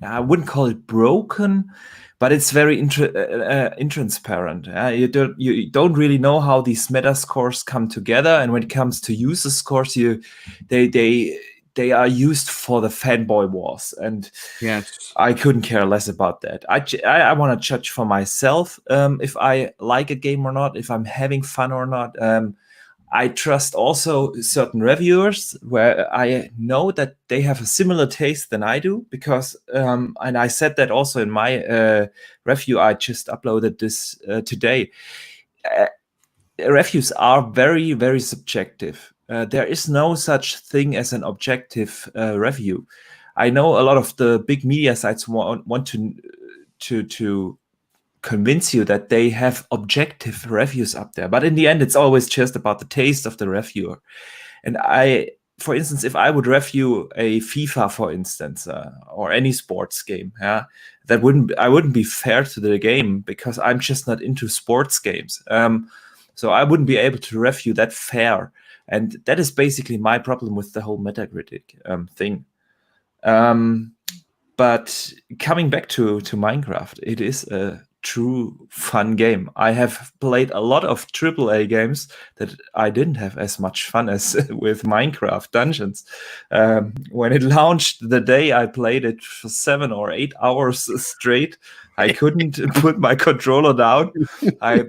[SPEAKER 5] I wouldn't call it broken, but it's very intransparent. You don't really know how these meta scores come together, and when it comes to user scores, they are used for the fanboy wars, and
[SPEAKER 1] Yes,
[SPEAKER 5] I couldn't care less about that. I want to judge for myself if I like a game or not, if I'm having fun or not. I trust also certain reviewers where I know that they have a similar taste than I do, because, and I said that also in my review I just uploaded this today. Reviews are very, very subjective. There is no such thing as an objective review. I know a lot of the big media sites want to convince you that they have objective reviews up there, but in the end it's always just about the taste of the reviewer. And for instance, if I would review a FIFA, for instance, or any sports game, I wouldn't be fair to the game, because I'm just not into sports games. So I wouldn't be able to review that fair, and that is basically my problem with the whole Metacritic thing. But coming back to Minecraft, it is a true fun game. I have played a lot of AAA games that I didn't have as much fun as with Minecraft Dungeons. When it launched, the day I played it for 7 or 8 hours straight, I couldn't put my controller down. I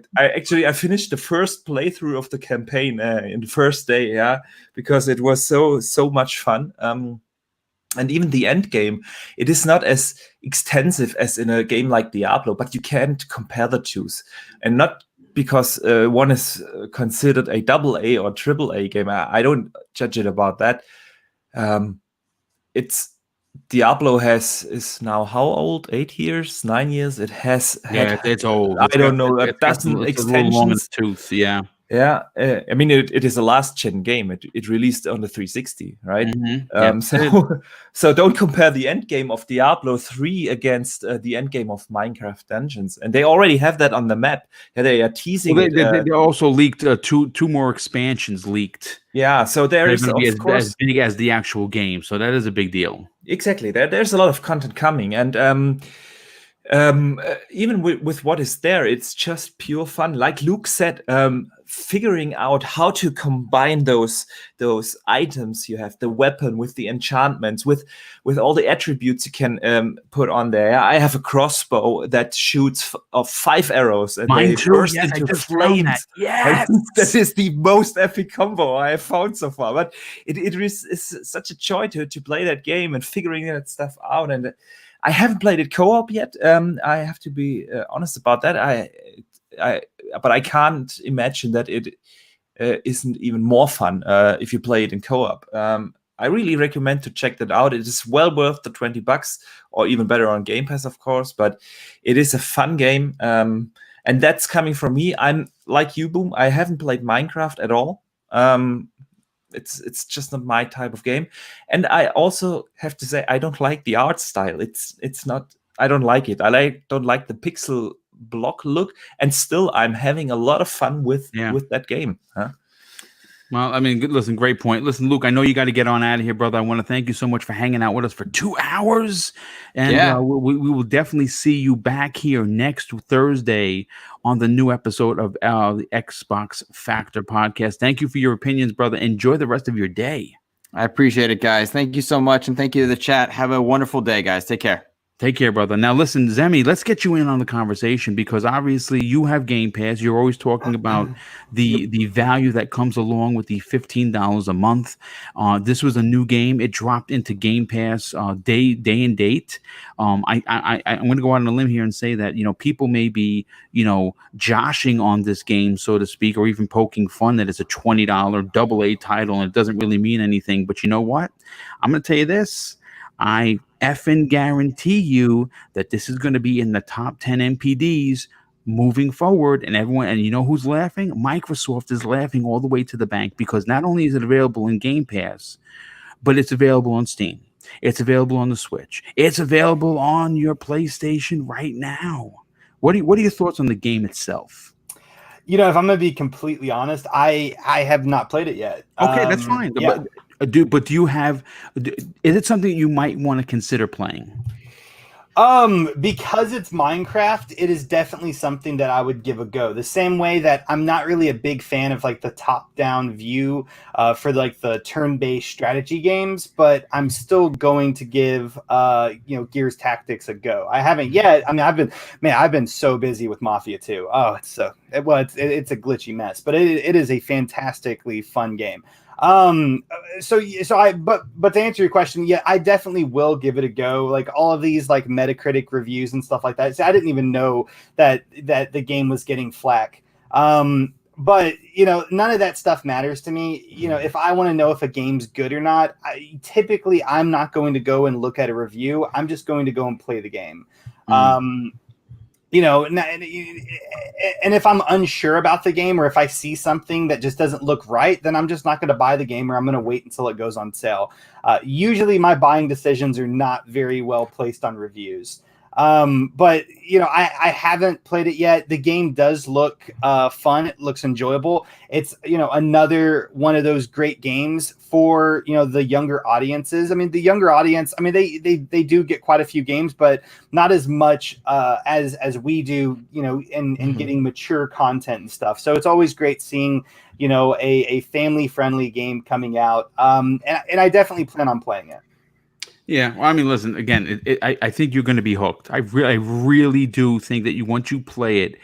[SPEAKER 5] finished the first playthrough of the campaign in the first day, because it was so much fun. And even the end game, it is not as extensive as in a game like Diablo, but you can't compare the two. And not because one is considered a AA or AAA game. I don't judge it about that. Diablo is now how old? 8 years, 9 years? It has had,
[SPEAKER 1] it's old.
[SPEAKER 5] I don't know, a dozen extensions.
[SPEAKER 1] Yeah.
[SPEAKER 5] Yeah, I mean, it is a last gen game. It released on the 360, right?
[SPEAKER 1] Mm-hmm.
[SPEAKER 5] So don't compare the end game of Diablo 3 against the end game of Minecraft Dungeons, and they already have that on the map. Yeah, they are teasing
[SPEAKER 1] Well,
[SPEAKER 5] it.
[SPEAKER 1] they also leaked two more expansions leaked.
[SPEAKER 5] Yeah, so there is, of course,
[SPEAKER 1] as big as the actual game, so that is a big deal.
[SPEAKER 5] Exactly, there's a lot of content coming, and even with what is there, it's just pure fun. Like Luke said, figuring out how to combine those items you have, the weapon with the enchantments, with all the attributes you can put on there. I have a crossbow that shoots 5 arrows, and
[SPEAKER 1] Mine
[SPEAKER 5] they
[SPEAKER 1] too.
[SPEAKER 5] burst
[SPEAKER 1] Yes,
[SPEAKER 5] into flames.
[SPEAKER 1] Yes,
[SPEAKER 5] that is the most epic combo I have found so far. But it is such a joy to play that game and figuring that stuff out. And I haven't played it co-op yet. I have to be honest about that. But I can't imagine that it isn't even more fun if you play it in co-op. I really recommend to check that out. It is well worth the $20, or even better on Game Pass, of course. But it is a fun game, and that's coming from me. I'm like you, Boom. I haven't played Minecraft at all. it's just not my type of game. And I also have to say I don't like the art style. It's not. I don't like it. Don't like the pixel block look, and still I'm having a lot of fun with that game. Huh?
[SPEAKER 1] Well, I mean, listen, great point. Listen, Luke, I know you got to get on out of here, brother. I want to thank you so much for hanging out with us for 2 hours. And we will definitely see you back here next Thursday on the new episode of the Xbox Factor podcast. Thank you for your opinions, brother. Enjoy the rest of your day.
[SPEAKER 3] I appreciate it, guys. Thank you so much. And thank you to the chat. Have a wonderful day, guys. Take care.
[SPEAKER 1] Take care, brother. Now, listen, Zemi, let's get you in on the conversation because obviously you have Game Pass. You're always talking about the value that comes along with the $15 a month. This was a new game. It dropped into Game Pass day and date. I'm going to go out on a limb here and say that, people may be, joshing on this game, so to speak, or even poking fun that it's a $20 AA title and it doesn't really mean anything. But you know what? I'm going to tell you this. I effing guarantee you that this is going to be in the top 10 MPDs moving forward. And you know who's laughing? Microsoft is laughing all the way to the bank because not only is it available in Game Pass, but it's available on Steam. It's available on the Switch. It's available on your PlayStation right now. What are your thoughts on the game itself?
[SPEAKER 2] If I'm going to be completely honest, I have not played it yet.
[SPEAKER 1] Okay, that's fine.
[SPEAKER 2] Yeah.
[SPEAKER 1] But do you have? Is it something you might want to consider playing?
[SPEAKER 2] Because it's Minecraft, it is definitely something that I would give a go. The same way that I'm not really a big fan of like the top-down view for like the turn-based strategy games, but I'm still going to give Gears Tactics a go. I haven't yet. I mean, I've been so busy with Mafia 2. Oh, it's a glitchy mess, but it is a fantastically fun game. But to answer your question, yeah, I definitely will give it a go. Like all of these like Metacritic reviews and stuff like that. So I didn't even know that the game was getting flack. But none of that stuff matters to me. If I want to know if a game's good or not, I'm not going to go and look at a review. I'm just going to go and play the game. And if I'm unsure about the game or if I see something that just doesn't look right, then I'm just not going to buy the game or I'm going to wait until it goes on sale. Usually my buying decisions are not very well placed on reviews. But I haven't played it yet. The game does look fun. It looks enjoyable. It's another one of those great games for the younger audiences. I mean, the younger audience. I mean, they do get quite a few games, but not as much as we do. In getting mature content and stuff. So it's always great seeing a family friendly game coming out. And I definitely plan on playing it.
[SPEAKER 1] Yeah, well, I mean, listen, again, I think you're going to be hooked. I really do think that once you play it,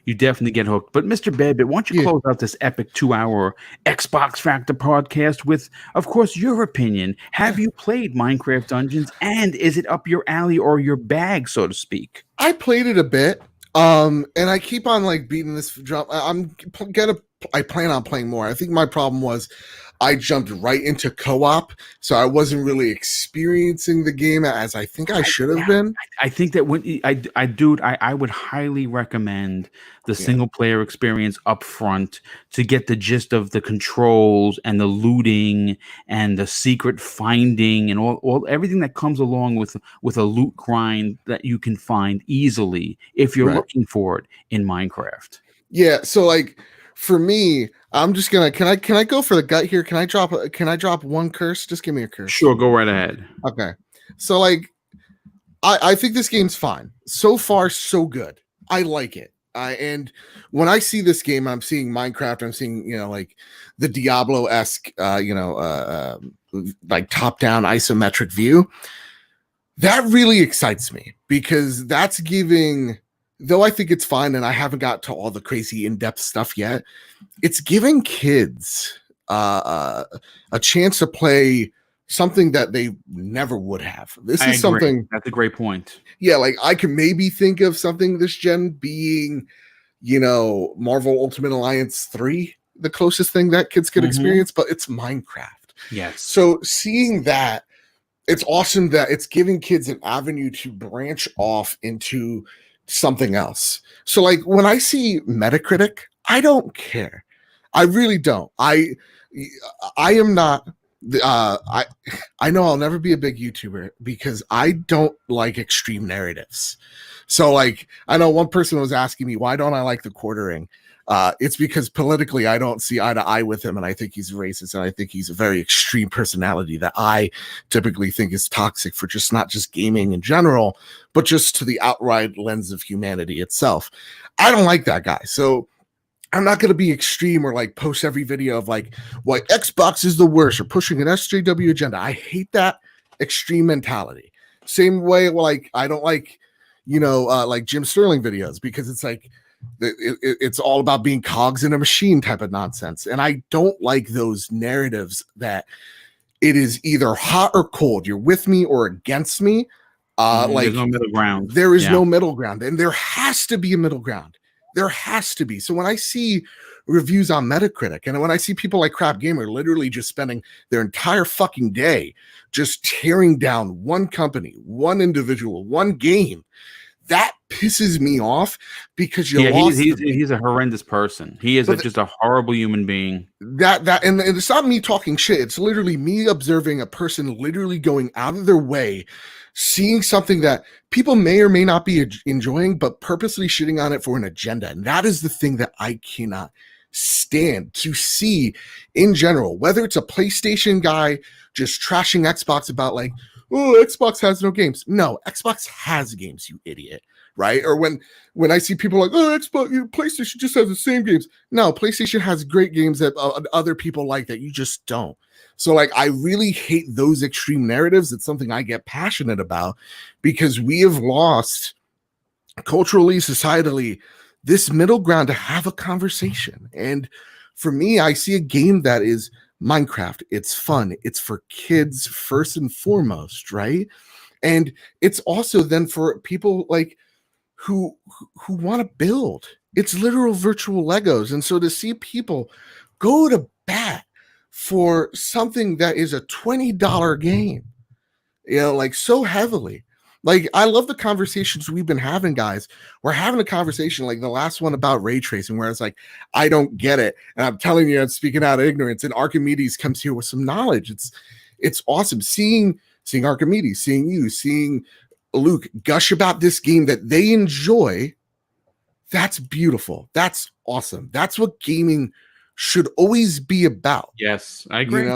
[SPEAKER 1] you definitely get hooked. But Mr. Babbitt, why don't you close out this epic 2-hour Xbox Factor podcast with, of course, your opinion. Have you played Minecraft Dungeons, and is it up your alley or your bag, so to speak?
[SPEAKER 4] I played it a bit, and I keep on like beating this drum. I plan on playing more. I think my problem was I jumped right into co-op, so I wasn't really experiencing the game as I think I should have been.
[SPEAKER 1] I think that when I would highly recommend the single player experience up front to get the gist of the controls and the looting and the secret finding and all everything that comes along with a loot grind that you can find easily if you're looking for it in Minecraft.
[SPEAKER 4] Yeah, so like for me, I'm just gonna. Can I go for the gut here? Can I drop one curse? Just give me a curse.
[SPEAKER 1] Sure, go right ahead.
[SPEAKER 4] Okay. So like, I think this game's fine. So far, so good. I like it. And when I see this game, I'm seeing Minecraft. I'm seeing like the Diablo-esque like top-down isometric view. That really excites me because that's giving. Though I think it's fine and I haven't got to all the crazy in-depth stuff yet, it's giving kids a chance to play something that they never would have. This is something
[SPEAKER 1] that's a great point.
[SPEAKER 4] Yeah, like I can maybe think of something this gen being, Marvel Ultimate Alliance 3, the closest thing that kids could experience, but it's Minecraft.
[SPEAKER 1] Yes.
[SPEAKER 4] So seeing that, it's awesome that it's giving kids an avenue to branch off into something else. So like when I see Metacritic, I don't care. I really don't. I am not. I know I'll never be a big YouTuber because I don't like extreme narratives. So like I know one person was asking me why don't I like the quartering. It's because politically I don't see eye to eye with him, and I think he's racist, and I think he's a very extreme personality that I typically think is toxic for just not just gaming in general, but just to the outright lens of humanity itself. I don't like that guy. So I'm not going to be extreme or like post every video of like why Xbox is the worst or pushing an SJW agenda. I hate that extreme mentality. Same way, like I don't like, like Jim Sterling videos because it's like it's all about being cogs in a machine type of nonsense. And I don't like those narratives that it is either hot or cold. You're with me or against me. Like
[SPEAKER 1] there's no middle ground.
[SPEAKER 4] There is no middle ground, and there has to be a middle ground. There has to be. So when I see reviews on Metacritic and when I see people like Crap Gamer literally just spending their entire fucking day just tearing down one company, one individual, one game, that pisses me off because
[SPEAKER 1] he's a horrendous person. He is just a horrible human being.
[SPEAKER 4] And it's not me talking shit. It's literally me observing a person literally going out of their way, seeing something that people may or may not be enjoying, but purposely shitting on it for an agenda. And that is the thing that I cannot stand to see in general, whether it's a PlayStation guy just trashing Xbox about like, oh, Xbox has no games. No, Xbox has games, you idiot. Right? Or when I see people like, oh, PlayStation just has the same games. No, PlayStation has great games that other people like that you just don't. So like, I really hate those extreme narratives. It's something I get passionate about because we have lost culturally, societally, this middle ground to have a conversation. And for me, I see a game that is Minecraft. It's fun. It's for kids first and foremost, right? And it's also then for people like who want to build. It's literal virtual Legos. And so to see people go to bat for something that is a $20 game, like so heavily. Like, I love the conversations we've been having, guys. We're having a conversation like the last one about ray tracing, where it's like, I don't get it. And I'm telling you, I'm speaking out of ignorance. And Archimedes comes here with some knowledge. It's awesome seeing Archimedes, seeing you, seeing Luke gush about this game that they enjoy. That's beautiful. That's awesome. That's what gaming should always be about.
[SPEAKER 1] Yes, I agree.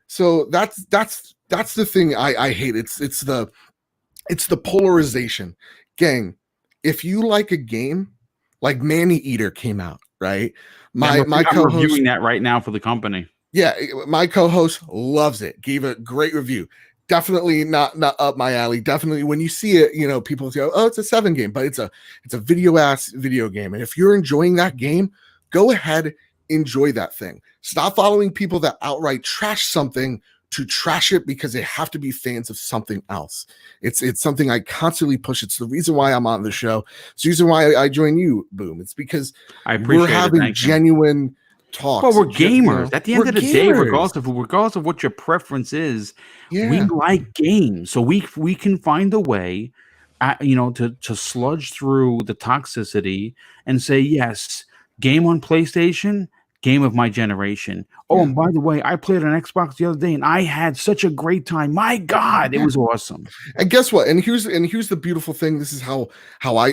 [SPEAKER 4] So that's the thing I hate. It's the polarization. Gang, if you like a game, like Manny Eater came out, right? My co-host
[SPEAKER 1] reviewing that right now for the company.
[SPEAKER 4] Yeah, my co-host loves it. Gave a great review. Definitely not up my alley. Definitely when you see it, people go, "Oh, it's a 7 game," but it's a video game. And if you're enjoying that game, go ahead, enjoy that thing. Stop following people that outright trash something to trash it because they have to be fans of something else. It's something I constantly push. It's the reason why I'm on the show. It's the reason why I join you, Boom. It's because we're having genuine talks.
[SPEAKER 1] Well, we're gamers. At the end of the day, regardless of what your preference is, we like games. So we can find a way, to sludge through the toxicity and say, yes, game on PlayStation, game of my generation. Oh, and by the way, I played on Xbox the other day and I had such a great time. My God, it was awesome.
[SPEAKER 4] And guess what? And here's the beautiful thing. This is how I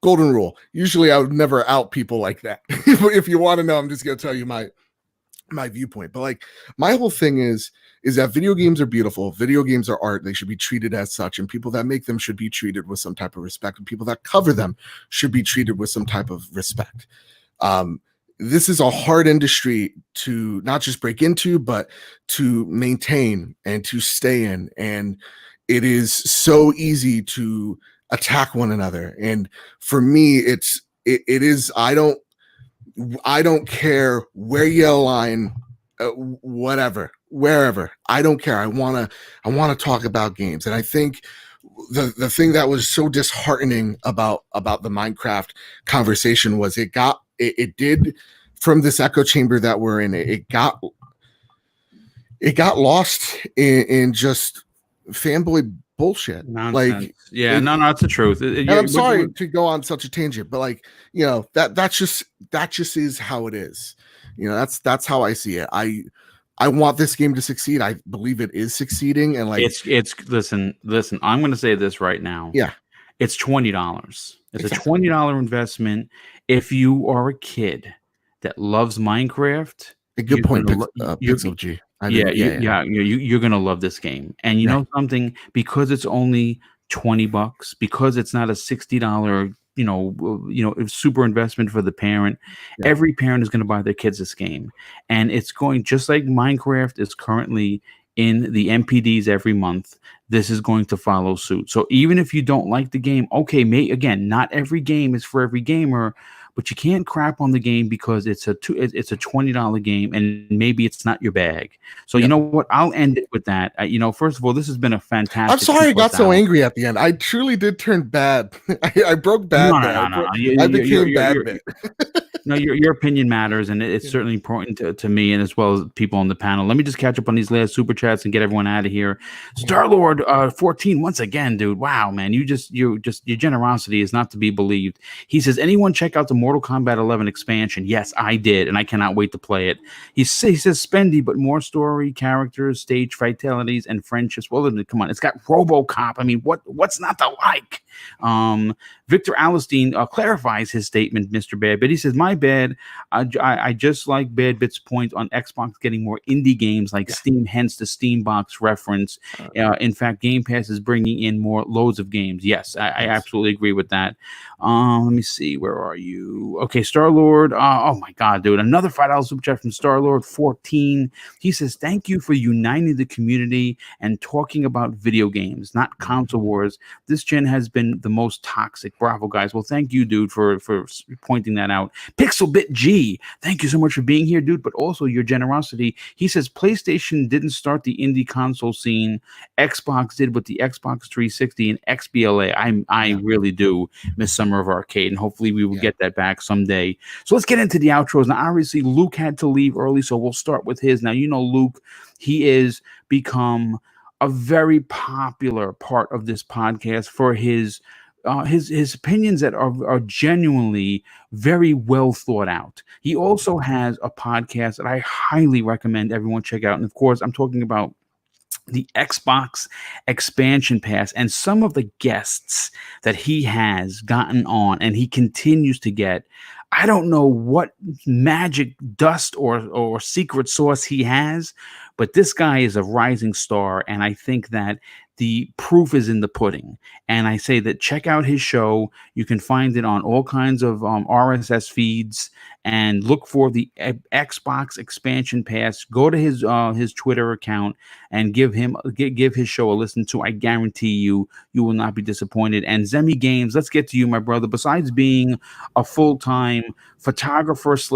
[SPEAKER 4] golden rule. Usually I would never out people like that. If you want to know, I'm just going to tell you my viewpoint. But like, my whole thing is that video games are beautiful. Video games are art. They should be treated as such, and people that make them should be treated with some type of respect, and people that cover them should be treated with some type of respect. This is a hard industry to not just break into, but to maintain and to stay in. And it is so easy to attack one another. And for me, it is, I don't care where you align, wherever. I don't care. I want to talk about games. And I think the thing that was so disheartening about the Minecraft conversation was it did, from this echo chamber that we're in, it got lost in just fanboy bullshit.
[SPEAKER 1] Nonsense.
[SPEAKER 4] Like,
[SPEAKER 1] Yeah,
[SPEAKER 4] it-
[SPEAKER 1] no, it's the truth.
[SPEAKER 4] and I'm sorry to go on such a tangent, but like, you know, that just is how it is. You know, that's how I see it. I want this game to succeed. I believe it is succeeding, and like
[SPEAKER 1] it's listen. I'm going to say this right now.
[SPEAKER 4] Yeah.
[SPEAKER 1] It's $20. It's
[SPEAKER 4] Exactly.
[SPEAKER 1] a $20 investment. If you are a kid that loves Minecraft,
[SPEAKER 4] a good
[SPEAKER 1] you're
[SPEAKER 4] point,
[SPEAKER 1] gonna
[SPEAKER 4] Pixel G. I
[SPEAKER 1] yeah,
[SPEAKER 4] didn't- yeah.
[SPEAKER 1] you're gonna love this game. And you
[SPEAKER 4] Yeah.
[SPEAKER 1] know something, because it's only $20, because it's not a $60, super investment for the parent.
[SPEAKER 4] Yeah.
[SPEAKER 1] Every parent is going to buy their kids this game, and it's going just like Minecraft is currently in the MPDs every month. This is going to follow suit. So even if you don't like the game, okay, again, not every game is for every gamer, but you can't crap on the game because it's a $20 game, and maybe it's not your bag. So you know what? I'll end it with that. First of all, this has been a fantastic.
[SPEAKER 4] I'm sorry I got so
[SPEAKER 1] 2+ hours.
[SPEAKER 4] angry at the end. I truly did turn bad. I broke bad.
[SPEAKER 1] No.
[SPEAKER 4] I became bad.
[SPEAKER 1] No, your opinion matters, and it's certainly important to me and as well as people on the panel. Let me just catch up on these last super chats and get everyone out of here. Star-Lord 14, once again, dude. Wow, man, your generosity is not to be believed. He says, anyone check out the Mortal Kombat 11 expansion? Yes, I did, and I cannot wait to play it. He says spendy, but more story, characters, stage fatalities, and friendships. Well, come on, it's got RoboCop. I mean, what's not to like? Victor Alistine clarifies his statement, Mr. Badbit. He says, my bad. I just like Badbit's point on Xbox getting more indie games like Steam, hence the Steambox reference. In fact, Game Pass is bringing in loads of games. Yes, I absolutely agree with that. Let me see. Where are you? Okay, Star-Lord. Oh, my God, dude. Another $5 super chat from Star-Lord 14. He says, thank you for uniting the community and talking about video games, not console wars. This gen has been the most toxic. Bravo, guys. Well, thank you, dude, for pointing that out. Pixelbit G, thank you so much for being here, dude, but also your generosity. He says PlayStation didn't start the indie console scene. Xbox did with the Xbox 360 and XBLA. I really do miss Summer of Arcade, and hopefully we will get that back someday. So let's get into the outros. Now, obviously, Luke had to leave early, so we'll start with his. Now, Luke, he is become a very popular part of this podcast for his opinions that are genuinely very well thought out. He also has a podcast that I highly recommend everyone check out. And of course, I'm talking about the Xbox expansion pass and some of the guests that he has gotten on and he continues to get. I don't know what magic dust or secret sauce he has, but this guy is a rising star, and I think that the proof is in the pudding. And I say that check out his show. You can find it on all kinds of RSS feeds, and look for the Xbox expansion pass. Go to his Twitter account and give his show a listen to. I guarantee you will not be disappointed. And Zemi Games, let's get to you, my brother. Besides being a full-time photographer /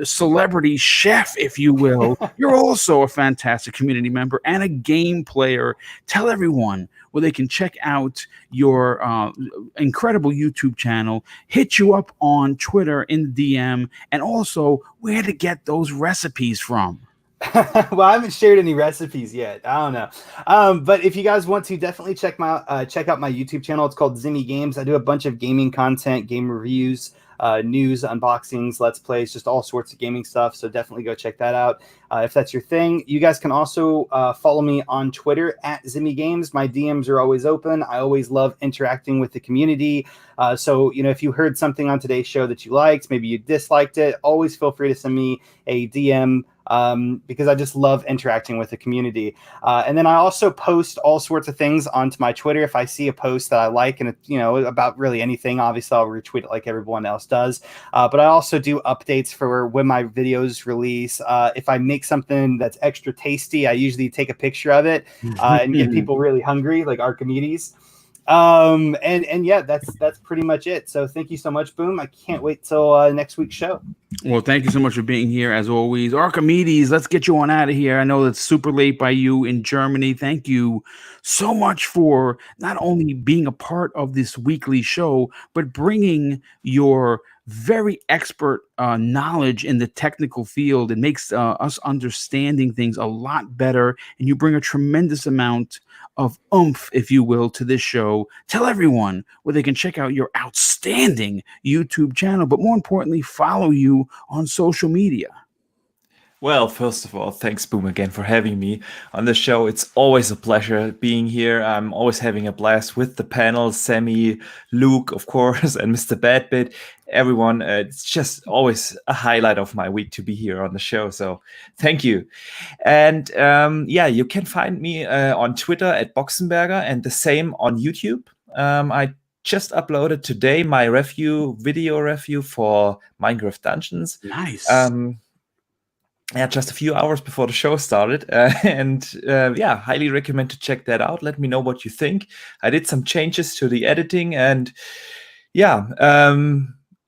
[SPEAKER 1] celebrity chef, if you will, you're also a fantastic community member and a game player. Tell everyone where they can check out your incredible YouTube channel, hit you up on Twitter in the DM, and also where to get those recipes from.
[SPEAKER 2] Well, I haven't shared any recipes yet. I don't know. But if you guys want to, definitely check out my YouTube channel. It's called Zimmy Games. I do a bunch of gaming content, game reviews, news, unboxings, let's plays, just all sorts of gaming stuff. So definitely go check that out if that's your thing. You guys can also follow me on Twitter at Zimmy Games. My DMs are always open. I always love interacting with the community. So, if you heard something on today's show that you liked, maybe you disliked it, always feel free to send me a DM. Because I just love interacting with the community. And then I also post all sorts of things onto my Twitter. If I see a post that I like and about really anything, obviously I'll retweet it like everyone else does. But I also do updates for when my videos release. If I make something that's extra tasty, I usually take a picture of it and get people really hungry, like Archimedes. And yeah, that's pretty much it. So thank you so much, Boom. I can't wait till next week's show.
[SPEAKER 1] Well, thank you so much for being here as always. Archimedes, let's get you on out of here. I know it's super late by you in Germany. Thank you so much for not only being a part of this weekly show, but bringing your very expert knowledge in the technical field. It makes us understanding things a lot better, and you bring a tremendous amount of oomph, if you will, to this show. Tell everyone where they can check out your outstanding YouTube channel, but more importantly, follow you on social media.
[SPEAKER 5] Well, first of all, thanks, Boom, again for having me on the show. It's always a pleasure being here. I'm always having a blast with the panel, Sammy, Luke, of course, and Mr. Badbit, everyone. It's just always a highlight of my week to be here on the show. So thank you. And yeah, you can find me on Twitter at Boxenberger and the same on YouTube. I just uploaded today my video review for Minecraft Dungeons.
[SPEAKER 1] Nice.
[SPEAKER 5] Yeah, just a few hours before the show started. Yeah, highly recommend to check that out. Let me know what you think. I did some changes to the editing, and yeah,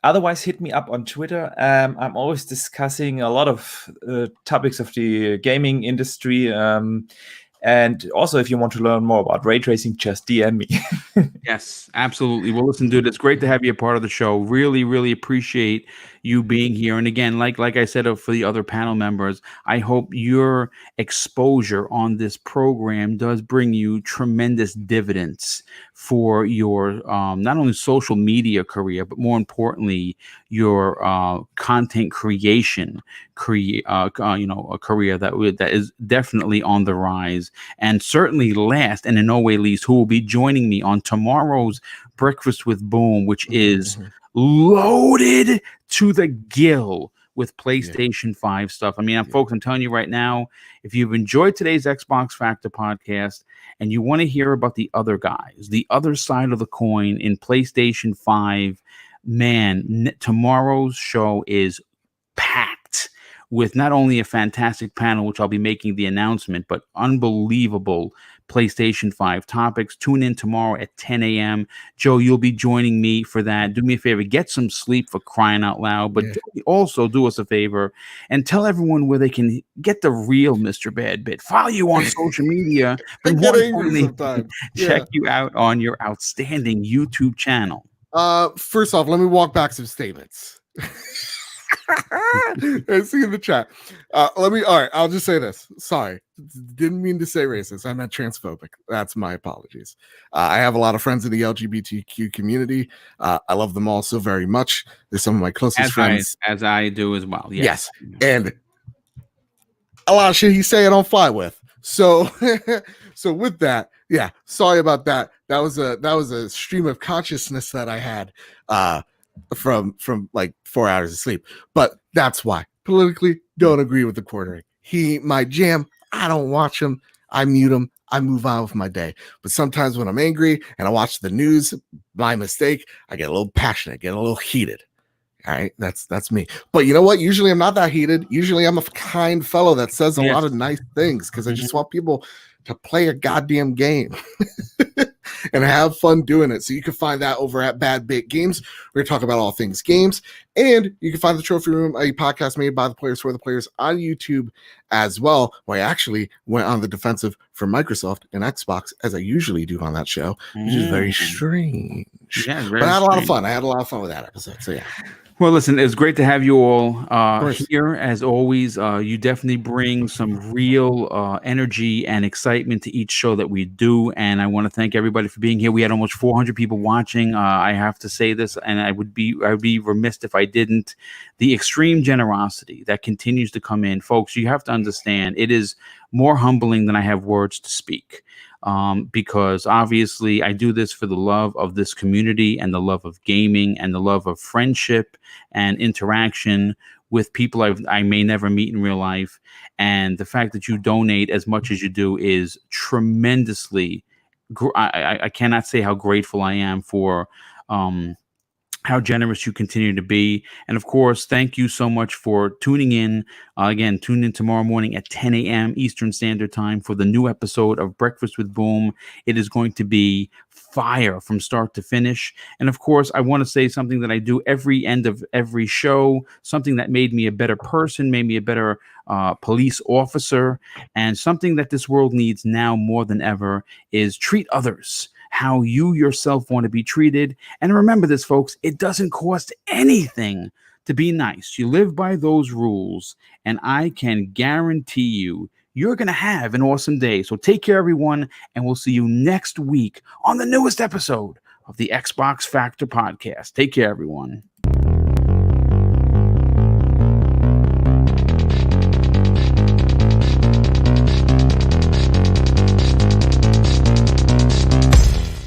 [SPEAKER 5] otherwise hit me up on Twitter. I'm always discussing a lot of topics of the gaming industry. And also, if you want to learn more about ray tracing, just DM me.
[SPEAKER 1] Yes, absolutely. Well, listen, dude, it's great to have you a part of the show. Really, really appreciate you being here. And again, like I said for the other panel members, I hope your exposure on this program does bring you tremendous dividends for your not only social media career, but more importantly, your content creation a career that is definitely on the rise. And certainly last and in no way least, who will be joining me on tomorrow's Breakfast with Boom, which is loaded to the gill with PlayStation 5 stuff. I mean, folks, I'm telling you right now, if you've enjoyed today's Xbox Factor podcast and you want to hear about the other guys, the other side of the coin in PlayStation 5, man, tomorrow's show is packed with not only a fantastic panel, which I'll be making the announcement, but unbelievable PlayStation 5 topics. Tune in tomorrow at 10 a.m. Joe, you'll be joining me for that. Do me a favor, get some sleep, for crying out loud, but also do us a favor and tell everyone where they can get the real Mr. Badbit. Follow you on social media, but more importantly, check you out on your outstanding YouTube channel.
[SPEAKER 4] First off, let me walk back some statements. I see in the chat. All right, I'll just say this. Sorry, didn't mean to say racist. I meant transphobic. That's my apologies. I have a lot of friends in the LGBTQ community. I love them all so very much. They're some of my closest friends.
[SPEAKER 1] As I do as well.
[SPEAKER 4] Yes. And a lot of shit he's saying I don't fly with. So so with that, yeah, sorry about that. That was a stream of consciousness that I had from like 4 hours of sleep. But that's why politically don't agree with the quartering. He might jam. I don't watch him. I mute him. I move on with my day. But sometimes when I'm angry and I watch the news, my mistake, I get a little passionate, get a little heated. All right, that's me. But you know what? Usually I'm not that heated. Usually I'm a kind fellow that says a lot of nice things because I just want people to play a goddamn game and have fun doing it. So you can find that over at Bad Bit Games. We're going to talk about all things games. And you can find the Trophy Room, a podcast made by the players for the players, on YouTube as well, where I actually went on the defensive for Microsoft and Xbox, as I usually do on that show, which is very strange.
[SPEAKER 1] Yeah,
[SPEAKER 4] but I had a lot of fun. I had a lot of fun with that episode. So yeah.
[SPEAKER 1] Well, listen, it's great to have you all here. As always, you definitely bring some real energy and excitement to each show that we do. And I want to thank everybody for being here. We had almost 400 people watching. I have to say this, and I would be remiss if I didn't. The extreme generosity that continues to come in. Folks, you have to understand, it is more humbling than I have words to speak. Because obviously I do this for the love of this community and the love of gaming and the love of friendship and interaction with people I may never meet in real life. And the fact that you donate as much as you do is tremendously, I cannot say how grateful I am for how generous you continue to be. And of course, thank you so much for tuning in. Again, tune in tomorrow morning at 10 a.m. Eastern Standard Time for the new episode of Breakfast with Boom. It is going to be fire from start to finish. And of course, I want to say something that I do every end of every show, something that made me a better person, made me a better police officer, and something that this world needs now more than ever is treat others how you yourself want to be treated. And remember this, folks, it doesn't cost anything to be nice. You live by those rules, and I can guarantee you, you're going to have an awesome day. So take care, everyone, and we'll see you next week on the newest episode of the Xbox Factor podcast. Take care, everyone.